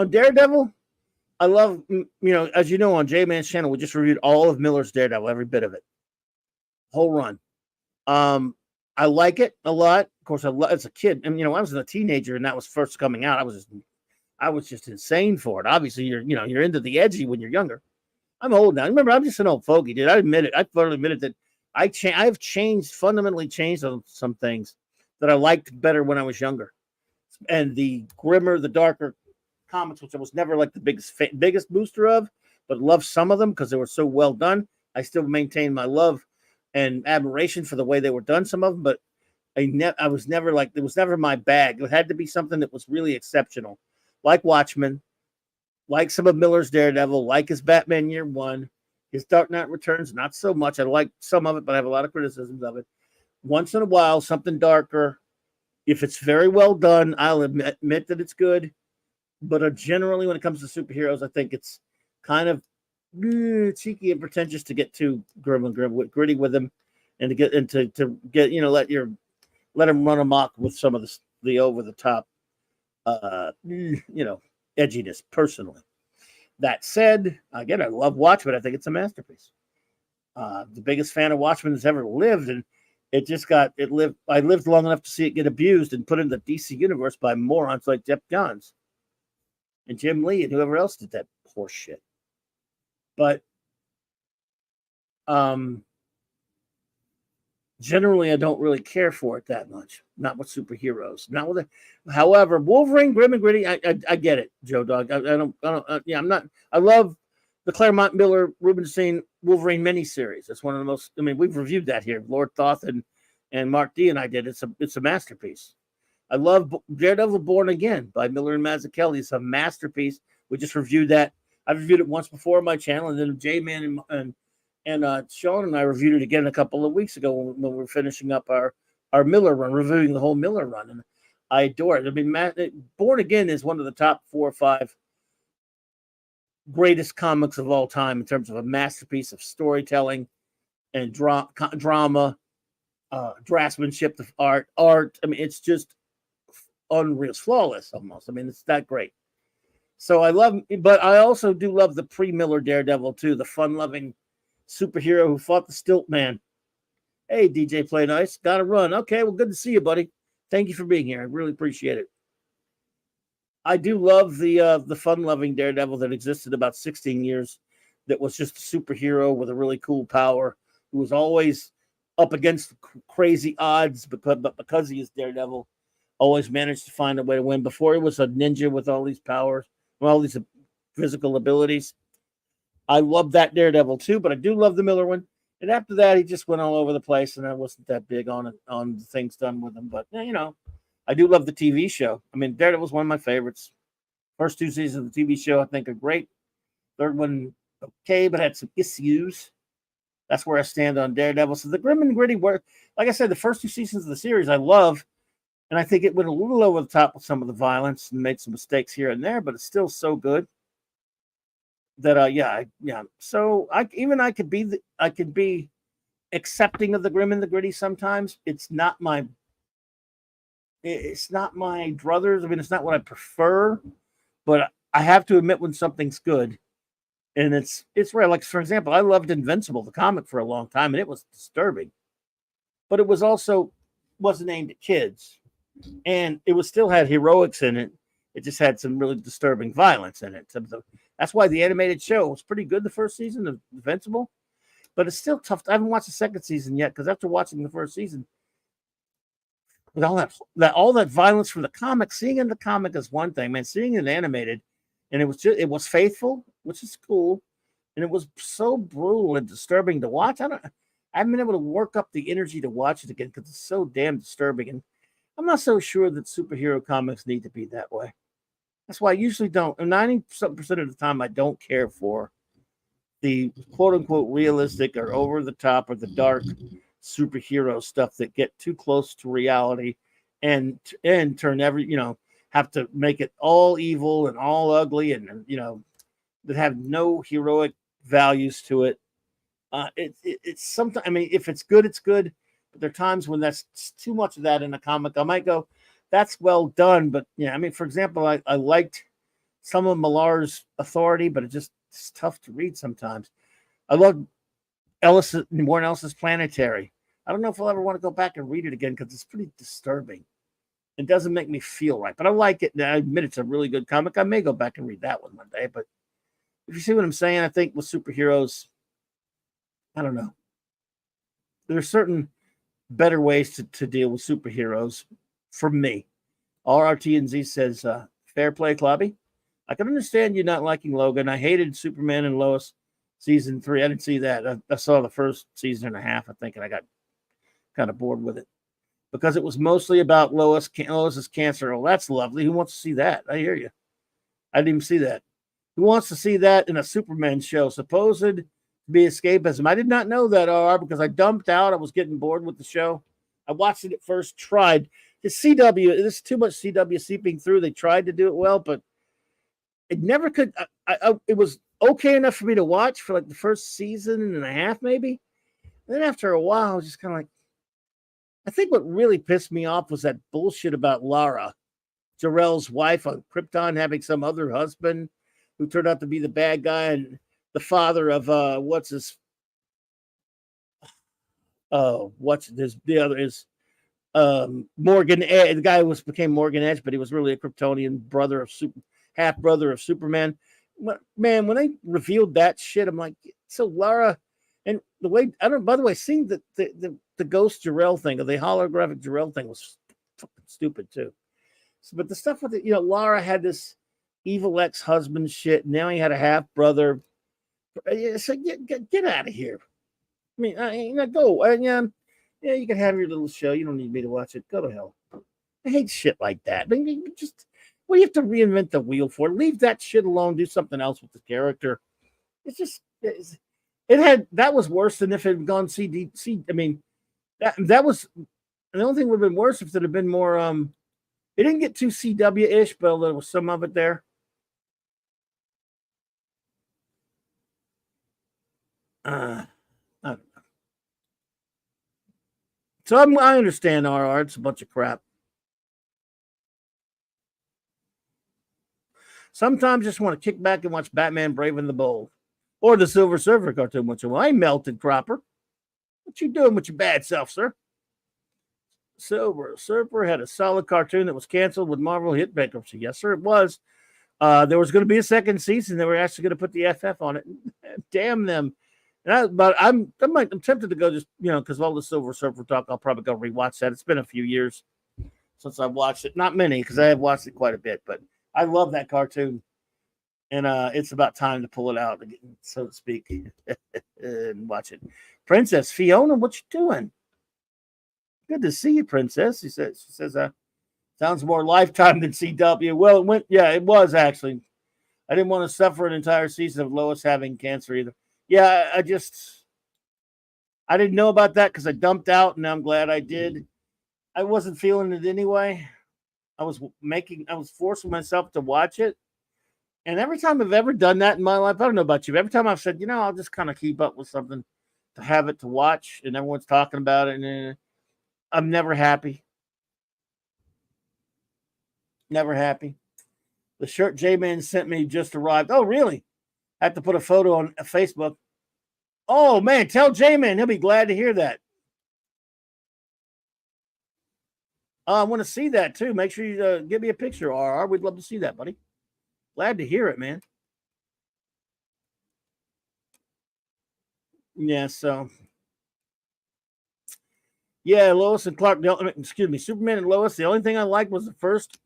Daredevil, I love, as you know, on J-Man's channel, we just reviewed all of Miller's Daredevil, every bit of it, whole run. I like it a lot. Of course, as a kid, and I was a teenager, and that was first coming out. I was just insane for it. Obviously, you're into the edgy when you're younger. I'm old now. Remember, I'm just an old fogey, dude. I admit it. I finally admitted that I've fundamentally changed on some things that I liked better when I was younger. And the grimmer, the darker comics, which I was never like the biggest booster of, but loved some of them because they were so well done. I still maintain my love and admiration for the way they were done, some of them, but I was never like, it was never my bag. It had to be something that was really exceptional, like Watchmen, like some of Miller's Daredevil, like his Batman Year One, his Dark Knight Returns, not so much. I like some of it, but I have a lot of criticisms of it. Once in a while, something darker. If it's very well done, I'll admit that it's good. But generally, when it comes to superheroes, I think it's kind of cheeky and pretentious to get too gritty with them, and to get let them run amok with some of the over the top, edginess. Personally, that said, again, I love Watchmen. I think it's a masterpiece. The biggest fan of Watchmen that's ever lived, and I lived long enough to see it get abused and put in the DC universe by morons like Jeff Johns and Jim Lee and whoever else did that horse shit. But generally, I don't really care for it that much. Not with superheroes. Not with it. However, Wolverine, grim and gritty, I get it, Joe Dog. I'm not. I love the Claremont Miller Rubinstein Wolverine miniseries. It's one of the most. I mean, we've reviewed that here. Lord Thoth and Mark D and I did. It's a masterpiece. I love Daredevil Born Again by Miller and Mazzucchelli. It's a masterpiece. We just reviewed that. I've reviewed it once before on my channel, and then J-Man and Sean and I reviewed it again a couple of weeks ago when we were finishing up our Miller run, reviewing the whole Miller run, and I adore it. I mean, Born Again is one of the top 4 or 5 greatest comics of all time in terms of a masterpiece of storytelling and drama, draftsmanship of art. I mean, it's just unreal, it's flawless almost. I mean, it's that great. So but I also do love the pre-Miller Daredevil too, the fun-loving superhero who fought the Stilt Man. Hey, DJ Play Nice, gotta run. Okay, well, good to see you, buddy. Thank you for being here. I really appreciate it. I do love the fun-loving Daredevil that existed about 16 years. That was just a superhero with a really cool power who was always up against crazy odds, but because he is Daredevil, always managed to find a way to win. Before he was a ninja with all these powers, all these physical abilities. I love that Daredevil too, but I do love the Miller one. And after that, he just went all over the place, and I wasn't that big on the things done with him. But I do love the TV show. I mean, Daredevil's one of my favorites. First 2 seasons of the TV show, I think, are great. Third one, okay, but had some issues. That's where I stand on Daredevil. So the grim and gritty work, like I said, the first 2 seasons of the series I love, and I think it went a little over the top with some of the violence and made some mistakes here and there, but it's still so good. that yeah. So I could be I could be accepting of the grim and the gritty sometimes. It's not my druthers. I mean, it's not what I prefer, but I have to admit when something's good. And it's rare. Like, for example, I loved Invincible, the comic, for a long time, and it was disturbing. But it was also wasn't aimed at kids. And it was still had heroics in it. It just had some really disturbing violence in it. That's why the animated show was pretty good the first season of Invincible. But it's still tough. I haven't watched the second season yet because after watching the first season, with all that violence from the comic, seeing in the comic is one thing, man. Seeing it animated, and it was faithful, which is cool, and it was so brutal and disturbing to watch. I haven't been able to work up the energy to watch it again because it's so damn disturbing, and I'm not so sure that superhero comics need to be that way. That's why I usually don't. 90% of the time, I don't care for the quote unquote realistic or over the top or the dark superhero stuff that get too close to reality and turn have to make it all evil and all ugly and that have no heroic values to it. It's sometimes, I mean, if it's good, it's good. But there are times when that's too much of that in a comic. I might go, that's well done. But yeah, I mean, for example, I liked some of Millar's Authority, but it's tough to read sometimes. I love Warren Ellis's Planetary. I don't know if I'll ever want to go back and read it again because it's pretty disturbing. It doesn't make me feel right, but I like it. And I admit it's a really good comic. I may go back and read that one day. But if you see what I'm saying, I think with superheroes, I don't know. There are certain better ways to deal with superheroes for me. RRTNZ says, fair play, Clobby. I can understand you not liking Logan. I hated Superman and Lois season 3. I didn't see that. I saw the first season and a half, I think, and I got kind of bored with it because it was mostly about Lois's cancer. Oh, that's lovely. Who wants to see that? I hear you. I didn't even see that. Who wants to see that in a Superman show? Supposed to be escapism. I did not know that, because I dumped out. I was getting bored with the show. I watched it at first, tried. This is too much CW seeping through. They tried to do it well, but it never could. It was okay enough for me to watch for like the first season and a half, maybe. And then after a while, I was just kind of like, I think what really pissed me off was that bullshit about Lara, Jor-El's wife on Krypton, having some other husband who turned out to be the bad guy and the father of Morgan Edge. The guy became Morgan Edge, but he was really a Kryptonian half brother of Superman. Man, when they revealed that shit, I'm like, so Lara, and the way by the way, seeing the ghost Jor-El thing or the holographic Jor-El thing was fucking stupid too. So, but the stuff with it, Lara had this evil ex-husband shit. Now he had a half brother. So get out of here. I mean, go. Yeah, you can have your little show. You don't need me to watch it. Go to hell. I hate shit like that. I mean, what do you have to reinvent the wheel for? Leave that shit alone. Do something else with the character. That was worse than if it had gone CDC. I mean, that was the only thing would have been worse if it had been more. It didn't get too CW-ish, but there was some of it there. I don't know. So I understand RR. It's a bunch of crap. Sometimes just want to kick back and watch Batman Brave and the Bold or the Silver Surfer cartoon once in a while. I melted Cropper. What you doing with your bad self, sir? Silver Surfer had a solid cartoon that was canceled when Marvel hit bankruptcy. Yes, sir, it was. There was going to be a second season. They were actually going to put the FF on it. Damn them. But I'm tempted to go just, because of all the Silver Surfer talk, I'll probably go rewatch that. It's been a few years since I've watched it. Not many, because I have watched it quite a bit, but I love that cartoon. And it's about time to pull it out, so to speak, and watch it. Princess Fiona, what you doing? Good to see you, Princess. She says, sounds more Lifetime than CW. Well, it was actually. I didn't want to suffer an entire season of Lois having cancer either. Yeah, I didn't know about that because I dumped out, and I'm glad I did. I wasn't feeling it anyway. I was forcing myself to watch it, And every time I've ever done that in my life, I don't know about you, every time I've said, I'll just kind of keep up with something to have it to watch, and everyone's talking about it, and I'm never happy. Never happy. The shirt J-Man sent me just arrived. Oh, really? I have to put a photo on Facebook. Oh, man, tell J-Man. He'll be glad to hear that. I want to see that, too. Make sure you give me a picture, RR. We'd love to see that, buddy. Glad to hear it, man. Yeah, so. Yeah, Lois and Clark. Excuse me, Superman and Lois. The only thing I liked was the first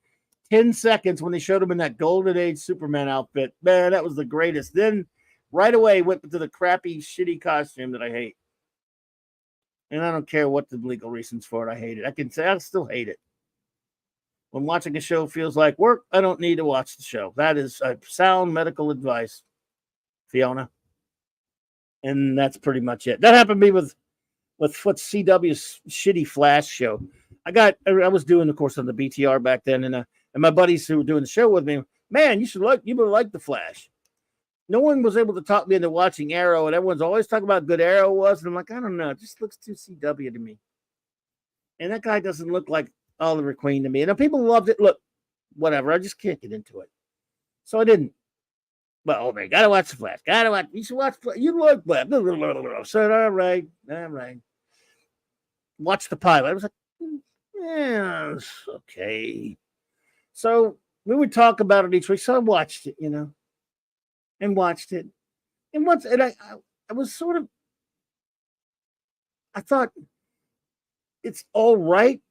10 seconds when they showed him in that Golden Age Superman outfit. Man, that was the greatest. Then right away went to the crappy, shitty costume that I hate. And I don't care what the legal reasons for it. I hate it. I can say I still hate it. When watching a show feels like work, I don't need to watch the show. That is sound medical advice, Fiona. And that's pretty much it. That happened to me with what's CW's shitty Flash show. I was doing, of course, on the BTR back then, and my buddies who were doing the show with me, man, you would like the Flash. No one was able to talk me into watching Arrow, and everyone's always talking about how good Arrow was, and I'm like, I don't know, it just looks too CW to me. And that guy doesn't look like Oliver Queen to me. And people loved it. Look, whatever, I just can't get into it. So I didn't. Well, man, gotta watch the Flash. You should watch. You like Flash. I said, all right. Watch the pilot. I was like, yeah, okay. So we would talk about it each week. So I watched it, and watched it. And once, and I was sort of, I thought it's all right.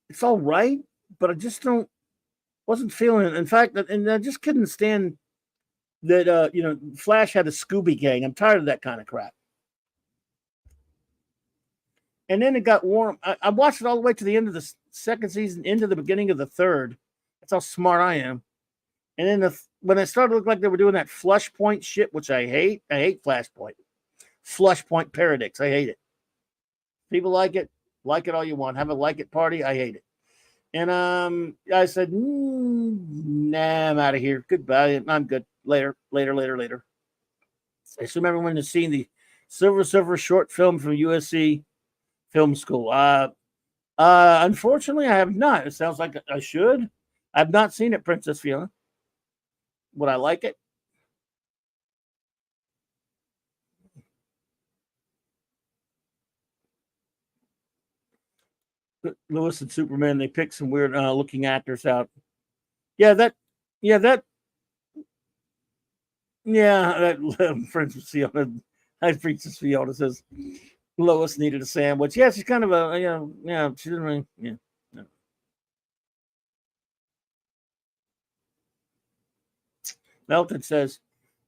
It's all right, but I just wasn't feeling it. In fact, and I just couldn't stand that, Flash had a Scooby gang. I'm tired of that kind of crap. And then it got warm. I watched it all the way to the end of the second season, into the beginning of the third. That's how smart I am. And then when it started to look like they were doing that flush point shit, which I hate. I hate Flashpoint. Flush point paradox. I hate it. People like it all you want. Have a like it party. I hate it. And I said, nah, I'm out of here. Goodbye. I'm good. Later. I assume everyone has seen the Silver Surfer short film from USC Film School. Unfortunately, I have not. It sounds like I should. I've not seen it, Princess Fiona. Would I like it? Lois and Superman, they picked some weird looking actors out. That Princess Fiona, Princess Fiona says Lois needed a sandwich. Yeah, she's kind of she didn't really, No. Melton says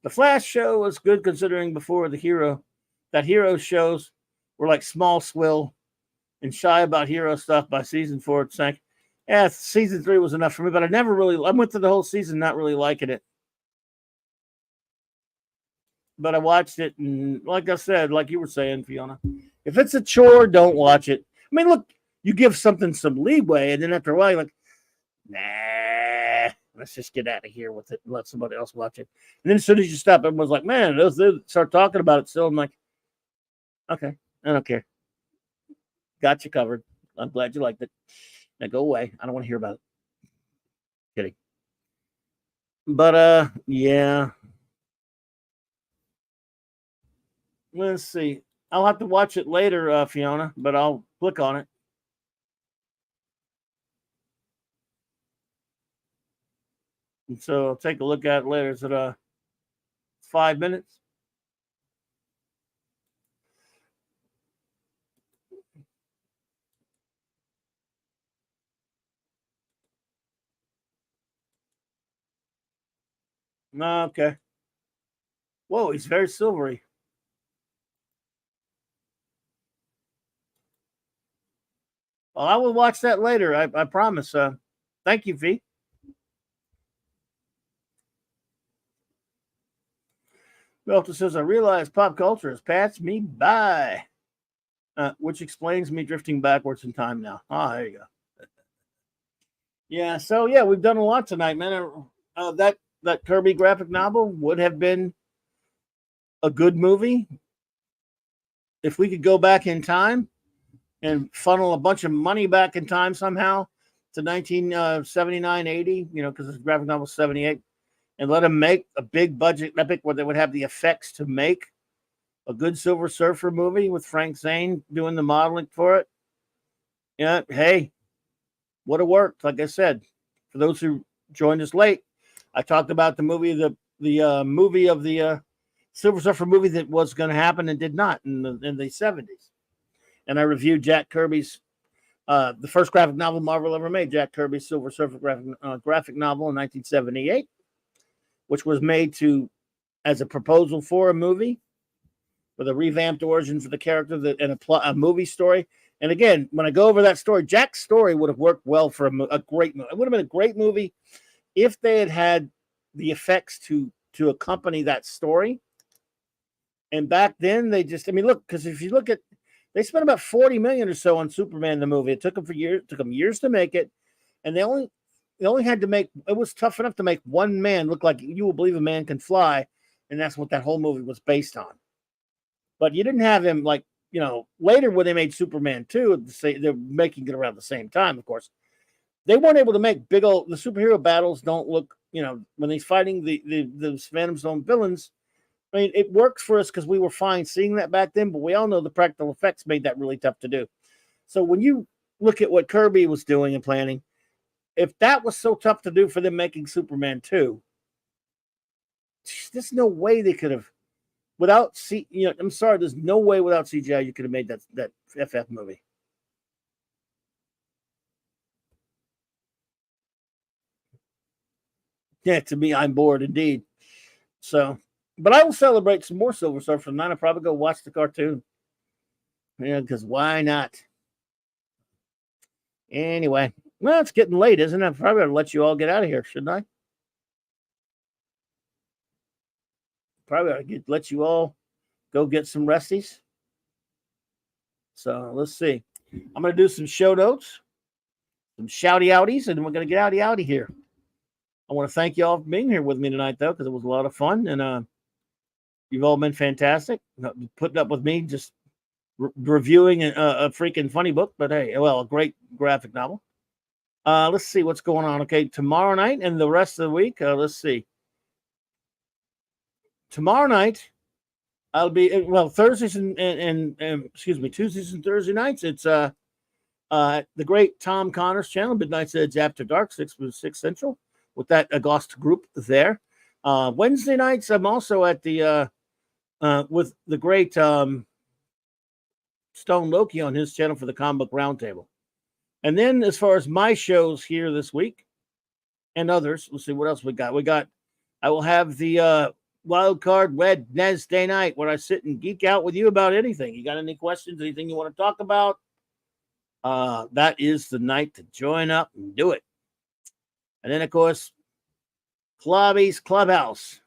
the Flash show was good considering before that hero shows were like small swill and shy about hero stuff. By season 4, it sank. Yeah, season 3 was enough for me, but I went through the whole season not really liking it. But I watched it, and like I said, like you were saying, Fiona, if it's a chore, don't watch it. I mean, look, you give something some leeway, and then after a while, you're like, nah, let's just get out of here with it and let somebody else watch it. And then as soon as you stop, everyone's like, man, they start talking about it still. I'm like, okay, I don't care. Got you covered. I'm glad you liked it. Now go away. I don't want to hear about it. Kidding. But yeah. Let's see. I'll have to watch it later, Fiona, but I'll click on it. And so I'll take a look at it later. Is it 5 minutes? Okay. Whoa, he's very silvery. Well, I will watch that later. I promise. Thank you, V. Belton says, I realize pop culture has passed me by. which explains me drifting backwards in time now. There you go. Yeah, so yeah, we've done a lot tonight, man. That Kirby graphic novel would have been a good movie if we could go back in time and funnel a bunch of money back in time somehow to 1979, 80, because the graphic novel 78, and let them make a big budget epic where they would have the effects to make a good Silver Surfer movie with Frank Zane doing the modeling for it. Yeah, hey, would have worked. Like I said, for those who joined us late, I talked about the movie, the movie of the Silver Surfer movie that was going to happen and did not in the 70s. And I reviewed Jack Kirby's, the first graphic novel Marvel ever made, Jack Kirby's Silver Surfer graphic novel in 1978, which was made as a proposal for a movie with a revamped origin for the character and a movie story. And again, when I go over that story, Jack's story would have worked well for a great movie. It would have been a great movie if they had the effects to accompany that story. And back then, look, because if you look at, they spent about $40 million or so on Superman the movie. It took them years to make it, and they only had to make. It was tough enough to make one man look like you will believe a man can fly, and that's what that whole movie was based on. But you didn't have him later when they made Superman 2, they're making it around the same time, of course. They weren't able to make the superhero battles don't look, when he's fighting the Phantom Zone villains. I mean, it works for us because we were fine seeing that back then, but we all know the practical effects made that really tough to do. So when you look at what Kirby was doing and planning, if that was so tough to do for them making Superman 2, there's no way they could have, I'm sorry, there's no way without CGI you could have made that FF movie. Yeah, to me, I'm bored indeed. So, but I will celebrate some more Silver Surfer tonight. I'll probably go watch the cartoon. Yeah, because why not? Anyway, well, it's getting late, isn't it? I probably ought to let you all get out of here, shouldn't I? Probably ought to let you all go get some resties. So let's see. I'm going to do some show notes, some shouty outies, and we're going to get outy here. I want to thank you all for being here with me tonight, though, because it was a lot of fun, and you've all been fantastic, putting up with me just reviewing a freaking funny book, but hey, well, a great graphic novel. Let's see what's going on. Okay, tomorrow night and the rest of the week, let's see. Tomorrow night, I'll be Thursdays and Tuesdays and Thursday nights. It's the great Tom Connor's channel, Midnight's Edge After Dark, 6 Central, with that August group there. Wednesday nights, I'm also at the with the great Stone Loki on his channel for the Comic Book Roundtable. And then as far as my shows here this week and others, let's see what else we got. I will have the Wild Card Wednesday night where I sit and geek out with you about anything. You got any questions, anything you want to talk about? That is the night to join up and do it. And then, of course, Clobberin Clubhouse.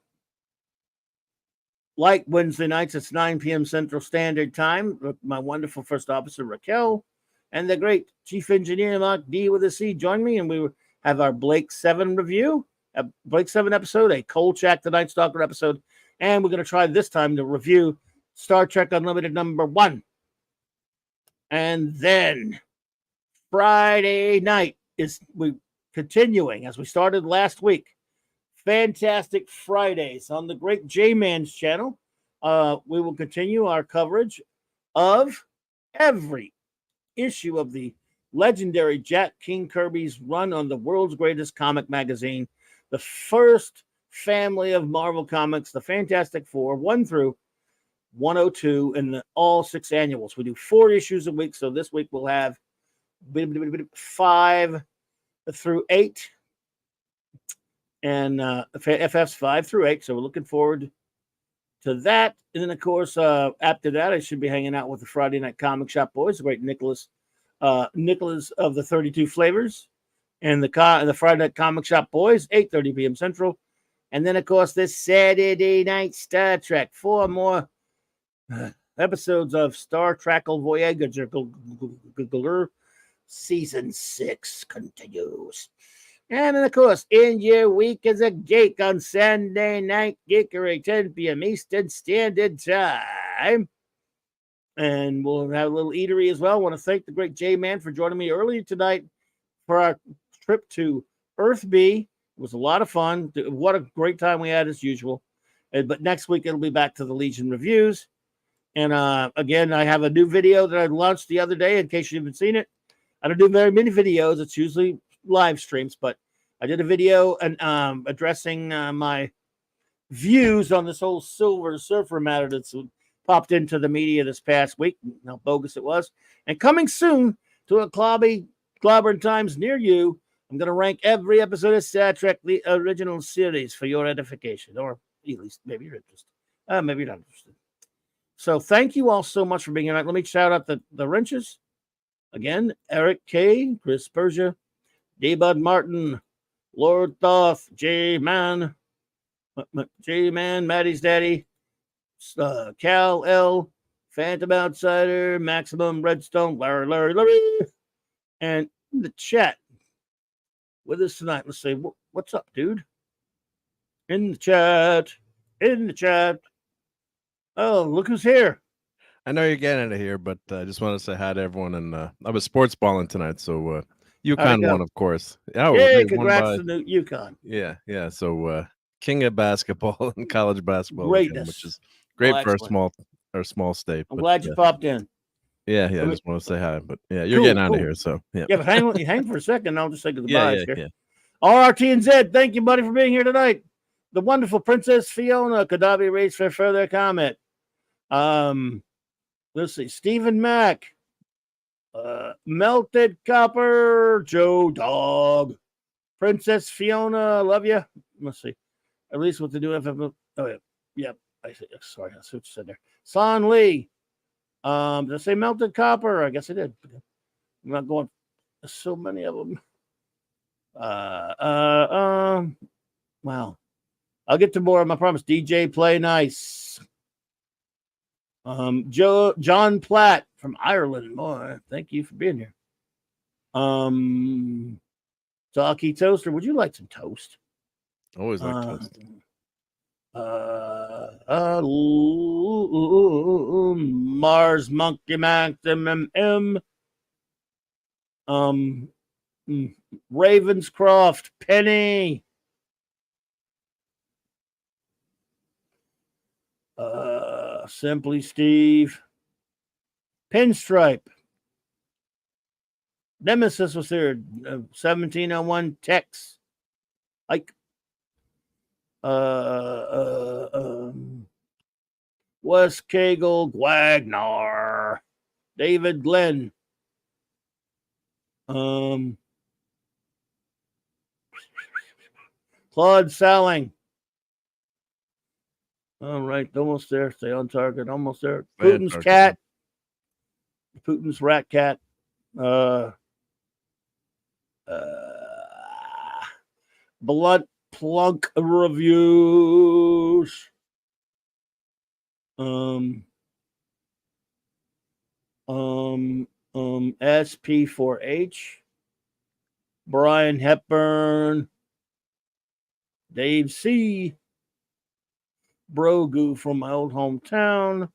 Like Wednesday nights, it's 9 p.m. Central Standard Time. My wonderful first officer, Raquel, and the great chief engineer, Mark D with a C, join me, and we have our Blake 7 review, a Blake 7 episode, a Kolchak the Night Stalker episode, and we're going to try this time to review Star Trek Unlimited #1. And then Friday night we continuing as we started last week. Fantastic Fridays on the great J-Man's channel. We will continue our coverage of every issue of the legendary Jack King Kirby's run on the world's greatest comic magazine, the first family of Marvel Comics, the Fantastic Four, 1 through 102, and all 6 annuals. We do 4 issues a week, so this week we'll have 5 through 8. And FF's 5 through 8. So we're looking forward to that. And then, of course, after that, I should be hanging out with the Friday Night Comic Shop Boys, the great Nicholas of the 32 Flavors, and the Friday Night Comic Shop Boys, 8:30 p.m. Central. And then, of course, this Saturday night, Star Trek. 4 more episodes of Star Trek Voyager Season 6 continues. And then, of course, In Your Week is a Geek on Sunday Night Geekery, 10 p.m. Eastern Standard Time. And we'll have a little eatery as well. I want to thank the great J-Man for joining me earlier tonight for our trip to Earth B. It was a lot of fun. What a great time we had as usual. But next week, it'll be back to the Legion reviews. And again, I have a new video that I launched the other day in case you haven't seen it. I don't do very many videos. It's usually live streams, but I did a video and addressing my views on this whole Silver Surfer matter that's popped into the media this past week, how bogus it was. And coming soon to a Clobberin Times near you, I'm going to rank every episode of Star Trek, the original series, for your edification, or at least maybe you're interested. Maybe you're not interested. So thank you all so much for being here tonight. Let me shout out the wrenches. Again, Eric K., Chris Persia, D-Bud Martin, Lord Thoth, J-Man, Maddie's Daddy, Cal L, Phantom Outsider, Maximum Redstone, Larry, and in the chat with us tonight. Let's say, what's up, dude? In the chat. Oh, look who's here. I know you're getting out of here, but I just want to say hi to everyone. And I was sports balling tonight, so UConn won, of course. Oh, yeah, congrats to UConn. Yeah. So king of basketball and college basketball, greatness, again, which is great for a small state. I'm glad you popped in. Yeah. I just want to say hi, but yeah, you're getting out of here, so yeah. Yeah, but hang for a second. I'll just say goodbye. Yeah. RRT and Z, thank you, buddy, for being here tonight. The wonderful Princess Fiona Kadabi raised for further comment. Let's see, Stephen Mack, Melted Copper, Joe Dog, Princess Fiona, love you. Let's see, at least with the new FM. Oh yeah, I see. Sorry, I see what you said there. Son Lee, did I say Melted Copper? I guess I did. I'm not going. There's so many of them. Wow. I'll get to more of them, I promise. DJ Play Nice. John Platt from Ireland. Boy, thank you for being here. Talkie Toaster, would you like some toast? Always like toast. Mars Monkey Max MMM. Ravenscroft Penny. Simply Steve, Pinstripe, Nemesis was here, 1701 Tex, Ike, Wes Cagle, Gwagnar, David Glenn, Claude Salling. All right, almost there. Stay on target. Almost there. Putin's cat. Putin's rat cat. Blunt Plunk reviews. SP4H. Brian Hepburn. Dave C. Brogu from my old hometown.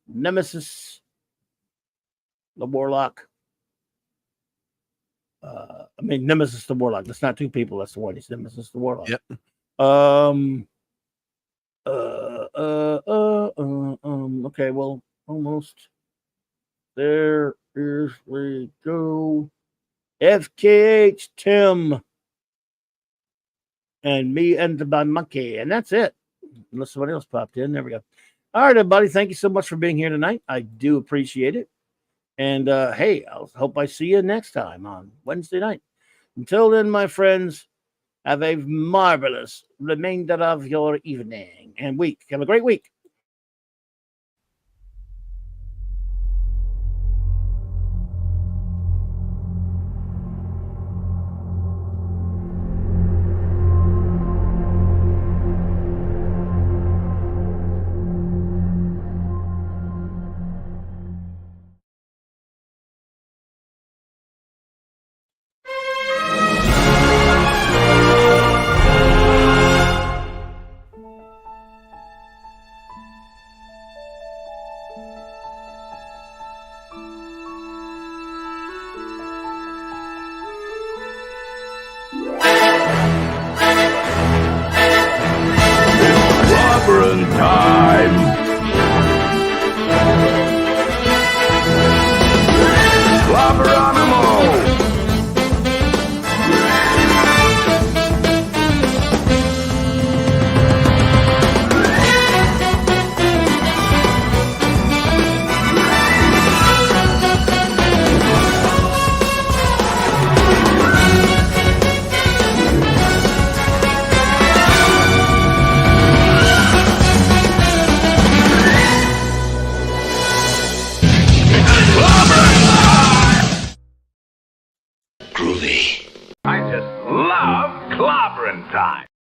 Nemesis, the Warlock. Nemesis the Warlock. That's not two people. That's the one. He's Nemesis the Warlock. Yep. Okay. Well, almost. There we go. FKH Tim. And me and my monkey. And that's it. Unless somebody else popped in. There we go. All right, everybody. Thank you so much for being here tonight. I do appreciate it. And hey, I hope I see you next time on Wednesday night. Until then, my friends, have a marvelous remainder of your evening and week. Have a great week. Clobberin time. Clobberonimo! Groovy. I just love clobbering time.